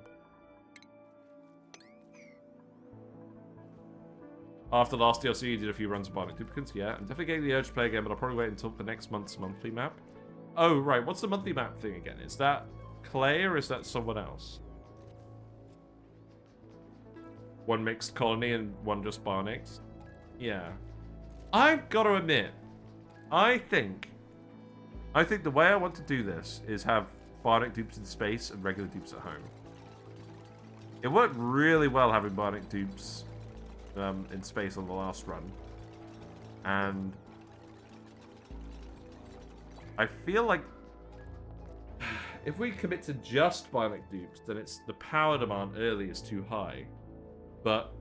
After last DLC, you did a few runs of Bionic Duplicates, yeah. I'm definitely getting the urge to play again, but I'll probably wait until the next month's monthly map. Oh, right. What's the monthly map thing again? Is that Clay or is that someone else? One mixed colony and one just Bionics? Yeah. I've got to admit, I think the way I want to do this is have Bionic dupes in space and regular dupes at home. It worked really well having Bionic dupes in space on the last run. And I feel like if we commit to just Bionic dupes, then it's the power demand early is too high. But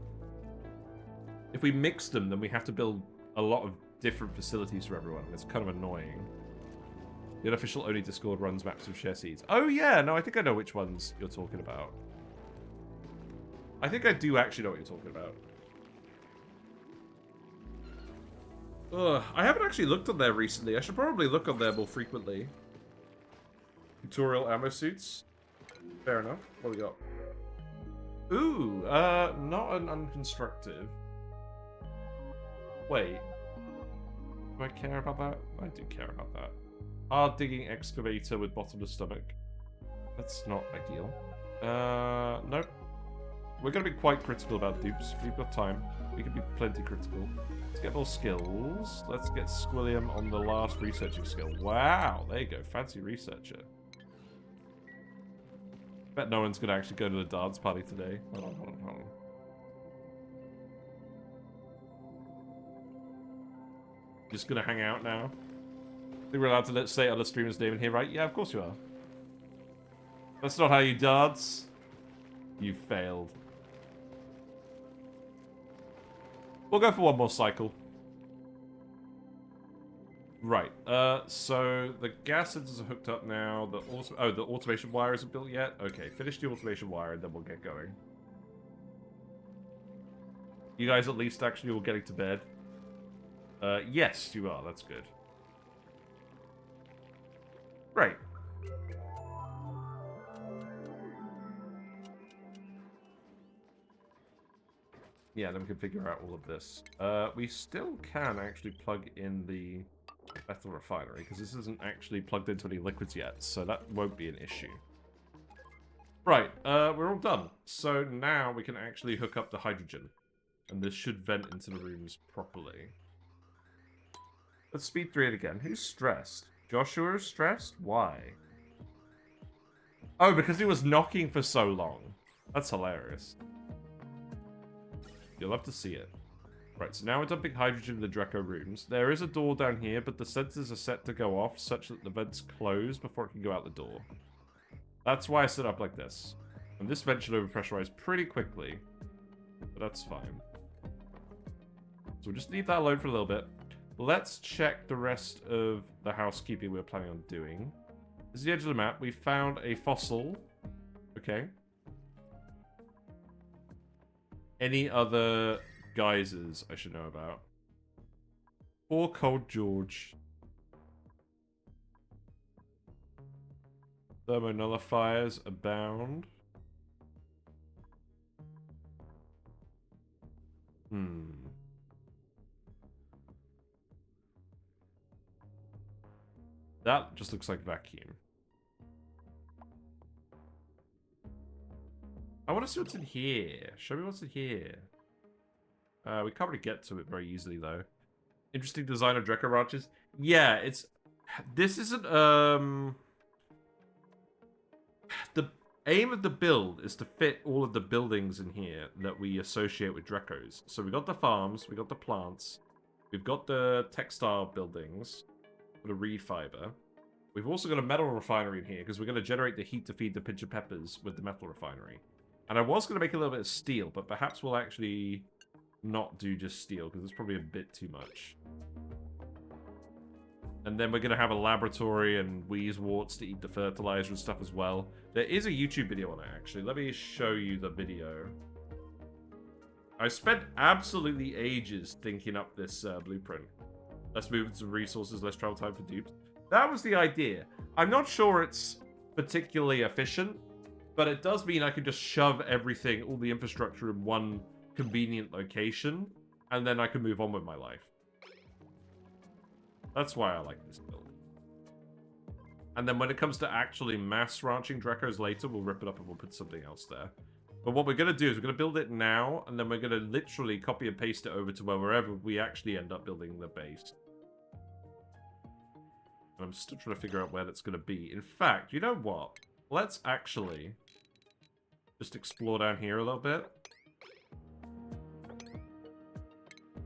if we mix them, then we have to build a lot of different facilities for everyone. It's kind of annoying. The unofficial ONI Discord runs maps with share seeds. Oh yeah, no, I think I know which ones you're talking about. I think I do actually know what you're talking about. Ugh, I haven't actually looked on there recently. I should probably look on there more frequently. Tutorial ammo suits. Fair enough. What do we got? Ooh, not an unconstructive. Wait. Do I care about that? I do care about that. Hard digging excavator with bottomless stomach. That's not ideal. Nope. We're going to be quite critical about dupes. If we've got time, we can be plenty critical. Let's get more skills. Let's get Squilliam on the last researching skill. Wow, there you go. Fancy researcher. Bet no one's going to actually go to the dance party today. Hold on, hold on, hold on. Just going to hang out now. I think we're allowed to say other streamers' name in here, right? Yeah, of course you are. That's not how you dance. You failed. We'll go for one more cycle. Right. So the gas sensors are hooked up now. The automation wire isn't built yet. Okay, finish the automation wire and then we'll get going. You guys at least actually all getting to bed. Yes, you are. That's good. Right. Yeah, then we can figure out all of this. We still can actually plug in the metal refinery, because this isn't actually plugged into any liquids yet, so that won't be an issue. Right, we're all done. So now we can actually hook up the hydrogen, and this should vent into the rooms properly. Let's speed through it again. Who's stressed? Joshua is stressed? Why? Oh, because he was knocking for so long. That's hilarious. You'll have to see it. Right, so now we're dumping hydrogen in the Draco rooms. There is a door down here, but the sensors are set to go off such that the vents close before it can go out the door. That's why I set up like this. And this vent should overpressurize pretty quickly. But that's fine. So we'll just leave that alone for a little bit. Let's check the rest of the housekeeping we're planning on doing. This is the edge of the map. We found a fossil. Okay. Any other geysers I should know about? Poor Cold George. Thermonullifiers abound. That just looks like vacuum. I want to see what's in here. Show me what's in here. We can't really get to it very easily, though. Interesting design of Draco ranches. Yeah, it's... This isn't, The aim of the build is to fit all of the buildings in here that we associate with Dracos. So we got the farms, we got the plants, we've got the textile buildings, the reed fiber. We've also got a metal refinery in here, because we're going to generate the heat to feed the pinch of peppers with the metal refinery. And I was going to make a little bit of steel, but perhaps we'll actually not do just steel, because it's probably a bit too much. And then we're going to have a laboratory and Wheezeworts to eat the fertilizer and stuff as well. There is a YouTube video on it, actually. Let me show you the video. I spent absolutely ages thinking up this blueprint. Let's move some resources, less travel time for dupes. That was the idea. I'm not sure it's particularly efficient, but it does mean I can just shove everything, all the infrastructure in one convenient location, and then I can move on with my life. That's why I like this build. And then when it comes to actually mass ranching Dracos later, we'll rip it up and we'll put something else there. But what we're going to do is we're going to build it now, and then we're going to literally copy and paste it over to wherever we actually end up building the base. And I'm still trying to figure out where that's going to be. In fact, you know what? Let's actually just explore down here a little bit.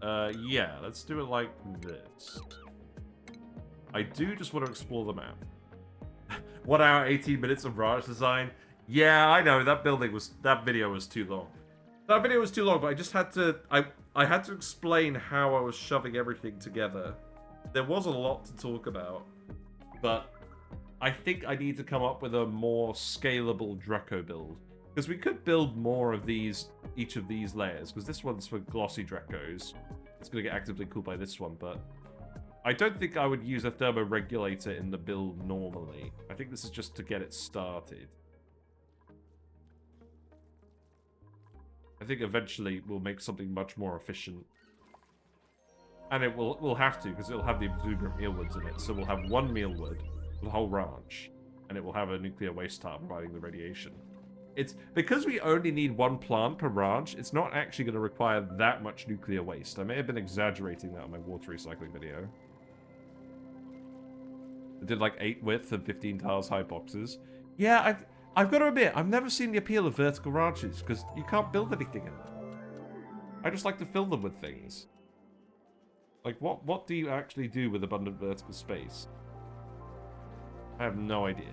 Yeah, let's do it like this. I do just want to explore the map. 1 hour, 18 minutes of ranch design. Yeah, I know, that video was too long. That video was too long, but I just had to, I had to explain how I was shoving everything together. There was a lot to talk about, but I think I need to come up with a more scalable Draco build. Because we could build more of these, each of these layers, because this one's for glossy Dracos. It's going to get actively cooled by this one, but I don't think I would use a thermoregulator in the build normally. I think this is just to get it started. I think eventually we'll make something much more efficient. And we'll have to, because it'll have the exuberant mealwoods in it. So we'll have one mealwood for the whole ranch, and it will have a nuclear waste tile providing the radiation. It's because we only need one plant per ranch, it's not actually going to require that much nuclear waste. I may have been exaggerating that on my water recycling video. I did like 8 width and 15 tiles high boxes. Yeah, I've got to admit, I've never seen the appeal of vertical ranches, because you can't build anything in them. I just like to fill them with things. Like, what do you actually do with abundant vertical space? I have no idea.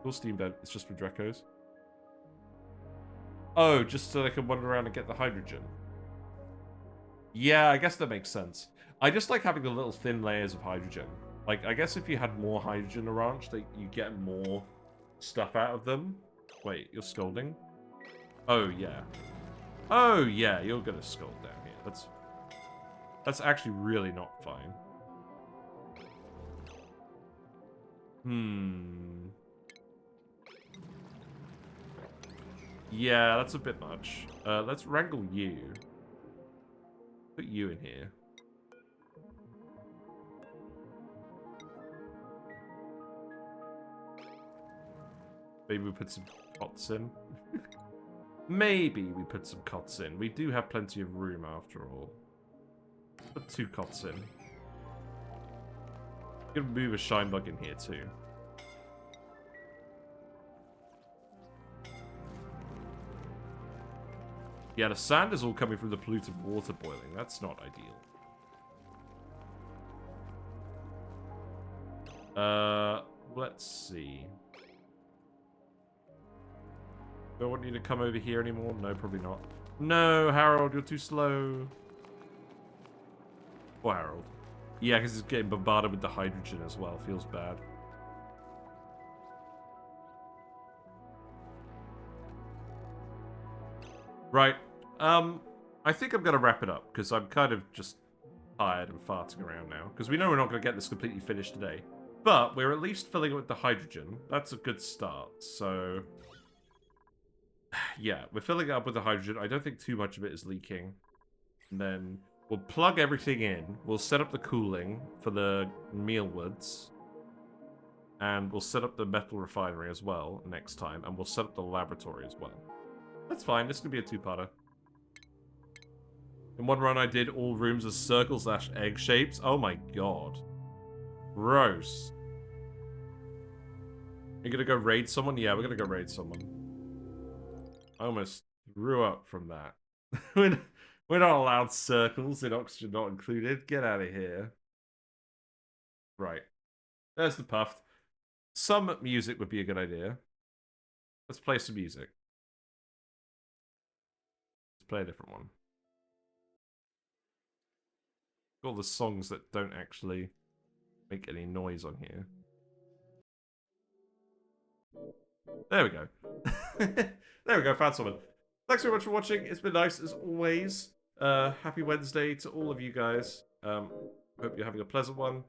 Cool steam vent. It's just for Dracos. Oh, just so they can wander around and get the hydrogen. Yeah, I guess that makes sense. I just like having the little thin layers of hydrogen. Like, I guess if you had more hydrogen in a ranch, you get more stuff out of them. Wait, you're scolding? Oh, yeah. Oh, yeah, you're gonna scold down here. That's actually really not fine. Yeah, that's a bit much. Let's wrangle you. Put you in here. Maybe we put some cots in. Maybe we put some cots in. We do have plenty of room after all. Put 2 cots in. I'm gonna move a shine bug in here too. Yeah, the sand is all coming from the polluted water boiling. That's not ideal. Let's see. Do I want you to come over here anymore? No, probably not. No, Harold, you're too slow. Poor Harold. Yeah, because he's getting bombarded with the hydrogen as well. Feels bad. Right. I think I'm going to wrap it up, because I'm kind of just tired and farting around now. Because we know we're not going to get this completely finished today. But we're at least filling it with the hydrogen. That's a good start. So, yeah, we're filling it up with the hydrogen. I don't think too much of it is leaking. And then we'll plug everything in. We'll set up the cooling for the mealwoods. And we'll set up the metal refinery as well next time. And we'll set up the laboratory as well. That's fine. This could be a 2-parter. In one run, I did all rooms as circle/egg shapes. Oh my god. Gross. You gonna go raid someone? Yeah, we're gonna go raid someone. I almost threw up from that. We're not allowed circles in Oxygen Not Included. Get out of here. Right. There's the puffed. Some music would be a good idea. Let's play some music. Let's play a different one. All the songs that don't actually make any noise on here. There we go. There we go, found someone. Thanks very much for watching. It's been nice as always. Happy Wednesday to all of you guys. Hope you're having a pleasant one.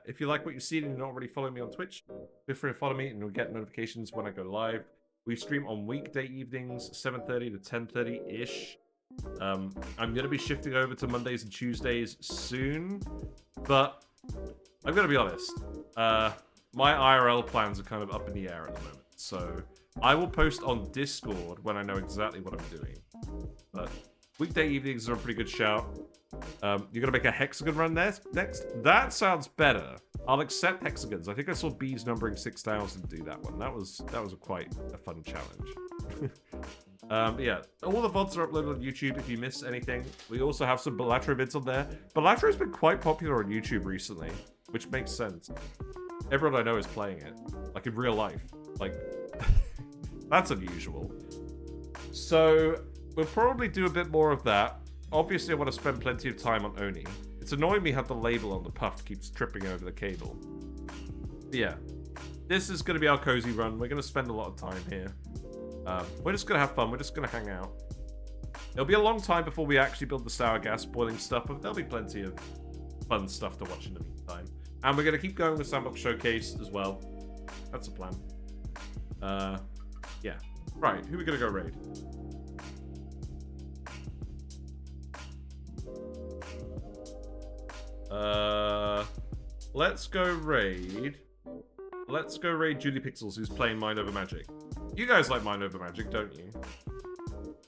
If you like what you've seen and you're not already following me on Twitch, feel free to follow me and you'll get notifications when I go live. We stream on weekday evenings, 7:30 to 10:30-ish. I'm going to be shifting over to Mondays and Tuesdays soon, but I'm going to be honest. My IRL plans are kind of up in the air at the moment, so I will post on Discord when I know exactly what I'm doing. But weekday evenings are a pretty good shout. You're going to make a hexagon run next? That sounds better. I'll accept hexagons. I think I saw Bees numbering 6,000 do that one. That was quite a fun challenge. Yeah, all the VODs are uploaded on YouTube if you miss anything. We also have some Balatro vids on there. Balatro has been quite popular on YouTube recently, which makes sense. Everyone I know is playing it, like in real life. Like, that's unusual. So, we'll probably do a bit more of that. Obviously, I want to spend plenty of time on ONI. It's annoying me how the label on the puff keeps tripping over the cable. But yeah, this is going to be our cozy run. We're going to spend a lot of time here. We're just going to have fun. We're just going to hang out. It'll be a long time before we actually build the sour gas boiling stuff, but there'll be plenty of fun stuff to watch in the meantime. And we're going to keep going with Sandbox Showcase as well. That's the plan. Yeah. Right, who are we going to go raid? Let's go raid. Let's go raid Julie Pixels, who's playing Mind Over Magic. You guys like Mind Over Magic, don't you?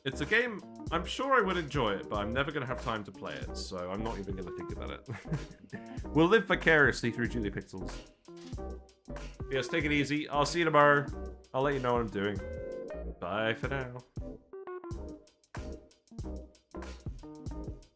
It's a game, I'm sure I would enjoy it, but I'm never going to have time to play it, so I'm not even going to think about it. We'll live vicariously through Julie Pixels. Yes, take it easy. I'll see you tomorrow. I'll let you know what I'm doing. Bye for now.